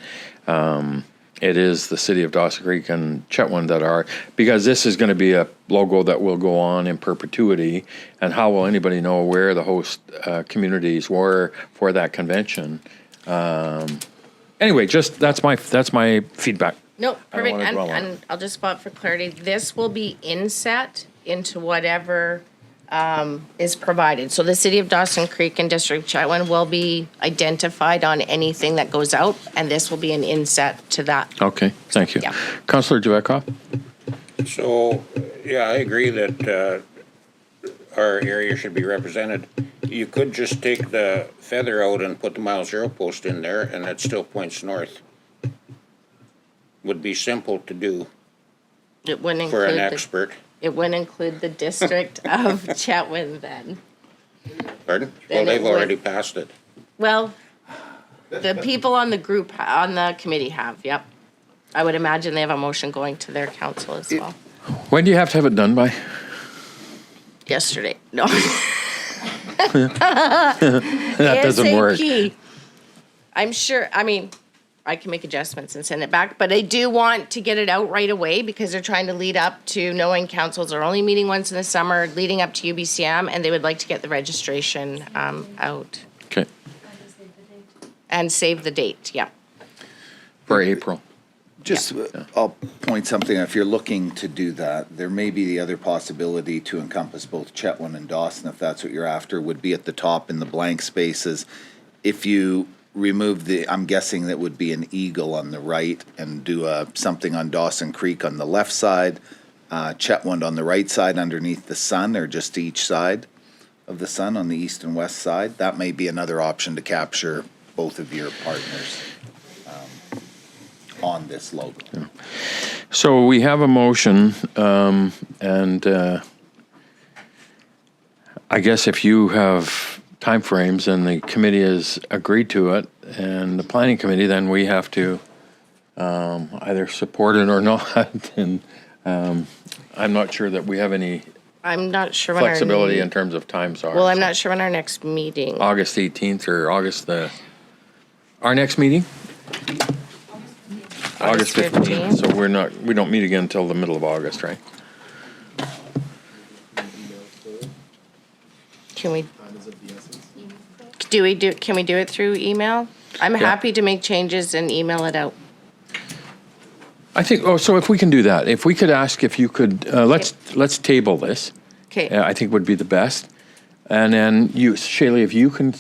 it is the city of Dawson Creek and Chetwynd that are, because this is going to be a logo that will go on in perpetuity, and how will anybody know where the host communities were for that convention? Anyway, just that's my feedback. No, I don't perfect. wanna dwell on it. And I'll just spot for clarity, this will be inset into whatever is provided. So the city of Dawson Creek and District Chetwynd will be identified on anything that goes out, and this will be an inset to that. Okay, thank you. Yeah. Councillor Javetkov? So, yeah, I agree that our area should be represented. You could just take the feather out and put the mile zero post in there, and it still points north. Would be simple to do It wouldn't for an include expert. it wouldn't include the district of Chetwynd then. Pardon? Then Well, it they've would. already passed it. Well, the people on the group, on the committee have, yep. I would imagine they have a motion going to their council as well. When do you have to have it done by? Yesterday, no. That doesn't work. ASAP. I'm sure, I can make adjustments and send it back, but I do want to get it out right away because they're trying to lead up to knowing councils are only meeting once in the summer, leading up to UBCM, and they would like to get the registration out Okay, and save the date, yeah. for April. Just, I'll point something, if you're looking to do that, there may be the other possibility to encompass both Chetwynd and Dawson, if that's what you're after, would be at the top in the blank spaces. If you remove I'm guessing that would be an eagle on the right, and do something on Dawson Creek on the left side, Chetwynd on the right side underneath the sun, or just to each side of the sun on the east and west side, that may be another option to capture both of your partners on this logo. So we have a motion, and I guess if you have timeframes and the committee has agreed to it, and the planning committee, then we have to either support it or not. And I'm not sure that we have any I'm not sure when flexibility in terms of times are. Well, I'm not sure when our next meeting. August 18th or our next meeting? August 15th, so we don't meet again until the middle of August, right? Can we do it through email? I'm Yeah. happy to make changes and email it out. I think, so if we can do that, if we could ask if you could, let's table this. Okay. I think would be the best. And then Shaylee, if you can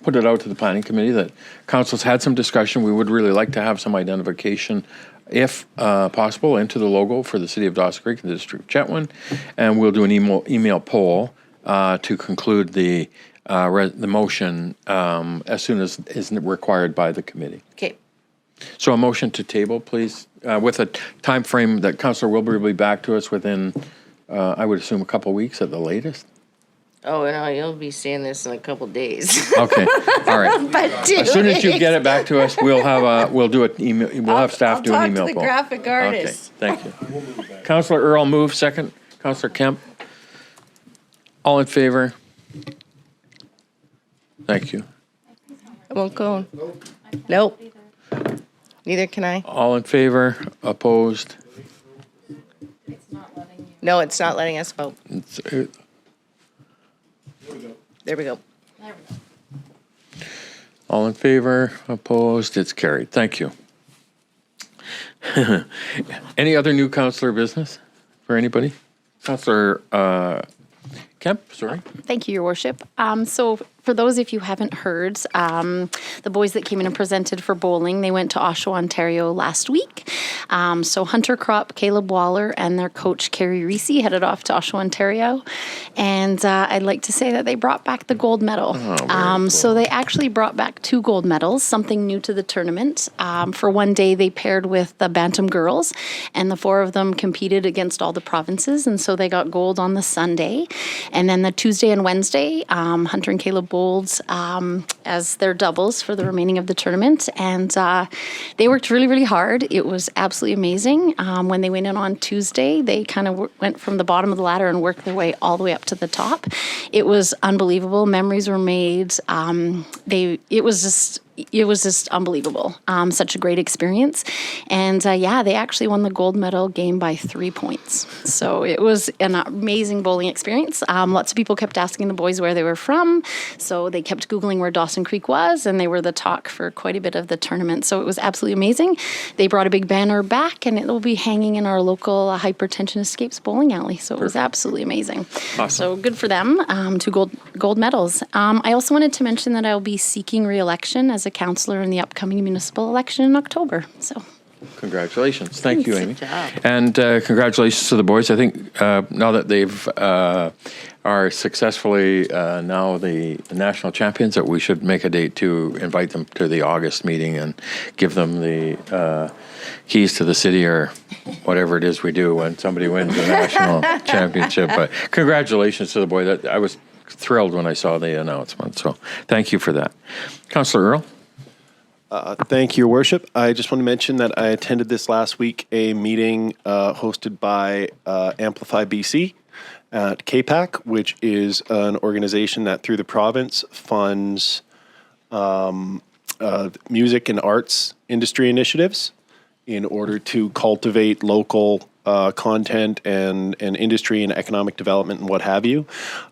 put it out to the planning committee that council's had some discussion, we would really like to have some identification, if possible, into the logo for the city of Dawson Creek and the district of Chetwynd. And we'll do an email poll to conclude the motion as soon as is required by the committee. Okay. So a motion to table, please, with a time frame that Councillor Wilbur will be back to us within, I would assume, a couple of weeks at the latest. Oh, no, you'll be seeing this in a couple days. Okay, all right. But As soon as you get it back to us, we'll do an email. We'll have staff do an email I'll poll. talk to the graphic artist. Okay, thank you. Councillor Earl move second. Councillor Kemp. All in favor? Thank you. I won't go. Nope. Neither can I. All in favor? Opposed? It's not letting you. No, it's not letting us vote. There we go. All in favor? Opposed? It's carried. Thank you. Any other new councillor business for anybody? Councillor Kemp, sorry. Thank you, Your Worship. So for those if you haven't heard, the boys that came in and presented for bowling, they went to Oshawa, Ontario last week. So Hunter Kropp, Caleb Waller, and their coach, Carrie Reese, headed off to Oshawa, Ontario. And I'd like to say that they brought back the gold medal. So they actually brought back 2 gold medals, something new to the tournament. For one day, they paired with the Bantam girls, and the 4 of them competed against all the provinces. And so they got gold on the Sunday. And then the Tuesday and Wednesday, Hunter and Caleb bowled as their doubles for the remaining of the tournament. And they worked really, really hard. It was absolutely amazing. When they went in on Tuesday, they kind of went from the bottom of the ladder and worked their way all the way up to the top. It was unbelievable. Memories were made. It was just unbelievable. Such a great experience. And they actually won the gold medal game by 3 points. So it was an amazing bowling experience. Lots of people kept asking the boys where they were from. So they kept Googling where Dawson Creek was, and they were the talk for quite a bit of the tournament. So it was absolutely amazing. They brought a big banner back, and it will be hanging in our local Hypertension Escapes bowling alley. So it was absolutely amazing. Awesome. So good for them, 2 gold medals. I also wanted to mention that I'll be seeking re-election as a councillor in the upcoming municipal election in October. So, Congratulations. Thank you, Amy. Good job. And congratulations to the boys. I think now that they've are successfully now the national champions, that we should make a date to invite them to the August meeting and give them the keys to the city or whatever it is we do when somebody wins the national championship. But congratulations to the boy. I was thrilled when I saw the announcement. So thank you for that. Councillor Earl. Thank you, Your Worship. I just want to mention that I attended this last week, a meeting hosted by Amplify BC at KPAC, which is an organization that through the province funds music and arts industry initiatives in order to cultivate local content and industry and economic development and what have you.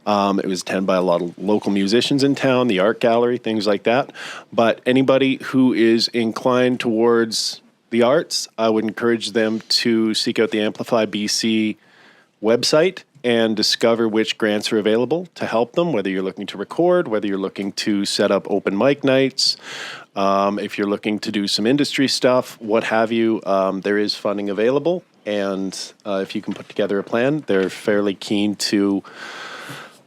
It was attended by a lot of local musicians in town, the art gallery, things like that. But anybody who is inclined towards the arts, I would encourage them to seek out the Amplify BC website and discover which grants are available to help them, whether you're looking to record, whether you're looking to set up open mic nights, if you're looking to do some industry stuff, what have you, there is funding available. And if you can put together a plan, they're fairly keen to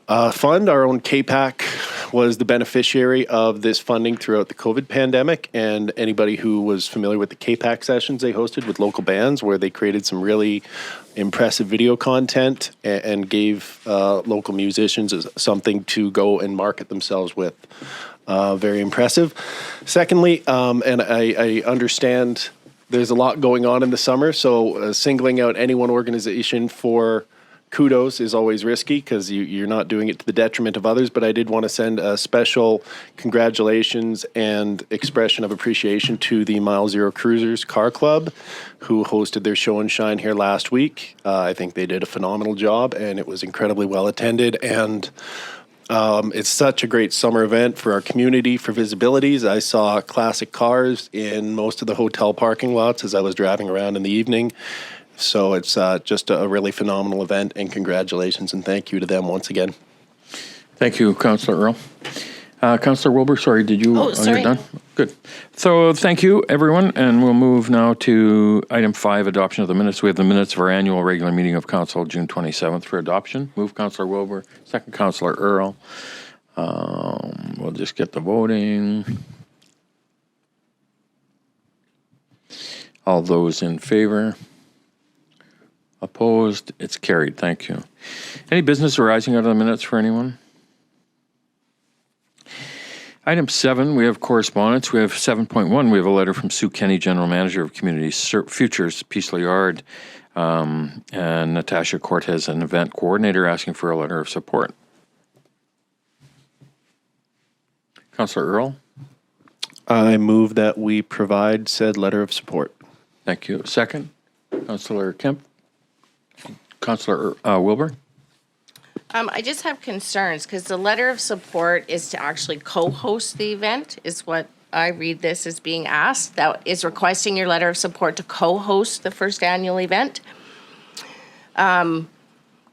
fund. Our own KPAC was the beneficiary of this funding throughout the COVID pandemic. And anybody who was familiar with the KPAC sessions they hosted with local bands, where they created some really impressive video content and gave local musicians something to go and market themselves with. Very impressive. Secondly, and I understand there's a lot going on in the summer, so singling out any one organization for kudos is always risky because you're not doing it to the detriment of others. But I did want to send a special congratulations and expression of appreciation to the Mile Zero Cruisers Car Club, who hosted their show and shine here last week. I think they did a phenomenal job, and it was incredibly well attended. And it's such a great summer event for our community, for visibilities. I saw classic cars in most of the hotel parking lots as I was driving around in the evening. So it's just a really phenomenal event, and congratulations and thank you to them once again. Thank you, Councillor Earl. Councillor Wilbur, sorry, did you? Oh, sorry. You're done? Good. So thank you, everyone, and we'll move now to item 5, adoption of the minutes. We have the minutes of our annual regular meeting of Council, June 27th, for adoption. Move Councillor Wilbur, second Councillor Earl. We'll just get the voting. All those in favor? Opposed? It's carried. Thank you. Any business arising out of the minutes for anyone? Item 7, we have correspondence. We have 7.1. We have a letter from Sue Kenny, General Manager of Community Futures, Peace Yard, and Natasha Cortez, an event coordinator, asking for a letter of support. Councillor Earl? I move that we provide said letter of support. Thank you. Second? Councillor Kemp? Councillor Wilbur? I just have concerns because the letter of support is to actually co-host the event, is what I read this as being asked. That is requesting your letter of support to co-host the first annual event.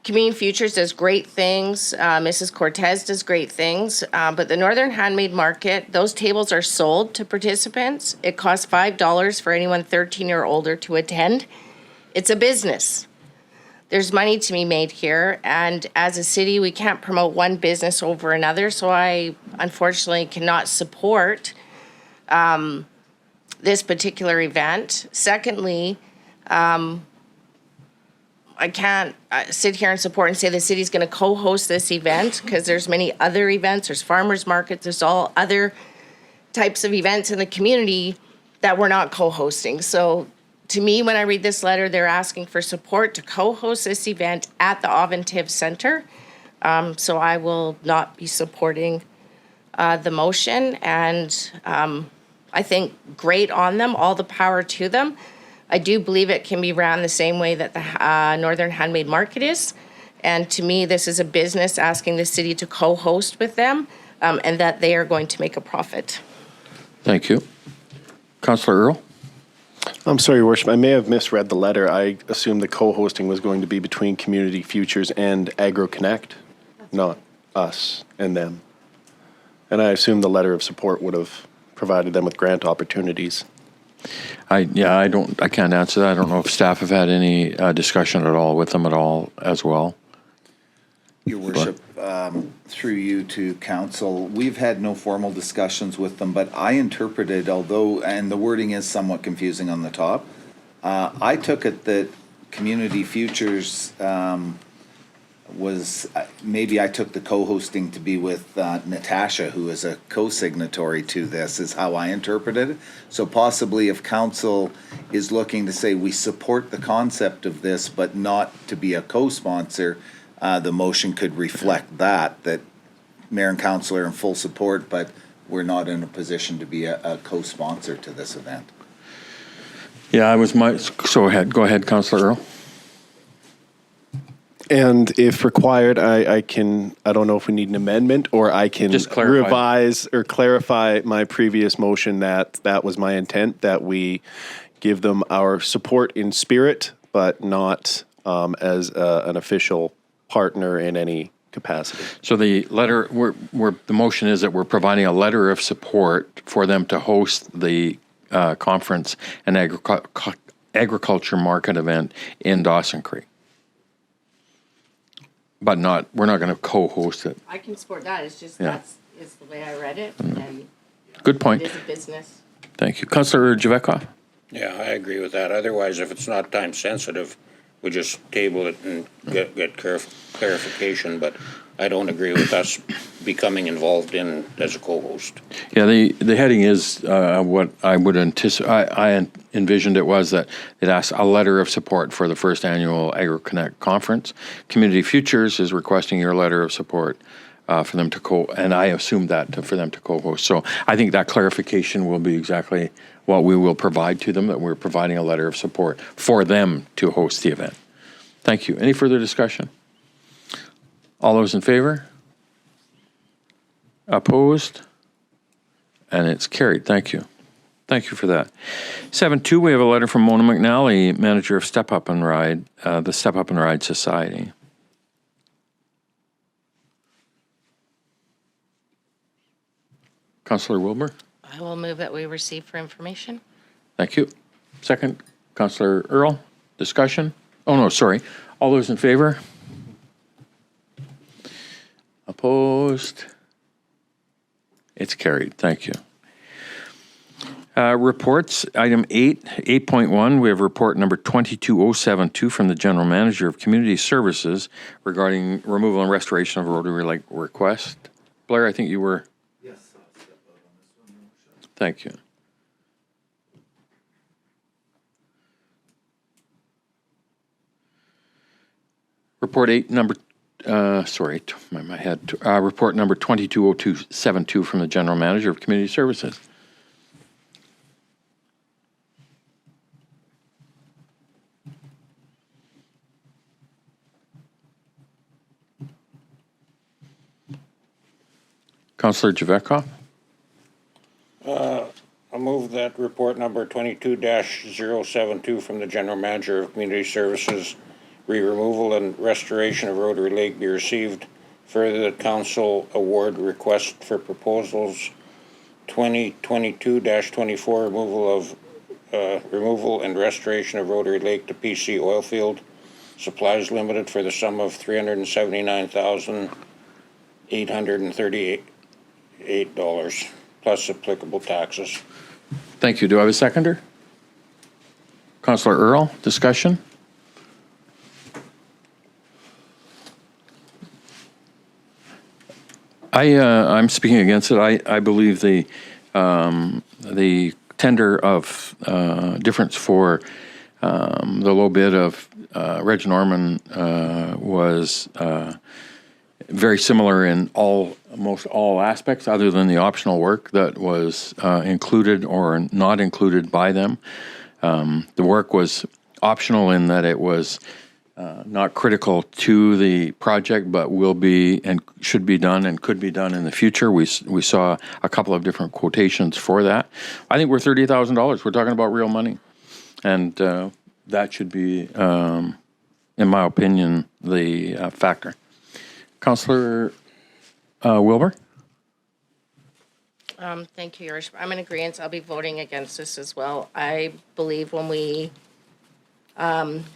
Community Futures does great things. Mrs. Cortez does great things. But the Northern Handmade Market, those tables are sold to participants. It costs $5 for anyone 13 or older to attend. It's a business. There's money to be made here. And as a city, we can't promote one business over another. So I unfortunately cannot support this particular event. Secondly, I can't sit here and support and say the city's going to co-host this event because there's many other events. There's farmers markets. There's all other types of events in the community that we're not co-hosting. So to me, when I read this letter, they're asking for support to co-host this event at the Oventive Center. So I will not be supporting the motion. And I think great on them, all the power to them. I do believe it can be ran the same way that the Northern Handmade Market is. And to me, this is a business asking the city to co-host with them and that they are going to make a profit. Thank you. Councillor Earl? I'm sorry, Your Worship. I may have misread the letter. I assumed the co-hosting was going to be between Community Futures and AgroConnect, not us and them. And I assumed the letter of support would have provided them with grant opportunities. I can't answer that. I don't know if staff have had any discussion at all with them at all as well. Your Worship, through you to council, we've had no formal discussions with them, but I interpreted, although, and the wording is somewhat confusing on the top, I took it that Community Futures was, maybe I took the co-hosting to be with Natasha, who is a co-signatory to this, is how I interpreted it. So possibly if council is looking to say we support the concept of this, but not to be a co-sponsor, the motion could reflect that mayor and council are in full support, but we're not in a position to be a co-sponsor to this event. Yeah, go ahead, Councillor Earl. And if required, I don't know if we need an amendment or I can Just clarify. revise or clarify my previous motion that was my intent, that we give them our support in spirit, but not as an official partner in any capacity. So the letter, the motion is that we're providing a letter of support for them to host the conference and agriculture market event in Dawson Creek. But we're not going to co-host it. I can support that. It's just Yeah. is the way I read it. And Good point. it is a business. Thank you. Councillor Javetkov? Yeah, I agree with that. Otherwise, if it's not time sensitive, we just table it and get clarification, but I don't agree with us becoming involved in as a co-host. Yeah, the heading is what I would anticipate. I envisioned it was that it asks a letter of support for the first annual AgroConnect conference. Community Futures is requesting your letter of support for them to and I assumed that for them to co-host. So I think that clarification will be exactly what we will provide to them, that we're providing a letter of support for them to host the event. Thank you. Any further discussion? All those in favor? Opposed? And it's carried. Thank you. Thank you for that. 7.2, we have a letter from Mona McNally, manager of Step Up and Ride, the Step Up and Ride Society. Councillor Wilbur? I will move that we receive for information. Thank you. Second, Councillor Earl. Discussion? Oh, no, sorry. All those in favor? Opposed? It's carried. Thank you. Reports, item 8.1, we have report number 22072 from the General Manager of Community Services regarding removal and restoration of a rotary lake request. Blair, I think you were... Yes, I'll step out on this one. Thank you. Report report number 220272 from the General Manager of Community Services. Councillor Javetkov? I move that report number 22-072 from the General Manager of Community Services, removal and restoration of Rotary Lake be received. Further, the council award request for proposals 2022-24 removal and restoration of Rotary Lake to PC Oilfield Supplies Limited for the sum of $379,838 plus applicable taxes. Thank you. Do I have a seconder? Councillor Earl, discussion? I'm speaking against it. I believe the tender of difference for the low bid of Reg Norman was very similar in almost all aspects, other than the optional work that was included or not included by them. The work was optional in that it was not critical to the project, but will be and should be done and could be done in the future. We saw a couple of different quotations for that. I think we're $30,000. We're talking about real money, and that should be, in my opinion, the factor. Councillor Wilbur? Thank you, Your Worship. I'm in agreement. I'll be voting against this as well. I believe when we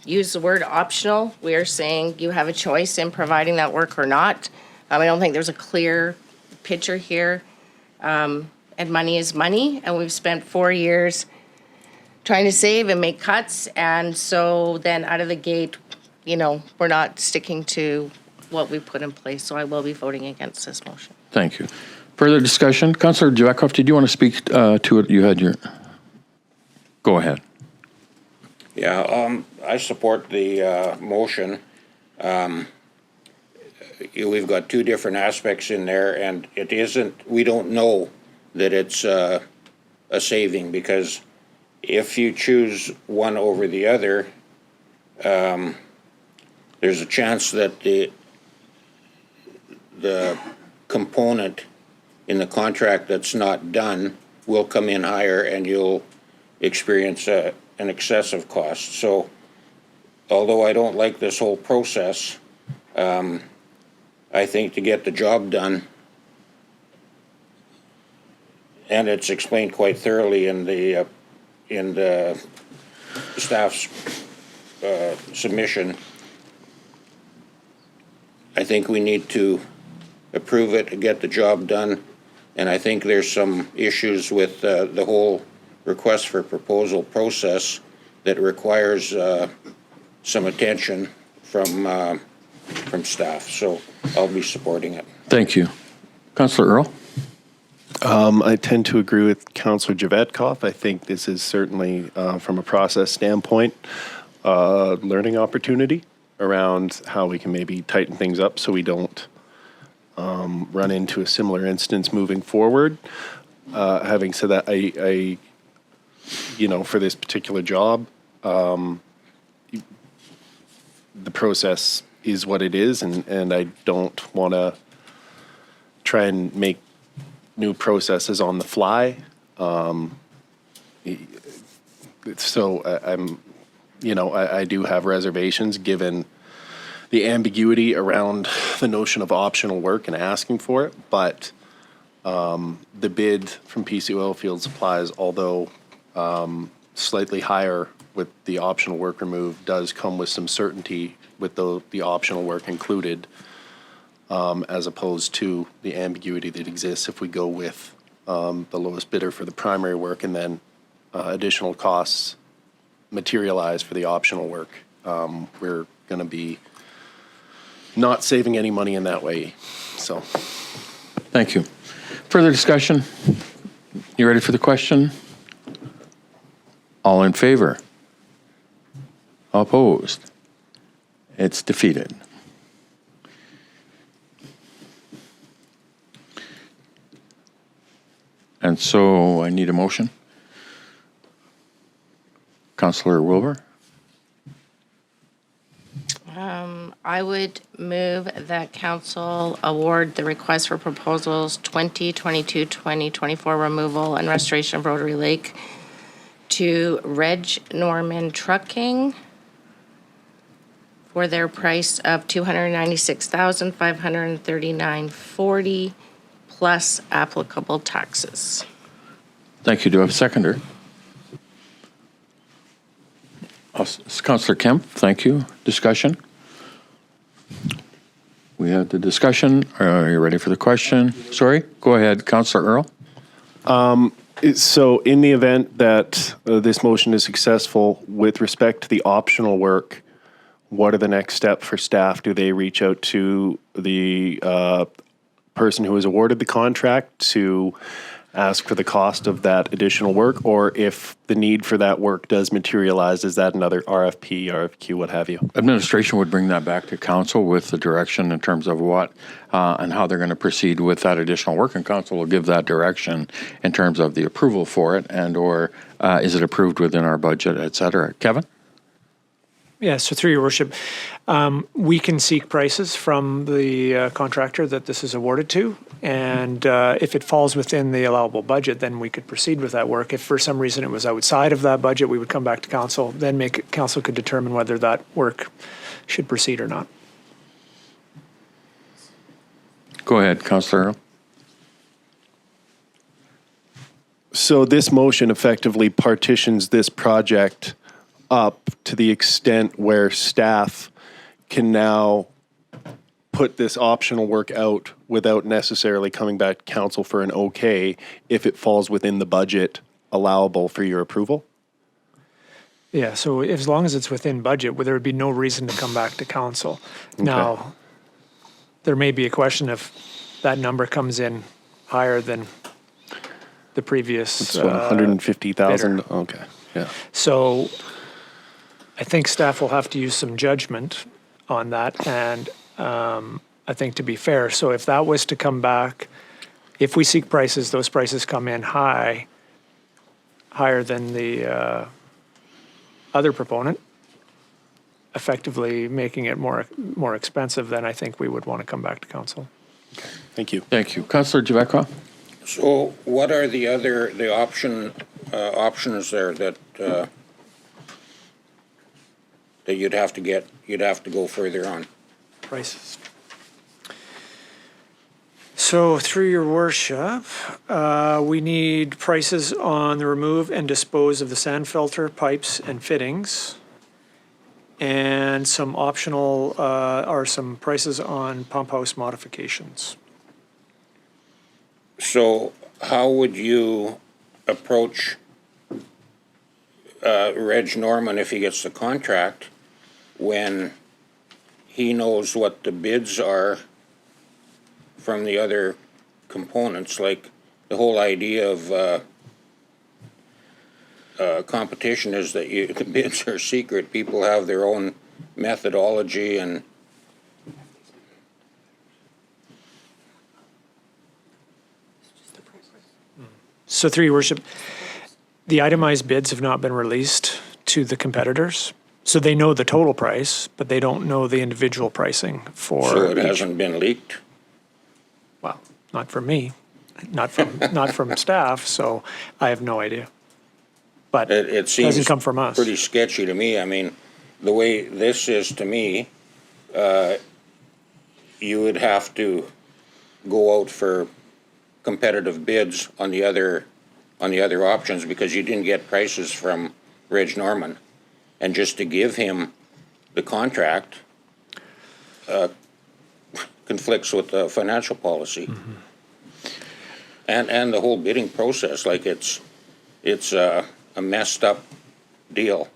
use the word optional, we are saying you have a choice in providing that work or not. I don't think there's a clear picture here. And money is money, and we've spent 4 years trying to save and make cuts, and so then out of the gate, we're not sticking to what we put in place, so I will be voting against this motion. Thank you. Further discussion? Councillor Javetkov, did you want to speak to it? You had your... Go ahead. Yeah, I support the motion. We've got two different aspects in there, and it isn't, we don't know that it's a saving, because if you choose one over the other, there's a chance that the component in the contract that's not done will come in higher, and you'll experience an excessive cost. So although I don't like this whole process, I think to get the job done, and it's explained quite thoroughly in the staff's submission, I think we need to approve it and get the job done. And I think there's some issues with the whole request for proposal process that requires some attention from staff. So I'll be supporting it. Thank you. Councillor Earl? I tend to agree with Councillor Javetkov. I think this is certainly, from a process standpoint, learning opportunity around how we can maybe tighten things up so we don't run into a similar instance moving forward. Having said that, I for this particular job, the process is what it is, and I don't want to try and make new processes on the fly. So I do have reservations given the ambiguity around the notion of optional work and asking for it. But the bid from PC Oilfield Supplies, although slightly higher with the optional work removed, does come with some certainty with the optional work included, as opposed to the ambiguity that exists if we go with the lowest bidder for the primary work and then additional costs materialize for the optional work. We're going to be not saving any money in that way. So, thank you. Further discussion? You ready for the question? All in favor? Opposed? It's defeated. And so I need a motion. I would move that council award the request for proposals 2022-2024 removal and restoration of Rotary Lake to Reg Norman Trucking for their price of $296,539.40 plus applicable taxes. Thank you. Do I have a seconder? Councillor Kemp, thank you. Discussion? We had the discussion. Are you ready for the question? Sorry, go ahead, Councillor Earl. So in the event that this motion is successful with respect to the optional work, what are the next steps for staff? Do they reach out to the person who was awarded the contract to ask for the cost of that additional work? Or if the need for that work does materialize, is that another RFP, RFQ, what have you? Administration would bring that back to council with the direction in terms of what and how they're going to proceed with that additional work, and council will give that direction in terms of the approval for it and or is it approved within our budget, et cetera. Kevin? Yeah, so through your worship, we can seek prices from the contractor that this is awarded to, and if it falls within the allowable budget, then we could proceed with that work. If for some reason it was outside of that budget, we would come back to council, then council could determine whether that work should proceed or not. Go ahead, Councillor Earl. So this motion effectively partitions this project up to the extent where staff can now put this optional work out without necessarily coming back to council for an okay if it falls within the budget allowable for your approval? Yeah, so as long as it's within budget, there would be no reason to come back to council. Okay. Now, there may be a question if that number comes in higher than the previous. It's what, 150,000? Bidder. Okay, yeah. So I think staff will have to use some judgment on that, and I think to be fair, so if that was to come back, if we seek prices, those prices come in higher than the other proponent, effectively making it more expensive, then I think we would want to come back to council. Okay, thank you. Thank you. Councillor Javekwa? So what are the options there that that you'd have to go further on? Prices. So through your worship, we need prices on the remove and dispose of the sand filter, pipes and fittings, and some optional, or some prices on pump house modifications. So how would you approach Reg Norman if he gets the contract when he knows what the bids are from the other components? Like the whole idea of competition is that the bids are secret. People have their own methodology and So through your worship, the itemized bids have not been released to the competitors. So they know the total price, but they don't know the individual pricing for so it each. hasn't been leaked? Well, not from me, not from staff, so I have no idea. But It seems doesn't come from us. pretty sketchy to me. I mean, the way this is to me, you would have to go out for competitive bids on the other options because you didn't get prices from Reg Norman. And just to give him the contract conflicts with the financial policy. Mm-hmm. And the whole bidding process, like it's a messed up deal.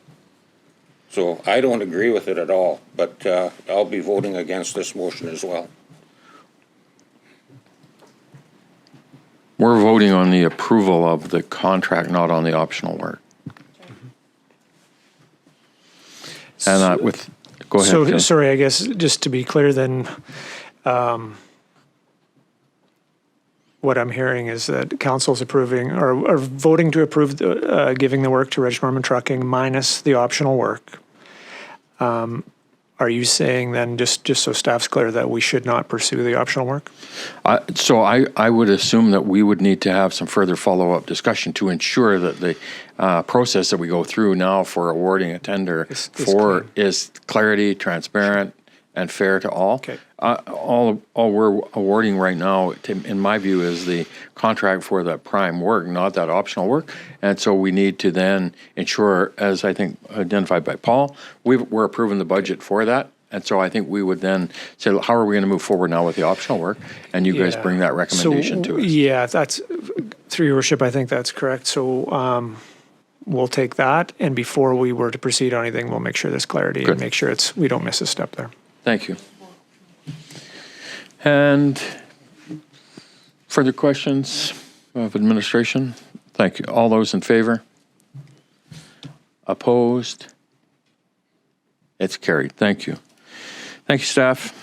So I don't agree with it at all, but I'll be voting against this motion as well. We're voting on the approval of the contract, not on the optional work. And go ahead. So, Tim. sorry, I guess just to be clear then, what I'm hearing is that council's approving or voting to approve giving the work to Reg Norman Trucking minus the optional work. are you saying then, just so staff's clear, that we should not pursue the optional work? So I would assume that we would need to have some further follow-up discussion to ensure that the process that we go through now for awarding a tender is clarity, transparent, and fair to all. Okay. All we're awarding right now, in my view, is the contract for that prime work, not that optional work. And so we need to then ensure, as I think identified by Paul, we're approving the budget for that. And so I think we would then say, how are we going to move forward now with the optional work? And you guys bring that recommendation to us. Yeah, that's, through your worship, I think that's correct. So we'll take that, and before we were to proceed on anything, we'll make sure there's clarity and make sure we don't miss a step there. Thank you. And further questions of administration? Thank you. All those in favor? Opposed? It's carried. Thank you. Thank you, staff.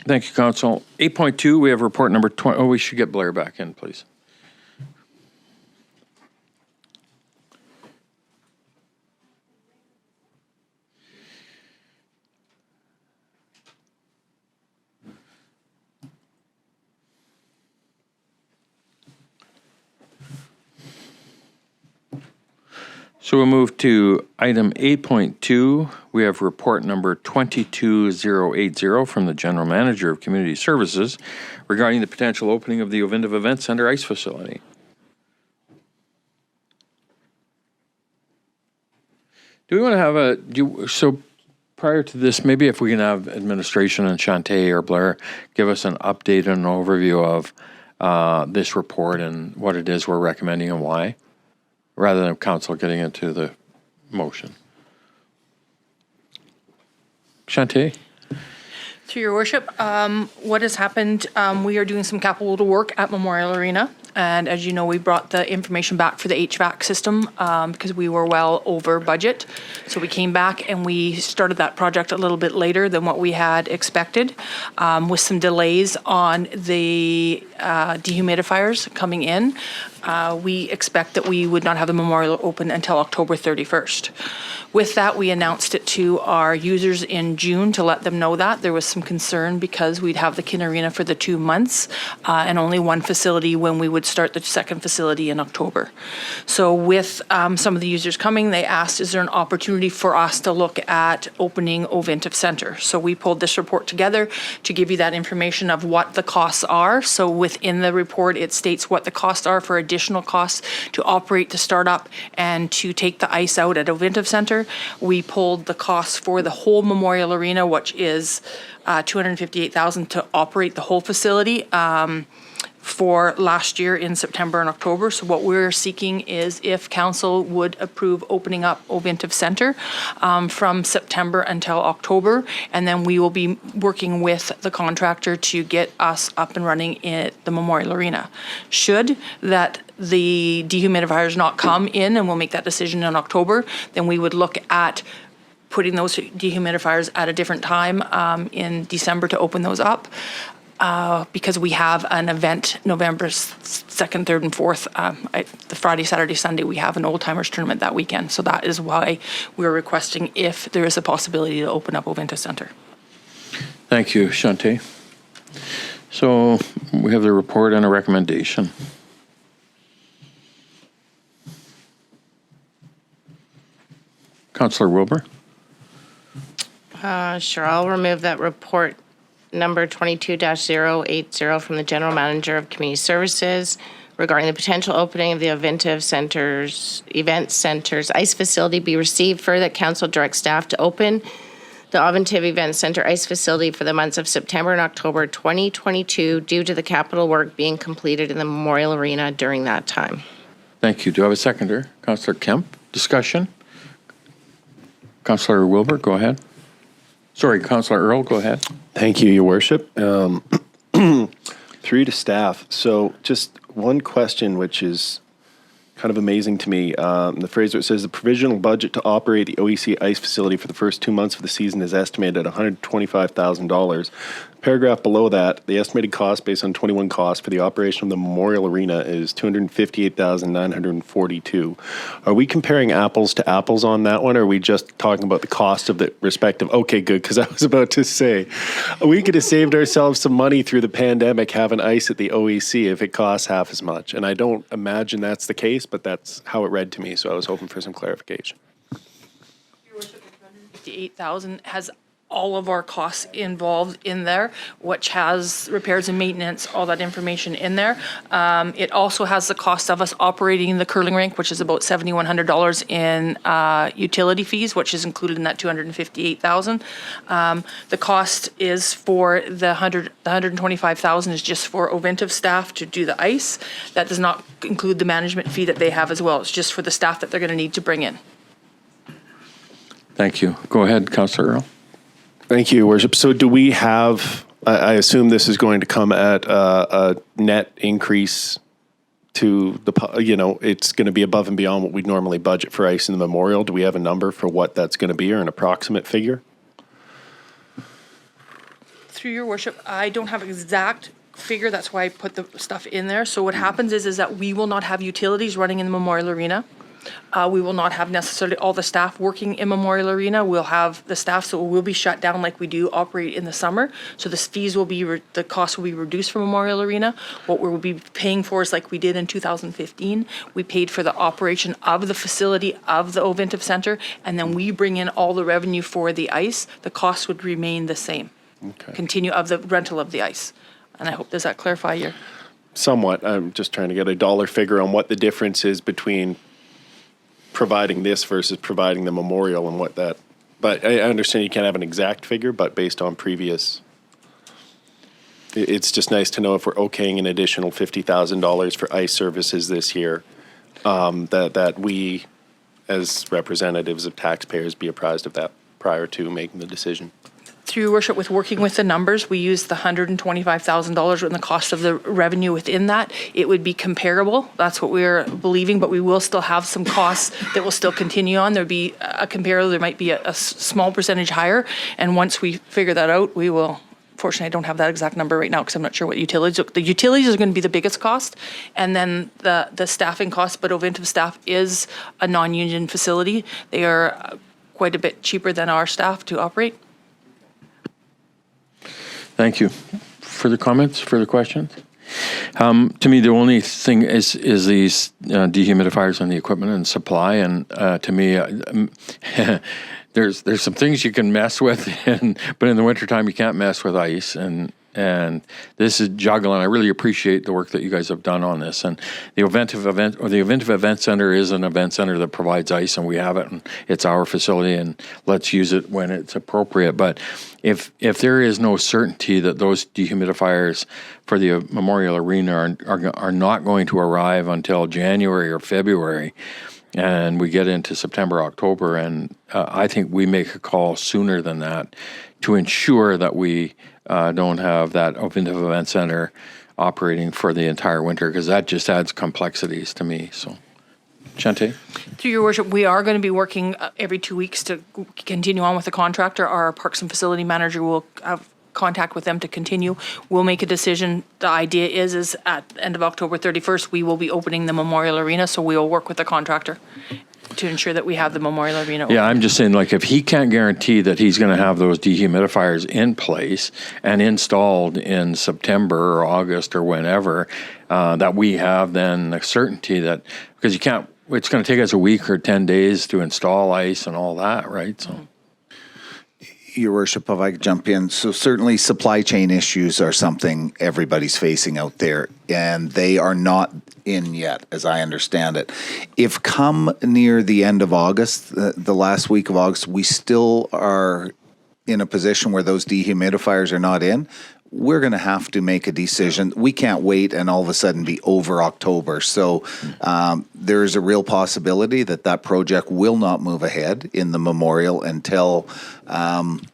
Thank you, council. 8.2, we have report number 20. Oh, we should get Blair back in, please. So we'll move to item 8.2. We have report number 22080 from the General Manager of Community Services regarding the potential opening of the Ovintiv Event Center ice facility. Do we want to have so prior to this, maybe if we can have administration and Shantae or Blair give us an update and an overview of this report and what it is we're recommending and why, rather than council getting into the motion. Shantae? Through your worship, what has happened, we are doing some capital work at Memorial Arena. And as you know, we brought the information back for the HVAC system because we were well over budget. So we came back and we started that project a little bit later than what we had expected, with some delays on the dehumidifiers coming in. We expect that we would not have the memorial open until October 31st. With that, we announced it to our users in June to let them know that. There was some concern because we'd have the Kin Arena for the 2 months and only one facility when we would start the second facility in October. So with some of the users coming, they asked, is there an opportunity for us to look at opening Ovintiv Center? So we pulled this report together to give you that information of what the costs are. So within the report, it states what the costs are for additional costs to operate, to start up, and to take the ice out at Ovintiv Center. We pulled the costs for the whole Memorial Arena, which is $258,000 to operate the whole facility for last year in September and October. So what we're seeking is if council would approve opening up Ovintiv Center from September until October, and then we will be working with the contractor to get us up and running at the Memorial Arena. Should that the dehumidifiers not come in, and we'll make that decision in October, then we would look at putting those dehumidifiers at a different time in December to open those up. Because we have an event November 2nd, 3rd, and 4th. The Friday, Saturday, Sunday, we have an old timers tournament that weekend. So that is why we're requesting if there is a possibility to open up Ovintiv Center. Thank you, Shantae. So we have the report and a recommendation. Councillor Wilbur? Sure, I'll remove that report number 22-080 from the General Manager of Community Services regarding the potential opening of the Ovintiv Event Center's ice facility be received. Further, Council directs staff to open the Ovintiv Event Center ice facility for the months of September and October 2022 due to the capital work being completed in the Memorial Arena during that time. Thank you. Do I have a seconder? Councillor Kemp, discussion? Councillor Wilbur, go ahead. Sorry, Councillor Earl, go ahead. Thank you, Your Worship. Through to staff. So just one question, which is kind of amazing to me. The phrase where it says the provisional budget to operate the OEC ice facility for the first 2 months of the season is estimated at $125,000. paragraph below that, the estimated cost based on 21 costs for the operation of the Memorial Arena is $258,942. Are we comparing apples to apples on that one, or are we just talking about the cost of the respective? Okay, good, because I was about to say, we could have saved ourselves some money through the pandemic having ice at the OEC if it costs half as much. And I don't imagine that's the case, but that's how it read to me, so I was hoping for some clarification. 58,000 has all of our costs involved in there, which has repairs and maintenance, all that information in there. It also has the cost of us operating the curling rink, which is about $7,100 in utility fees, which is included in that 258,000. The cost is for the 125,000 is just for Oventive staff to do the ice. That does not include the management fee that they have as well. It's just for the staff that they're going to need to bring in. Thank you. Go ahead, Councillor Earl. Thank you, Your Worship. So do we have, I assume this is going to come at a net increase to the, it's going to be above and beyond what we'd normally budget for ice in the Memorial. Do we have a number for what that's going to be, or an approximate figure? Through your worship, I don't have an exact figure. That's why I put the stuff in there. So what happens is that we will not have utilities running in the Memorial Arena. We will not have necessarily all the staff working in Memorial Arena. We'll have the staff, so it will be shut down like we do operate in the summer. So the fees will be, the cost will be reduced for Memorial Arena. What we will be paying for is like we did in 2015. We paid for the operation of the facility of the Oventive Center, and then we bring in all the revenue for the ice. The cost would remain the same. Okay. Continue of the rental of the ice. And I hope, does that clarify your? Somewhat. I'm just trying to get a dollar figure on what the difference is between providing this versus providing the Memorial and what that, but I understand you can't have an exact figure, but based on previous, it's just nice to know if we're okaying an additional $50,000 for ice services this year, that we, as representatives of taxpayers, be apprised of that prior to making the decision. Through your worship, with working with the numbers, we used the $125,000 and the cost of the revenue within that. It would be comparable. That's what we're believing, but we will still have some costs that will still continue on. There'll be a comparable. There might be a small percentage higher. And once we figure that out, we will. Fortunately, I don't have that exact number right now because I'm not sure what utilities. The utilities are going to be the biggest cost, and then the staffing cost. But Oventive staff is a non-union facility. They are quite a bit cheaper than our staff to operate. Thank you. Further comments, further questions? To me, the only thing is these dehumidifiers on the equipment and supply, and to me, there's some things you can mess with, but in the wintertime you can't mess with ice, and this is juggling. I really appreciate the work that you guys have done on this. And the Oventive Event Center is an event center that provides ice, and we have it, and it's our facility, and let's use it when it's appropriate. But if there is no certainty that those dehumidifiers for the Memorial Arena are not going to arrive until January or February, and we get into September, October, and I think we make a call sooner than that to ensure that we don't have that Oventive Event Center operating for the entire winter, because that just adds complexities to me. So, Shante? Through your worship, we are going to be working every 2 weeks to continue on with the contractor. Our Parks and Facility Manager will have contact with them to continue. We'll make a decision. The idea is at the end of October 31st, we will be opening the Memorial Arena, so we will work with the contractor to ensure that we have the Memorial Arena open. Yeah, I'm just saying, like, if he can't guarantee that he's going to have those dehumidifiers in place and installed in September or August or whenever, that we have then the certainty that, because you can't, it's going to take us a week or 10 days to install ice and all that, right? So. Your Worship, if I could jump in. So certainly supply chain issues are something everybody's facing out there, and they are not in yet, as I understand it. If come near the end of August, the last week of August, we still are in a position where those dehumidifiers are not in, we're going to have to make a decision. We can't wait and all of a sudden be over October. So there is a real possibility that project will not move ahead in the Memorial until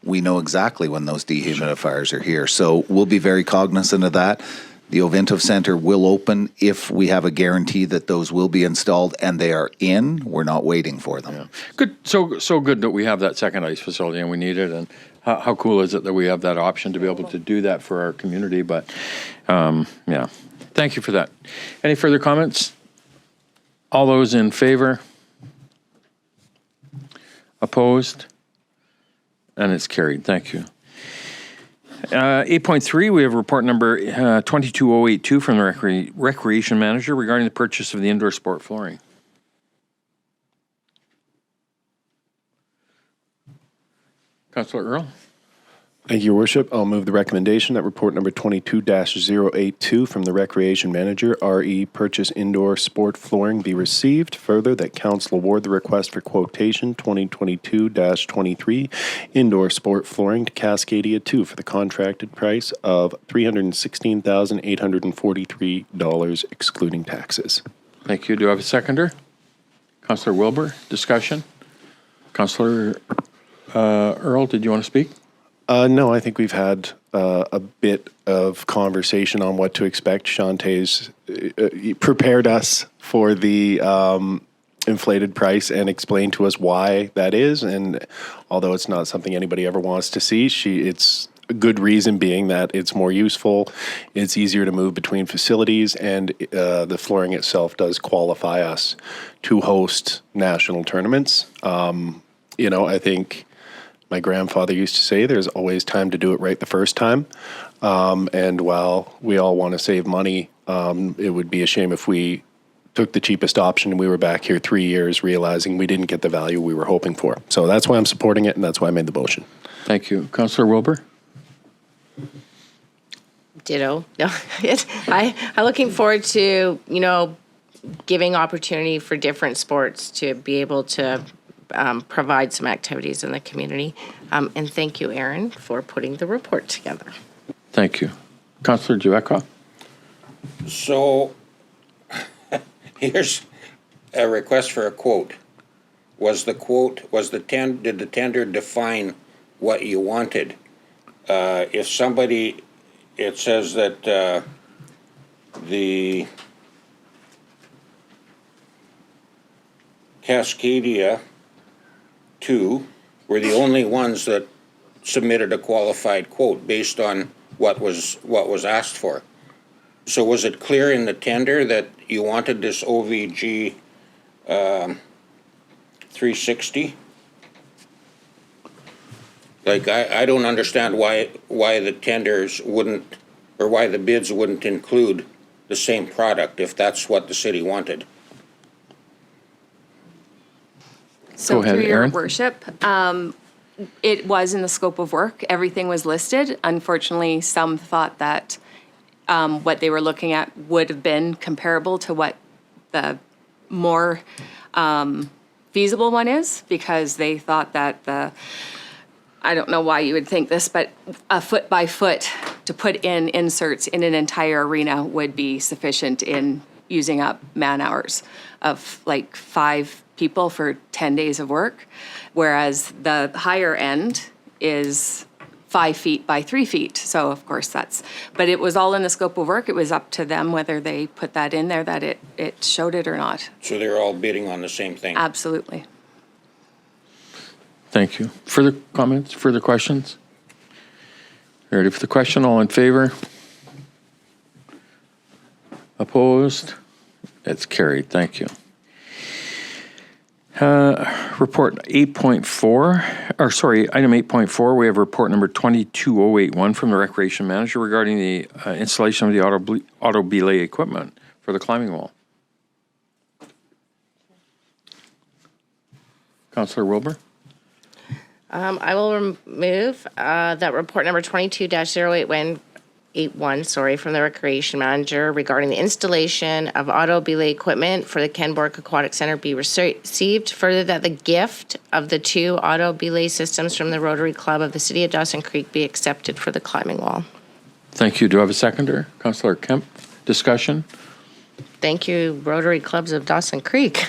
we know exactly when those dehumidifiers are here. So we'll be very cognizant of that. The Ovento Center will open if we have a guarantee that those will be installed and they are in. We're not waiting for them. Good. So good that we have that second ice facility and we need it. And how cool is it that we have that option to be able to do that for our community? But yeah, thank you for that. Any further comments? All those in favor? Opposed? And it's carried. Thank you. 8.3, we have report number 22082 from the Recreation Manager regarding the purchase of the indoor sport flooring. Councillor Earl. Thank you, Your Worship. I'll move the recommendation that report number 22-082 from the Recreation Manager, RE Purchase Indoor Sport Flooring, be received. Further, that Council award the request for quotation 2022-23 Indoor Sport Flooring to Cascadia 2 for the contracted price of $316,843, excluding taxes. Thank you. Do I have a seconder? Councillor Wilbur, discussion? Councillor Earl, did you want to speak? No, I think we've had a bit of conversation on what to expect. Shantae's prepared us for the inflated price and explained to us why that is. And although it's not something anybody ever wants to see, it's a good reason being that it's more useful, it's easier to move between facilities, and the flooring itself does qualify us to host national tournaments. I think my grandfather used to say there's always time to do it right the first time. And while we all want to save money, it would be a shame if we took the cheapest option and we were back here 3 years realizing we didn't get the value we were hoping for. So that's why I'm supporting it, and that's why I made the motion. Thank you. Councillor Wilbur? Ditto. No, I'm looking forward to, giving opportunity for different sports to be able to provide some activities in the community. And thank you, Aaron, for putting the report together. Thank you. Councillor Giacca? So here's a request for a quote. Did the tender define what you wanted? It says that the Cascadia 2 were the only ones that submitted a qualified quote based on what was asked for. So was it clear in the tender that you wanted this OVG 360? Like, I don't understand why the tenders wouldn't, or why the bids wouldn't include the same product if that's what the city wanted. So Go ahead, through your Erin. worship, it was in the scope of work. Everything was listed. Unfortunately, some thought that what they were looking at would have been comparable to what the more feasible one is, because they thought that I don't know why you would think this, but a foot by foot to put in inserts in an entire arena would be sufficient in using up man hours of like 5 people for 10 days of work, whereas the higher end is 5 feet by 3 feet. So of course but it was all in the scope of work. It was up to them whether they put that in there, that it showed it or not. So they're all bidding on the same thing? Absolutely. Thank you. Further comments, further questions? Ready for the question? All in favor? Opposed? It's carried. Thank you. Report 8.4, item 8.4, we have report number 22081 from the Recreation Manager regarding the installation of the auto belay equipment for the climbing wall. Councillor Wilbur? I will remove that report number 22-081 from the Recreation Manager regarding the installation of auto belay equipment for the Ken Bork Aquatic Center be received. Further, that the gift of the 2 auto belay systems from the Rotary Club of the City of Dawson Creek be accepted for the climbing wall. Thank you. Do I have a seconder? Councillor Kemp, discussion? Thank you, Rotary Clubs of Dawson Creek.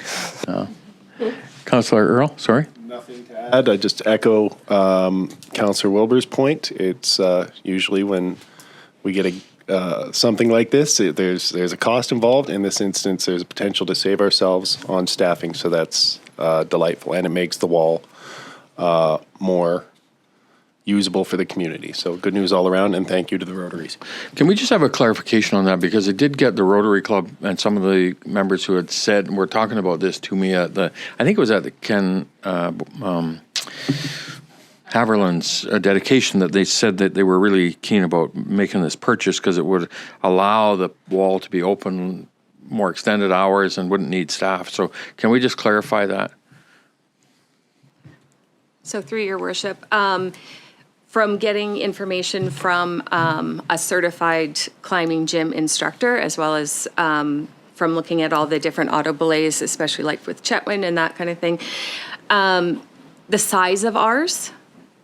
Councillor Earl, sorry? Nothing to add. I just echo Councillor Wilbur's point. It's usually when we get something like this, there's a cost involved. In this instance, there's a potential to save ourselves on staffing, so that's delightful, and it makes the wall more usable for the community. So good news all around, and thank you to the Rotaries. Can we just have a clarification on that? Because it did get the Rotary Club and some of the members who had said, and were talking about this to me at the, I think it was at the Ken Haverland's dedication, that they said that they were really keen about making this purchase because it would allow the wall to be open more extended hours and wouldn't need staff. So can we just clarify that? So through your worship, from getting information from a certified climbing gym instructor, as well as from looking at all the different auto belays, especially like with Chetwynd and that kind of thing, the size of ours,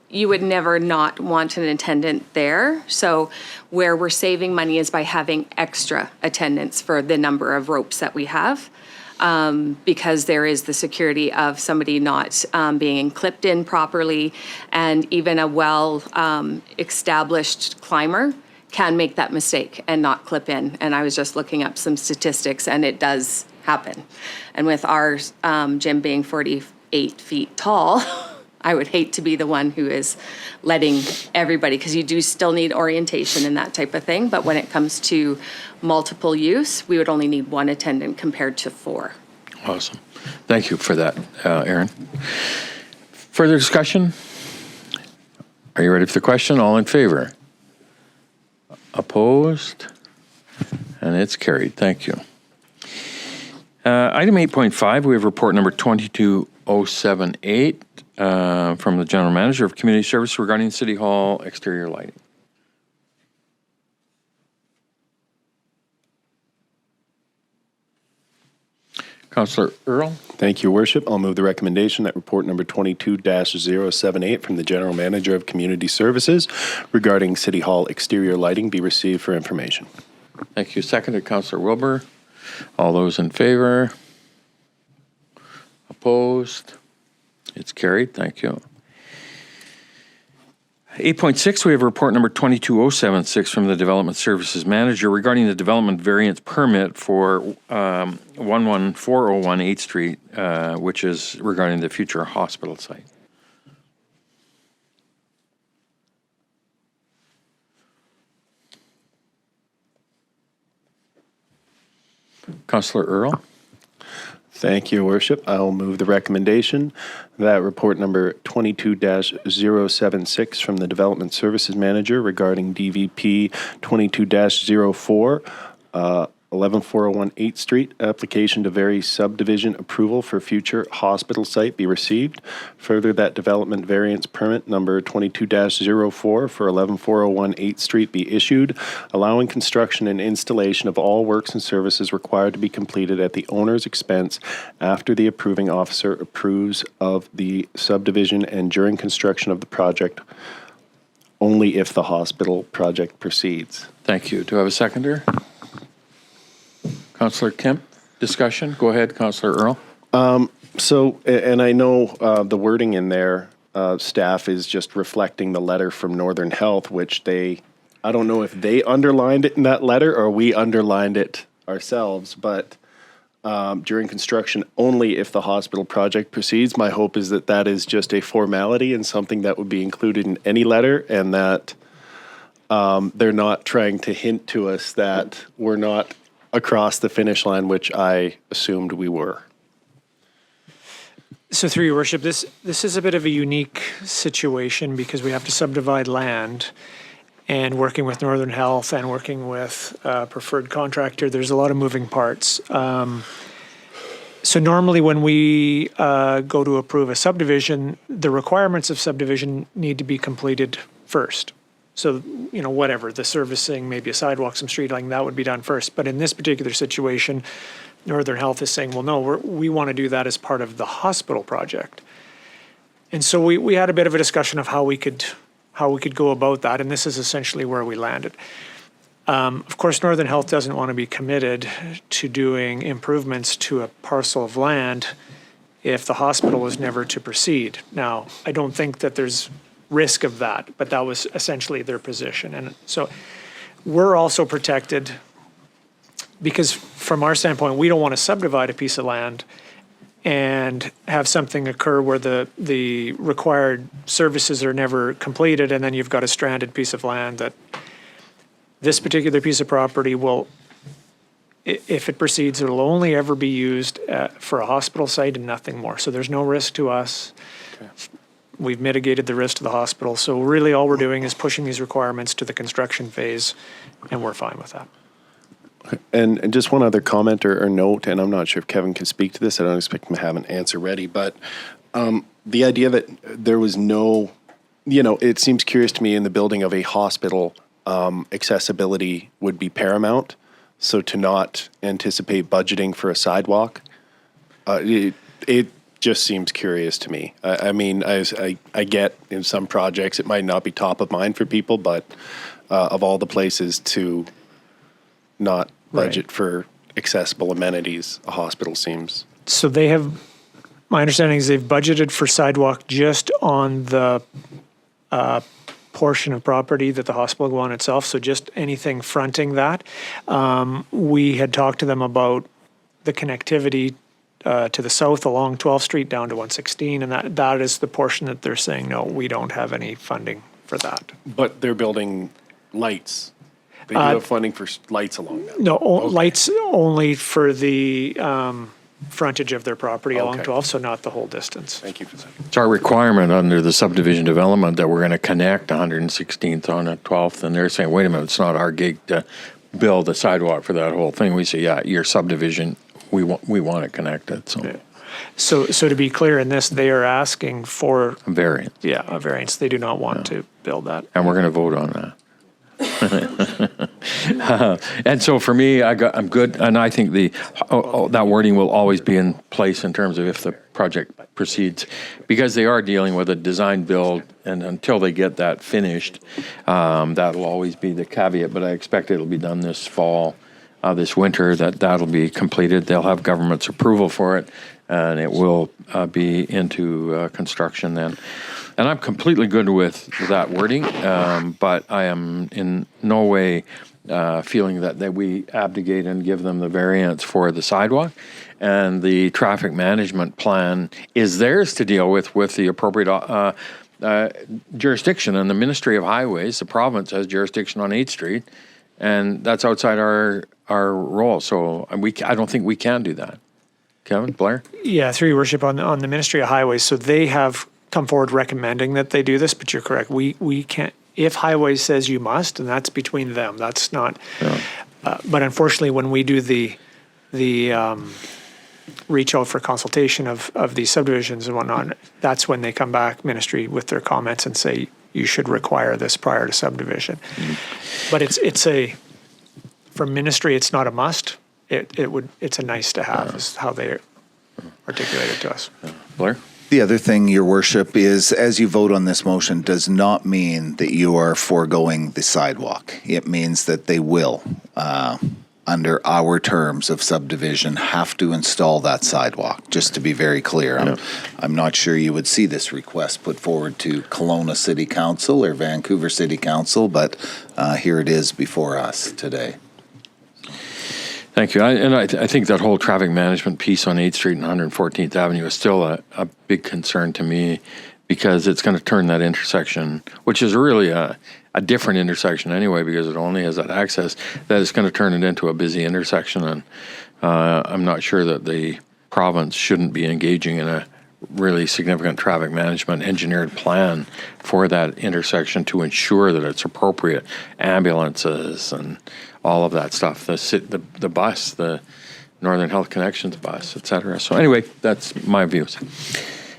you would never not want an attendant there. So where we're saving money is by having extra attendants for the number of ropes that we have. Because there is the security of somebody not being clipped in properly, and even a established climber can make that mistake and not clip in. And I was just looking up some statistics, and it does happen. And with our gym being 48 feet tall, I would hate to be the one who is letting everybody, because you do still need orientation and that type of thing. But when it comes to multiple use, we would only need one attendant compared to 4. Awesome. Thank you for that, Aaron. Further discussion? Are you ready for the question? All in favor? Opposed? And it's carried. Thank you. Item 8.5, we have report number 22078 from the General Manager of Community Service regarding City Hall exterior lighting. Councillor Earl. Thank you, Worship. I'll move the recommendation that report number 22-078 from the General Manager of Community Services regarding City Hall exterior lighting be received for information. Thank you. Seconded, Councillor Wilbur. All those in favor? Opposed? It's carried. Thank you. 8.6, we have report number 22076 from the Development Services Manager regarding the development variance permit for 11401 8th Street, which is regarding the future hospital site. Councillor Earl. Thank you, Worship. I'll move the recommendation that report number 22-076 from the Development Services Manager regarding DVP 22-04, 11401 8th Street, application to vary subdivision approval for future hospital site be received. Further, that development variance permit number 22-04 for 11401 8th Street be issued, allowing construction and installation of all works and services required to be completed at the owner's expense after the approving officer approves of the subdivision and during construction of the project, only if the hospital project proceeds. Thank you. Do I have a seconder? Councillor Kemp, discussion? Go ahead, Councillor Earl. So, and I know the wording in there, staff is just reflecting the letter from Northern Health, which I don't know if they underlined it in that letter or we underlined it ourselves, but during construction, only if the hospital project proceeds. My hope is that that is just a formality and something that would be included in any letter, and that they're not trying to hint to us that we're not across the finish line, which I assumed we were. So through your worship, this is a bit of a unique situation because we have to subdivide land, and working with Northern Health and working with a preferred contractor, there's a lot of moving parts. So normally when we go to approve a subdivision, the requirements of subdivision need to be completed first. So, you know, whatever, the servicing, maybe a sidewalk, some street lighting, that would be done first. But in this particular situation, Northern Health is saying, well, no, we want to do that as part of the hospital project. And so we had a bit of a discussion of how we could go about that, and this is essentially where we landed. Of course, Northern Health doesn't want to be committed to doing improvements to a parcel of land if the hospital is never to proceed. Now, I don't think that there's risk of that, but that was essentially their position. And so we're also protected because from our standpoint, we don't want to subdivide a piece of land and have something occur where the required services are never completed, and then you've got a stranded piece of land that this particular piece of property will, if it proceeds, it'll only ever be used for a hospital site and nothing more. So there's no risk to us. Okay. We've mitigated the risk to the hospital. So really all we're doing is pushing these requirements to the construction phase, and we're fine with that. And just one other comment or note, and I'm not sure if Kevin can speak to this. I don't expect him to have an answer ready, but the idea that there was no, it seems curious to me in the building of a hospital, accessibility would be paramount. So to not anticipate budgeting for a sidewalk, it just seems curious to me. I mean, I get in some projects it might not be top of mind for people, but of all the places to not budget for accessible amenities, a hospital seems. So they have, my understanding is they've budgeted for sidewalk just on the portion of property that the hospital will go on itself, so just anything fronting that. We had talked to them about the connectivity to the south along 12th Street down to 116, and that is the portion that they're saying, no, we don't have any funding for that. But they're building lights. They do have funding for lights along that. No, lights only for the frontage of their property along 12th, so not the whole distance. Thank you for that. It's our requirement under the subdivision development that we're going to connect 116th on the 12th, and they're saying, wait a minute, it's not our gig to build a sidewalk for that whole thing. We say, yeah, your subdivision, we want it connected. So. Yeah. So to be clear in this, they are asking for A variance. Yeah, a variance. They do not want to build that. And we're going to vote on that. And so for me, I'm good, and I think that wording will always be in place in terms of if the project proceeds, because they are dealing with a design build, and until they get that finished, that'll always be the caveat. But I expect it'll be done this fall, this winter. That'll be completed. They'll have government's approval for it, and it will be into construction then. And I'm completely good with that wording, but I am in no way feeling that we abdicate and give them the variance for the sidewalk. And the traffic management plan is theirs to deal with the appropriate jurisdiction. And the Ministry of Highways, the province, has jurisdiction on 8th Street, and that's outside our role. So I don't think we can do that. Kevin, Blair? Yeah, through your worship, on the Ministry of Highways, so they have come forward recommending that they do this, but you're correct. We can't, if Highways says you must, and that's between them, that's not, but unfortunately, when we do the reach out for consultation of these subdivisions and whatnot, that's when they come back, Ministry, with their comments and say, you should require this prior to subdivision. But it's for Ministry, it's not a must. It's a nice to have, is how they articulate it to us. Blair? The other thing, Your Worship, is as you vote on this motion does not mean that you are foregoing the sidewalk. It means that they will, under our terms of subdivision, have to install that sidewalk, just to be very clear. I'm not sure you would see this request put forward to Kelowna City Council or Vancouver City Council, but here it is before us today. Thank you. I think that whole traffic management piece on 8th Street and 114th Avenue is still a big concern to me, because it's going to turn that intersection, which is really a different intersection anyway, because it only has that access, that it's going to turn it into a busy intersection. And I'm not sure that the province shouldn't be engaging in a really significant traffic management engineered plan for that intersection to ensure that it's appropriate. Ambulances and all of that stuff, the bus, the Northern Health Connections bus, et cetera. So anyway, that's my views.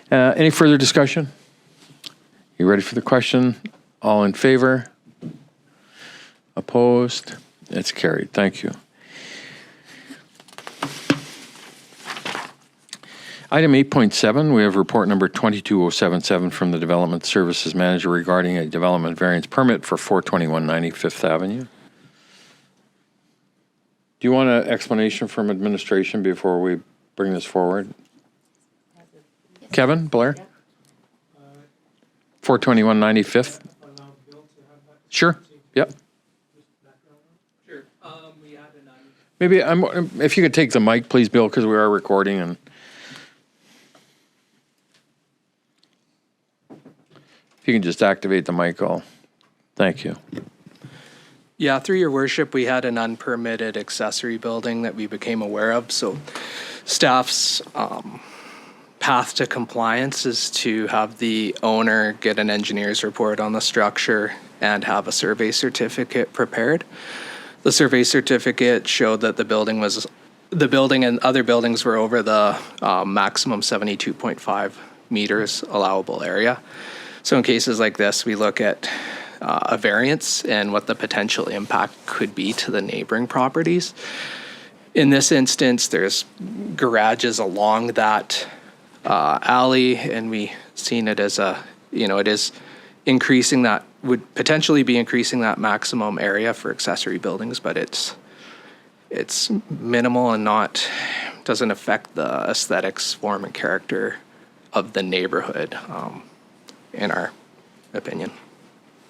Any further discussion? You ready for the question? All in favor? Opposed? It's carried. Thank you. Item 8.7, we have report number 22077 from the Development Services Manager regarding a development variance permit for 42190 Fifth Avenue. Do you want an explanation from administration before we bring this forward? Kevin, Blair? 42190 Fifth? Sure, yep. Maybe if you could take the mic, please, Bill, because we are recording. And if you can just activate the mic, thank you. Yeah, through your worship, we had an unpermitted accessory building that we became aware of. So staff's path to compliance is to have the owner get an engineer's report on the structure and have a survey certificate prepared. The survey certificate showed that the building and other buildings were over the maximum 72.5 meters allowable area. So in cases like this, we look at a variance and what the potential impact could be to the neighboring properties. In this instance, there's garages along that alley, and we seen it as it is increasing that, would potentially be increasing that maximum area for accessory buildings, but it's minimal and doesn't affect the aesthetics, form, and character of the neighborhood, in our opinion.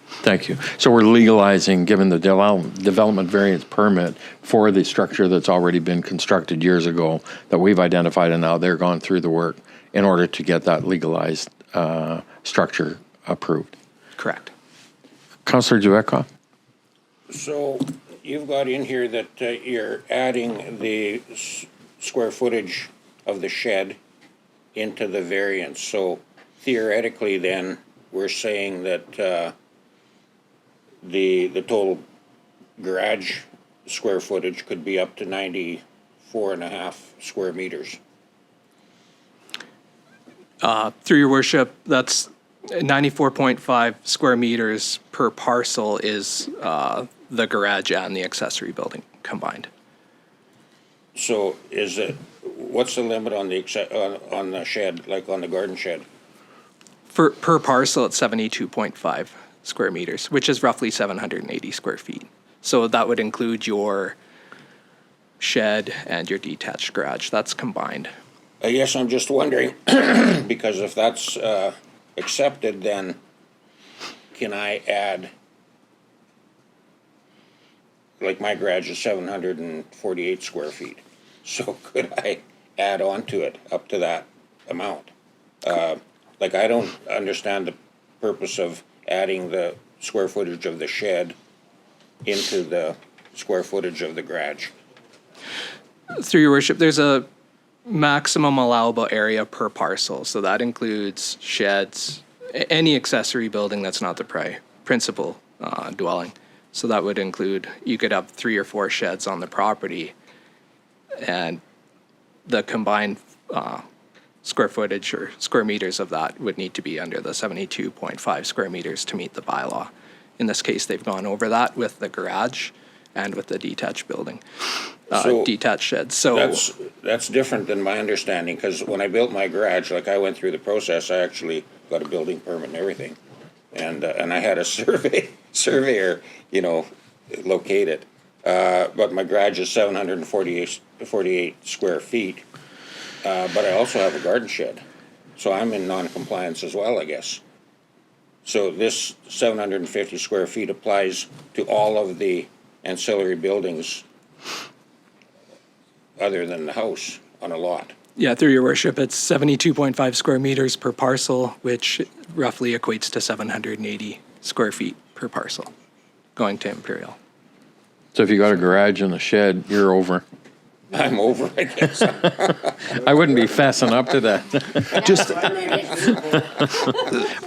Thank you. So we're legalizing, given the development variance permit for the structure that's already been constructed years ago that we've identified, and now they're going through the work in order to get that legalized structure approved. Correct. Councillor Juvekov? So you've got in here that you're adding the square footage of the shed into the variance. So theoretically then, we're saying that the total garage square footage could be up to 94.5 square meters. Through your worship, that's 94.5 square meters per parcel is the garage and the accessory building combined. So what's the limit on the shed, like on the garden shed? Per parcel, it's 72.5 square meters, which is roughly 780 square feet. So that would include your shed and your detached garage. That's combined. I guess I'm just wondering, because if that's accepted, then can I add, like my garage is 748 square feet. So could I add on to it up to that amount? Like I don't understand the purpose of adding the square footage of the shed into the square footage of the garage. Through your worship, there's a maximum allowable area per parcel. So that includes sheds, any accessory building that's not the principal dwelling. So that would include, you could have 3 or 4 sheds on the property, and the combined square footage or square meters of that would need to be under the 72.5 square meters to meet the bylaw. In this case, they've gone over that with the garage and with the detached building, detached sheds. So that's different than my understanding, because when I built my garage, like I went through the process, I actually got a building permit and everything, and I had a surveyor, locate it. But my garage is 748 square feet. But I also have a garden shed, so I'm in non-compliance as well, I guess. So this 750 square feet applies to all of the ancillary buildings other than the house on a lot. Yeah, through your worship, it's 72.5 square meters per parcel, which roughly equates to 780 square feet per parcel going to Imperial. So if you got a garage and a shed, you're over. I'm over, I guess. I wouldn't be fessing up to that. Just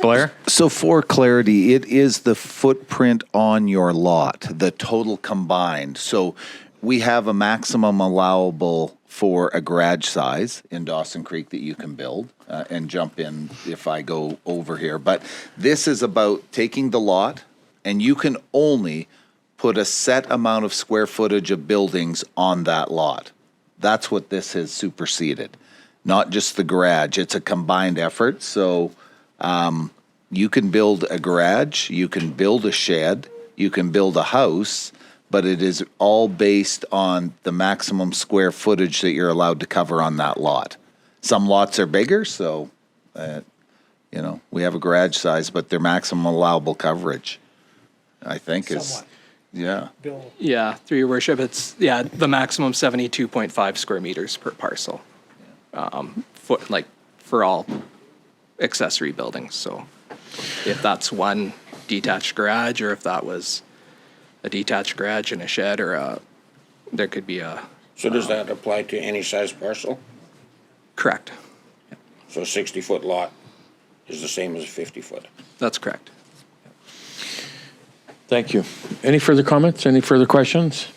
Blair? So for clarity, it is the footprint on your lot, the total combined. So we have a maximum allowable for a garage size in Dawson Creek that you can build, and jump in if I go over here. But this is about taking the lot, and you can only put a set amount of square footage of buildings on that lot. That's what this has superseded, not just the garage. It's a combined effort. So you can build a garage, you can build a shed, you can build a house, but it is all based on the maximum square footage that you're allowed to cover on that lot. Some lots are bigger, so we have a garage size, but their maximum allowable coverage, I think, is Yeah. Yeah, through your worship, it's, the maximum 72.5 square meters per parcel. For all accessory buildings, so if that's one detached garage, or if that was a detached garage and a shed, or there could be a... So does that apply to any size parcel? Correct. So a 60-foot lot is the same as a 50-foot? That's correct. Thank you. Any further comments? Any further questions?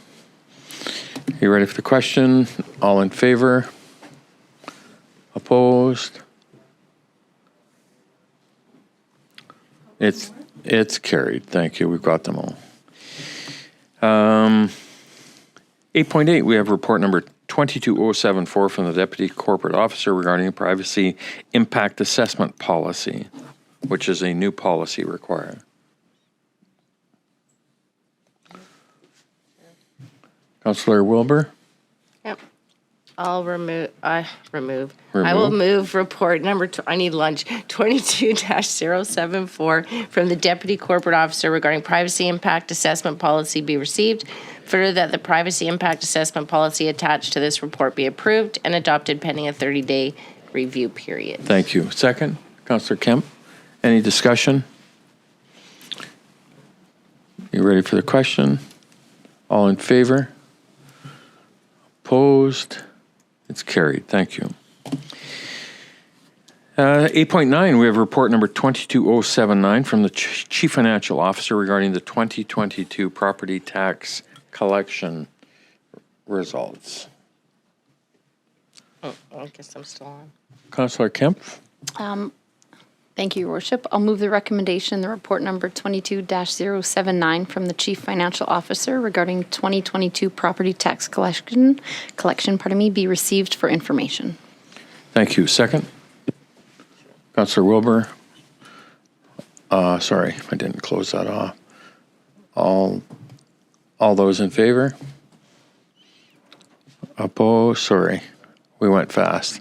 You ready for the question? All in favor? Opposed? It's carried. Thank you. We've got them all. 8.8, we have report number 22074 from the Deputy Corporate Officer regarding privacy impact assessment policy, which is a new policy required. Councillor Wilbur? Yep. I'll I will move report number, I need lunch, 22-074 from the Deputy Corporate Officer regarding privacy impact assessment policy be received. Further, that the privacy impact assessment policy attached to this report be approved and adopted pending a 30-day review period. Thank you. Second, Councillor Kemp. Any discussion? You ready for the question? All in favor? Opposed? It's carried. Thank you. 8.9, we have report number 22079 from the Chief Financial Officer regarding the 2022 property tax collection results. Oh, I guess I'm still on. Councillor Kemp? Thank you, Your Worship. I'll move the recommendation, the report number 22-079 from the Chief Financial Officer regarding 2022 property tax collection, be received for information. Thank you. Second? Councillor Wilbur? Sorry, I didn't close that off. All those in favor? Opposed? Sorry, we went fast.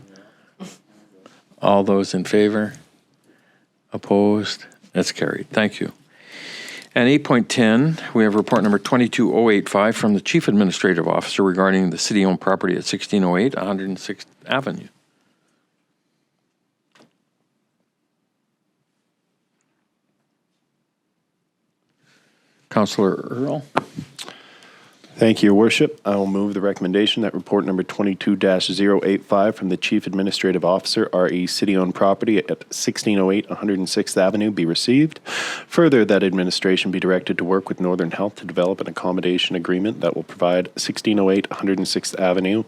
All those in favor? Opposed? That's carried. Thank you. And 8.10, we have report number 22085 from the Chief Administrative Officer regarding the city-owned property at 1608 106th Avenue. Councillor Earl? Thank you, Your Worship. I will move the recommendation that report number 22-085 from the Chief Administrative Officer, RE City-Owned Property at 1608 106th Avenue be received. Further, that administration be directed to work with Northern Health to develop an accommodation agreement that will provide 1608 106th Avenue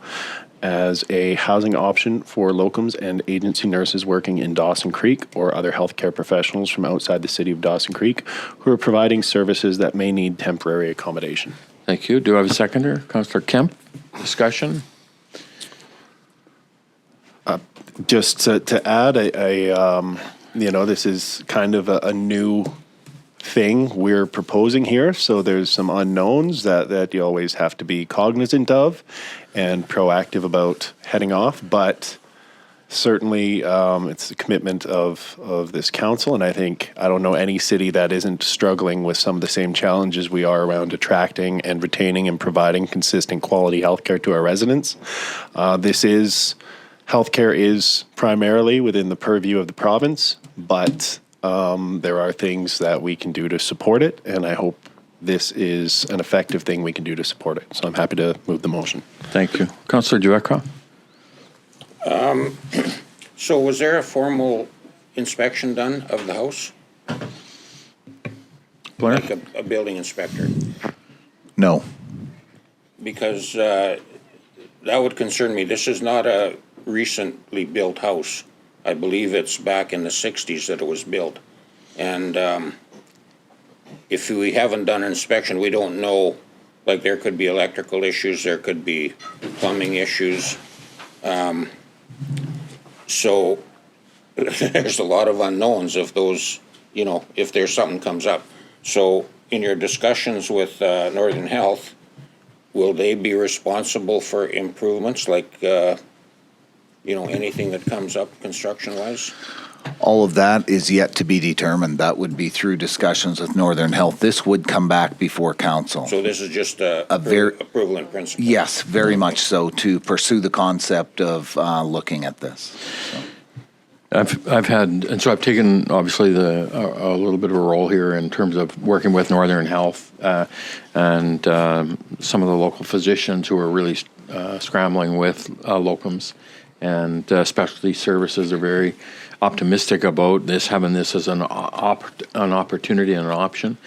as a housing option for locums and agency nurses working in Dawson Creek or other healthcare professionals from outside the city of Dawson Creek who are providing services that may need temporary accommodation. Thank you. Do I have a seconder? Councillor Kemp, discussion? Just to add, this is kind of a new thing we're proposing here. So there's some unknowns that you always have to be cognizant of and proactive about heading off. But certainly it's a commitment of this council. And I don't know any city that isn't struggling with some of the same challenges we are around attracting and retaining and providing consistent quality healthcare to our residents. Healthcare is primarily within the purview of the province, but there are things that we can do to support it. And I hope this is an effective thing we can do to support it. So I'm happy to move the motion. Thank you. Councillor Dueca? So was there a formal inspection done of the house? Blair? Like a building inspector? No. Because that would concern me. This is not a recently built house. I believe it's back in the 60s that it was built. And if we haven't done an inspection, we don't know, like there could be electrical issues, there could be plumbing issues. So there's a lot of unknowns if those, if there's something comes up. So in your discussions with Northern Health, will they be responsible for improvements like, anything that comes up construction-wise? All of that is yet to be determined. That would be through discussions with Northern Health. This would come back before council. So this is just approval in principle? Yes, very much so, to pursue the concept of looking at this. So. I've had, and so I've taken obviously a little bit of a role here in terms of working with Northern Health and some of the local physicians who are really scrambling with locums, and specialty services are very optimistic about this, having this as an opportunity and an option.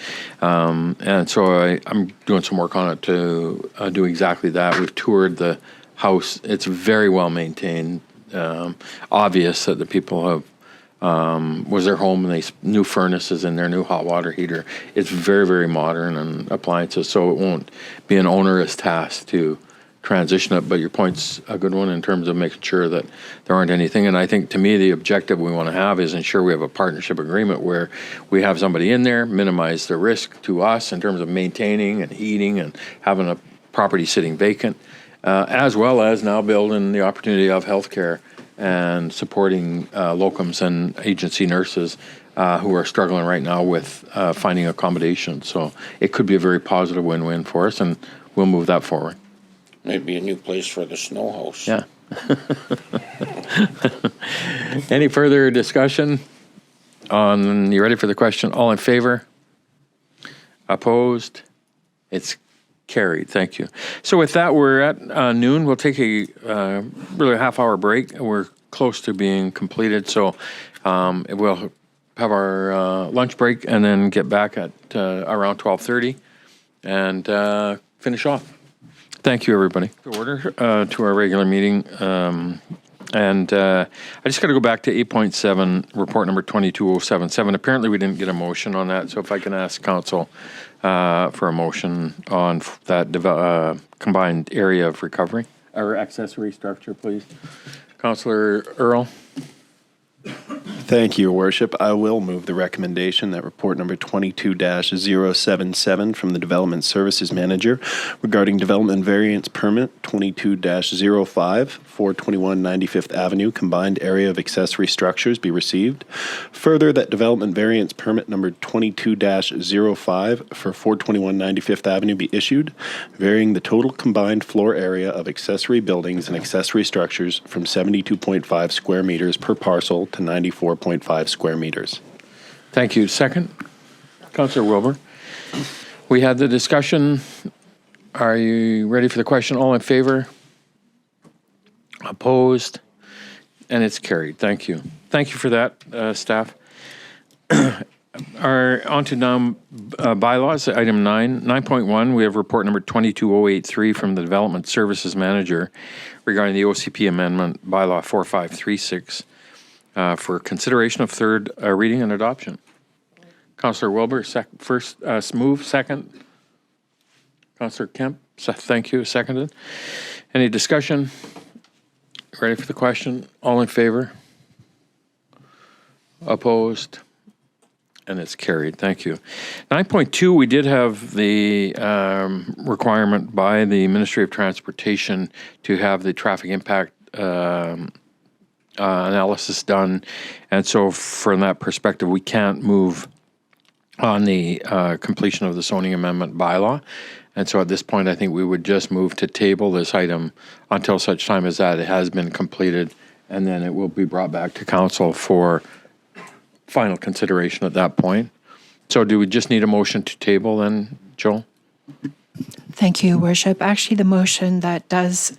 And so I'm doing some work on it to do exactly that. We've toured the house. It's very well maintained. Obvious that the people have was their home and they new furnaces and their new hot water heater. It's very, very modern and appliances, so it won't be an onerous task to transition it. But your point's a good one in terms of making sure that there aren't anything. And I think, to me, the objective we want to have is ensure we have a partnership agreement where we have somebody in there, minimize the risk to us in terms of maintaining and heating and having a property sitting vacant, as well as now building the opportunity of healthcare and supporting locums and agency nurses who are struggling right now with finding accommodation. So it could be a very positive win-win for us, and we'll move that forward. Maybe a new place for the snow house. Yeah. Any further discussion on, you ready for the question? All in favor? Opposed? It's carried. Thank you. So with that, we're at noon. We'll take a really a half-hour break. We're close to being completed, so we'll have our lunch break and then get back at around 12:30 and finish off. Thank you, everybody. Order to our regular meeting. And I just got to go back to 8.7, report number 22077. Apparently, we didn't get a motion on that, so if I can ask council for a motion on that combined area of recovery or accessory structure, please. Councillor Earl. Thank you, Your Worship. I will move the recommendation that report number 22-077 from the Development Services Manager regarding development variance permit 22-05, 421 95th Avenue, combined area of accessory structures be received. Further, that development variance permit number 22-05 for 421 95th Avenue be issued, varying the total combined floor area of accessory buildings and accessory structures from 72.5 square meters per parcel to 94.5 square meters. Thank you. Second, Councillor Wilbur. We had the discussion. Are you ready for the question? All in favor? Opposed? And it's carried. Thank you. Thank you for that, staff. On to now bylaws, item 9.1. We have report number 22083 from the Development Services Manager regarding the OCP amendment bylaw 4536 for consideration of third reading and adoption. Councillor Wilbur, first move, second. Councillor Kemp, thank you, seconded. Any discussion? Ready for the question? All in favor? Opposed? And it's carried. Thank you. 9.2, we did have the requirement by the Ministry of Transportation to have the traffic impact analysis done. And so from that perspective, we can't move on the completion of the zoning amendment bylaw. And so at this point, I think we would just move to table this item until such time as that it has been completed, and then it will be brought back to council for final consideration at that point. So do we just need a motion to table then, Joel? Thank you, Worship. Actually, the motion that does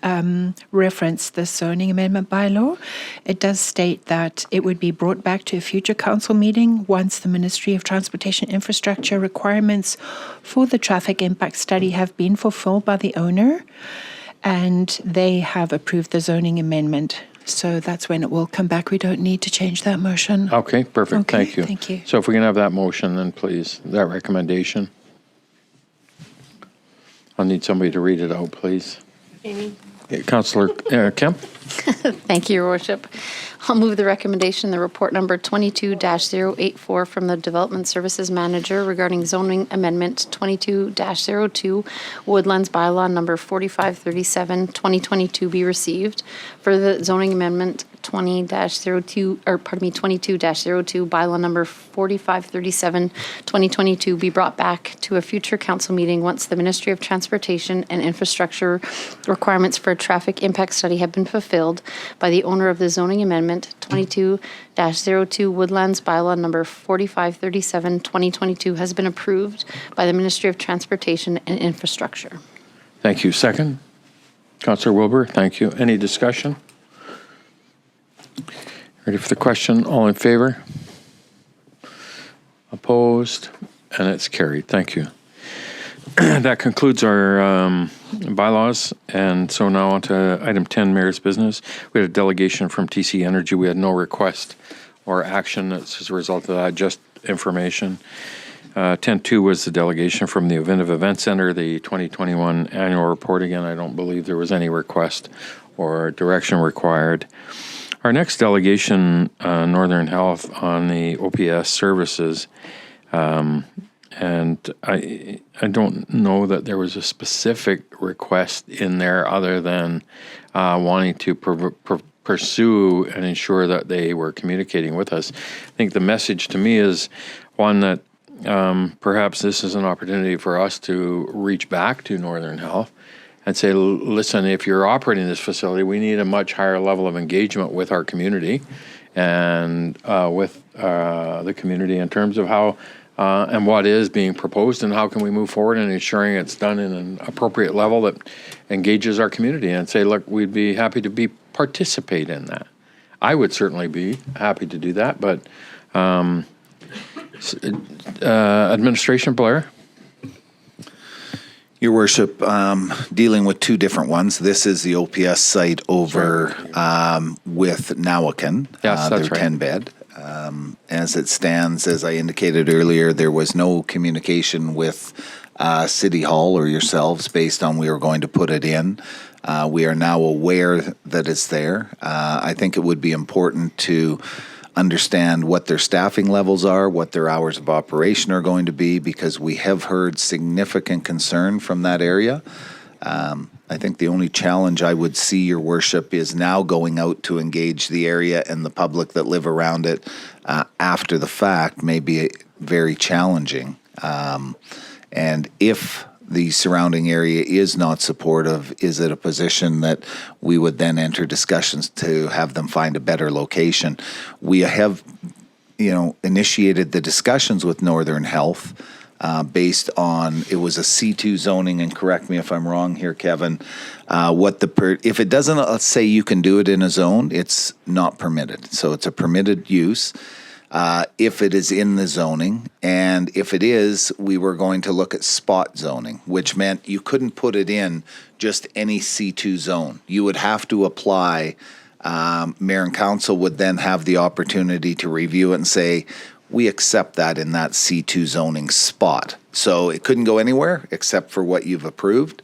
reference the zoning amendment bylaw, it does state that it would be brought back to a future council meeting once the Ministry of Transportation Infrastructure requirements for the traffic impact study have been fulfilled by the owner and they have approved the zoning amendment. So that's when it will come back. We don't need to change that motion. Okay, perfect. Okay, Thank you. thank you. So if we can have that motion, then please, that recommendation. I'll need somebody to read it out, please. Amy? Councillor Kemp. Thank you, Your Worship. I'll move the recommendation, the report number 22-084 from the Development Services Manager regarding zoning amendment 22-02 Woodlands bylaw number 4537, 2022 be received. For the zoning amendment 22-02 bylaw number 4537, 2022 be brought back to a future council meeting once the Ministry of Transportation and Infrastructure requirements for a traffic impact study have been fulfilled by the owner of the zoning amendment 22-02 Woodlands bylaw number 4537, 2022 has been approved by the Ministry of Transportation and Infrastructure. Thank you. Second? Councillor Wilbur, thank you. Any discussion? Ready for the question? All in favor? Opposed? And it's carried. Thank you. That concludes our bylaws. And so now on to item 10, Mayor's Business. We had a delegation from TC Energy. We had no request or action as a result of that, just information. 10.2 was the delegation from the Ovintiv Event Center, the 2021 annual report. Again, I don't believe there was any request or direction required. Our next delegation, Northern Health, on the OPS services, and I don't know that there was a specific request in there other than wanting to pursue and ensure that they were communicating with us. I think the message to me is one that perhaps this is an opportunity for us to reach back to Northern Health and say, listen, if you're operating this facility, we need a much higher level of engagement with our community and with the community in terms of how and what is being proposed and how can we move forward in ensuring it's done in an appropriate level that engages our community, and say, look, we'd be happy to participate in that. I would certainly be happy to do that, but Administration Blair? Your Worship, dealing with two different ones. This is the OPS site over with Nawakan. Yes, that's their right. 10-bed. As it stands, as I indicated earlier, there was no communication with City Hall or yourselves based on we were going to put it in. We are now aware that it's there. I think it would be important to understand what their staffing levels are, what their hours of operation are going to be, because we have heard significant concern from that area. I think the only challenge I would see, Your Worship, is now going out to engage the area and the public that live around it after the fact may be very challenging. And if the surrounding area is not supportive, is it a position that we would then enter discussions to have them find a better location? We have, initiated the discussions with Northern Health based on, it was a C2 zoning, and correct me if I'm wrong here, Kevin, if it doesn't, let's say you can do it in a zone, it's not permitted. So it's a permitted use. If it is in the zoning, and if it is, we were going to look at spot zoning, which meant you couldn't put it in just any C2 zone. You would have to apply. Mayor and council would then have the opportunity to review it and say, we accept that in that C2 zoning spot. So it couldn't go anywhere except for what you've approved.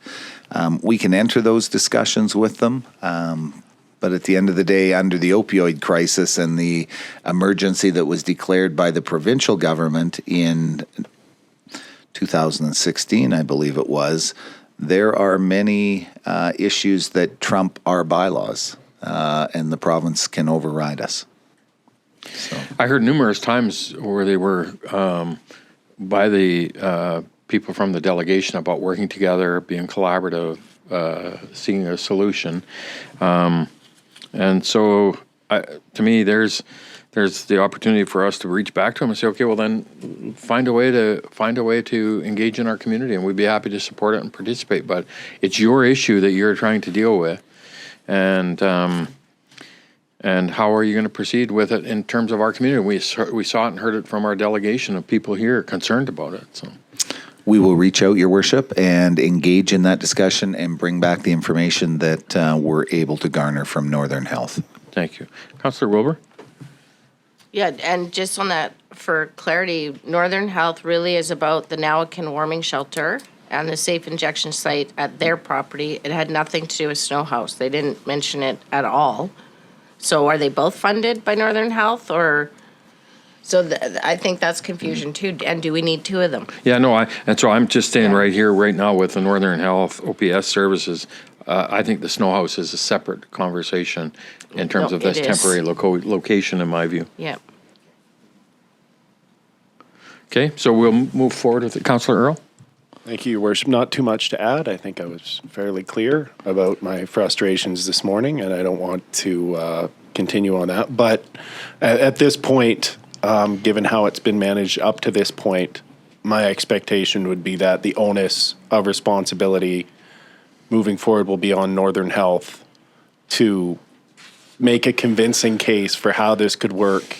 We can enter those discussions with them. But at the end of the day, under the opioid crisis and the emergency that was declared by the provincial government in 2016, I believe it was, there are many issues that trump our bylaws, and the province can override us. So. I heard numerous times where they were by the people from the delegation about working together, being collaborative, seeking a solution. And so, to me, there's the opportunity for us to reach back to them and say, okay, well then find a way to engage in our community, and we'd be happy to support it and participate. But it's your issue that you're trying to deal with, and how are you going to proceed with it in terms of our community? We saw it and heard it from our delegation of people here concerned about it. So. We will reach out, Your Worship, and engage in that discussion and bring back the information that we're able to garner from Northern Health. Thank you. Councillor Wilbur? Yeah, and just on that, for clarity, Northern Health really is about the Nawakan warming shelter and the safe injection site at their property. It had nothing to do with Snow House. They didn't mention it at all. So are they both funded by Northern Health, or? So I think that's confusion too. And do we need two of them? Yeah, no, and so I'm just staying right here, right now with the Northern Health OPS services. I think the Snow House is a separate conversation in terms No, of this it is. temporary location, in my view. Yeah. Okay, so we'll move forward with it. Councillor Earl? Thank you, Your Worship. Not too much to add. I think I was fairly clear about my frustrations this morning, and I don't want to continue on that. But at this point, given how it's been managed up to this point, my expectation would be that the onus of responsibility moving forward will be on Northern Health to make a convincing case for how this could work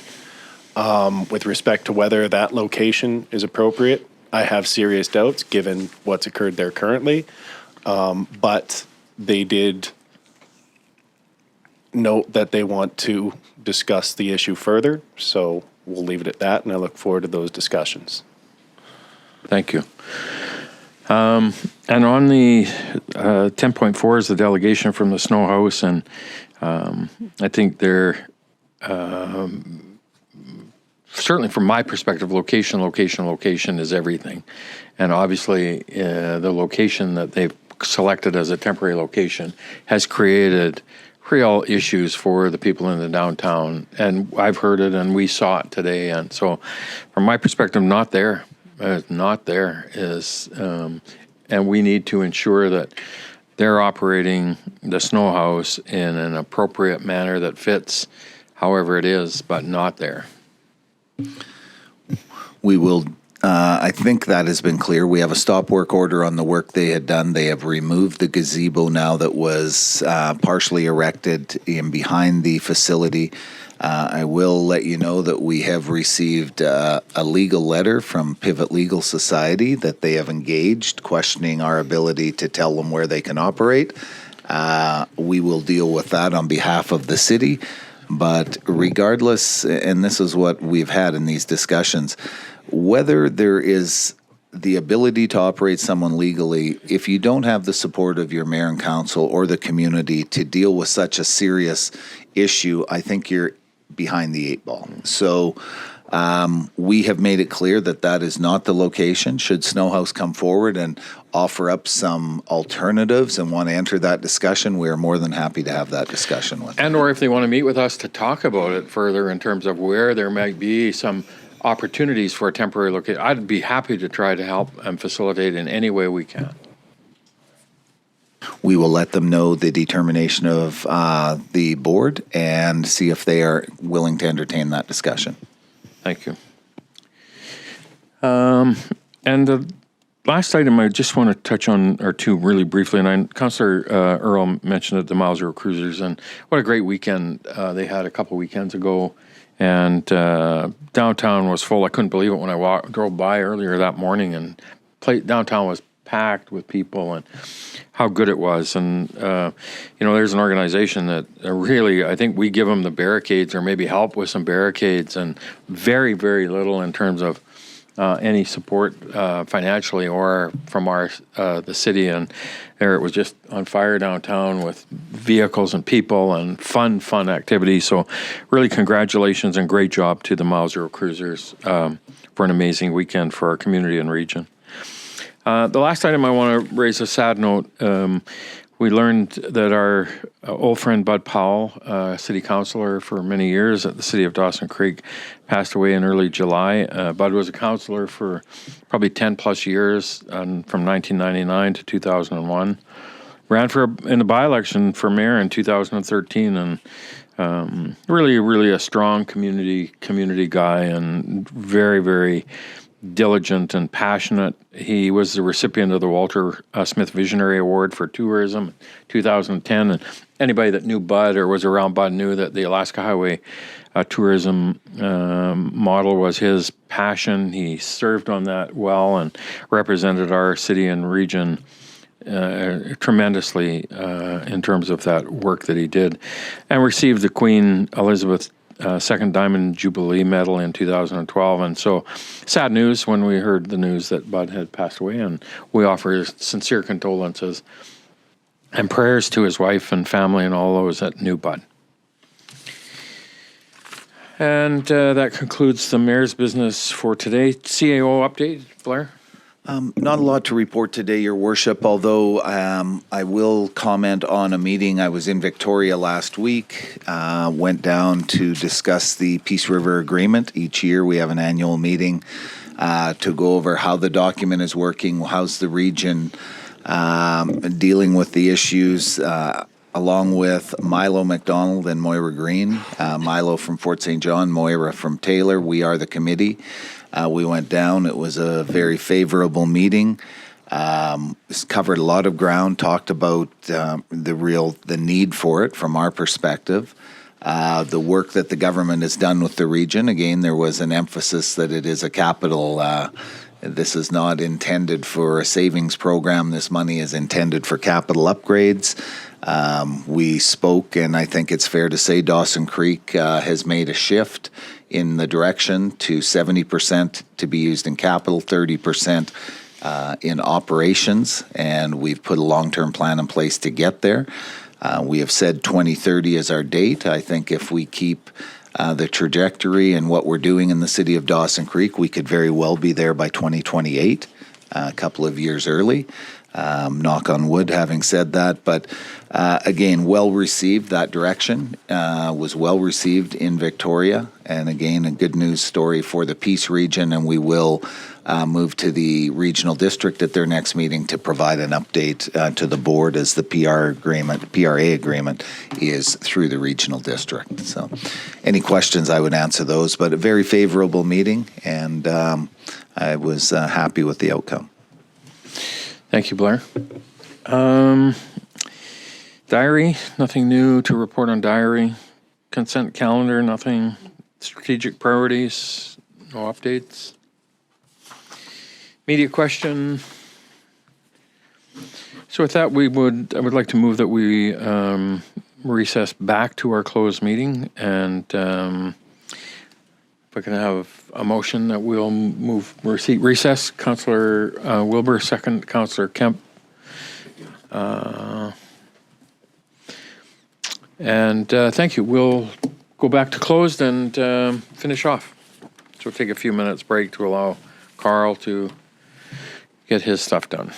with respect to whether that location is appropriate. I have serious doubts given what's occurred there currently, but they did note that they want to discuss the issue further, so we'll leave it at that, and I look forward to those discussions. Thank you. And on the 10.4 is the delegation from the Snow House, and I think they're certainly from my perspective, location is everything. And obviously, the location that they've selected as a temporary location has created real issues for the people in the downtown. And I've heard it, and we saw it today. And so, from my perspective, not there is, and we need to ensure that they're operating the Snow House in an appropriate manner that fits however it is, but not there. We will, I think that has been clear. We have a stop work order on the work they had done. They have removed the gazebo now that was partially erected in behind the facility. I will let you know that we have received a legal letter from Pivot Legal Society that they have engaged, questioning our ability to tell them where they can operate. We will deal with that on behalf of the city. But regardless, and this is what we've had in these discussions, whether there is the ability to operate someone legally, if you don't have the support of your mayor and council or the community to deal with such a serious issue, I think you're behind the eight ball. So we have made it clear that that is not the location. Should Snow House come forward and offer up some alternatives and want to enter that discussion, we are more than happy to have that discussion with them. And or if they want to meet with us to talk about it further in terms of where there might be some opportunities for a temporary location, I'd be happy to try to help and facilitate in any way we can. We will let them know the determination of the board and see if they are willing to entertain that discussion. Thank you. And the last item I just want to touch on, or two really briefly, and Councillor Earl mentioned it, the Mile Zero Cruisers, and what a great weekend they had a couple weekends ago. And downtown was full. I couldn't believe it when I drove by earlier that morning, and downtown was packed with people, and how good it was. And there's an organization that really, I think we give them the barricades or maybe help with some barricades, and very, very little in terms of any support financially or from the city. And there it was just on fire downtown with vehicles and people and fun activities. So really congratulations and great job to the Mile Zero Cruisers for an amazing weekend for our community and region. The last item I want to raise a sad note. We learned that our old friend Bud Powell, city councilor for many years at the city of Dawson Creek, passed away in early July. Bud was a councilor for probably 10 plus years, from 1999 to 2001. Ran in the by-election for mayor in 2013, and really a strong community guy, and very, very diligent and passionate. He was the recipient of the Walter Smith Visionary Award for Tourism in 2010. And anybody that knew Bud or was around Bud knew that the Alaska Highway tourism model was his passion. He served on that well and represented our city and region tremendously in terms of that work that he did, and received the Queen Elizabeth Second Diamond Jubilee Medal in 2012. And so sad news when we heard the news that Bud had passed away, and we offer sincere condolences and prayers to his wife and family and all those that knew Bud. And that concludes the mayor's business for today. CAO update, Blair? Not a lot to report today, Your Worship, although I will comment on a meeting. I was in Victoria last week, went down to discuss the Peace River Agreement. Each year we have an annual meeting to go over how the document is working, how's the region dealing with the issues, along with Milo McDonald and Moira Green. Milo from Fort St. John, Moira from Taylor. We are the committee. We went down. It was a very favorable meeting. Covered a lot of ground, talked about the need for it from our perspective. The work that the government has done with the region. Again, there was an emphasis that it is a capital. This is not intended for a savings program. This money is intended for capital upgrades. We spoke, and I think it's fair to say Dawson Creek has made a shift in the direction to 70% to be used in capital, 30% in operations, and we've put a long-term plan in place to get there. We have said 2030 is our date. I think if we keep the trajectory and what we're doing in the city of Dawson Creek, we could very well be there by 2028, a couple of years early. Knock on wood, having said that. But again, well received. That direction was well received in Victoria. And again, a good news story for the Peace region. And we will move to the regional district at their next meeting to provide an update to the board as the PRA agreement is through the regional district. So any questions, I would answer those. But a very favorable meeting, and I was happy with the outcome. Thank you, Blair. Diary, nothing new to report on diary. Consent calendar, nothing. Strategic priorities, no updates. Media question. So with that, I would like to move that we recess back to our closed meeting, and if I can have a motion that we'll recess. Councillor Wilbur, second. Councillor Kemp. And thank you. We'll go back to closed and finish off. So we'll take a few minutes break to allow Carl to get his stuff done.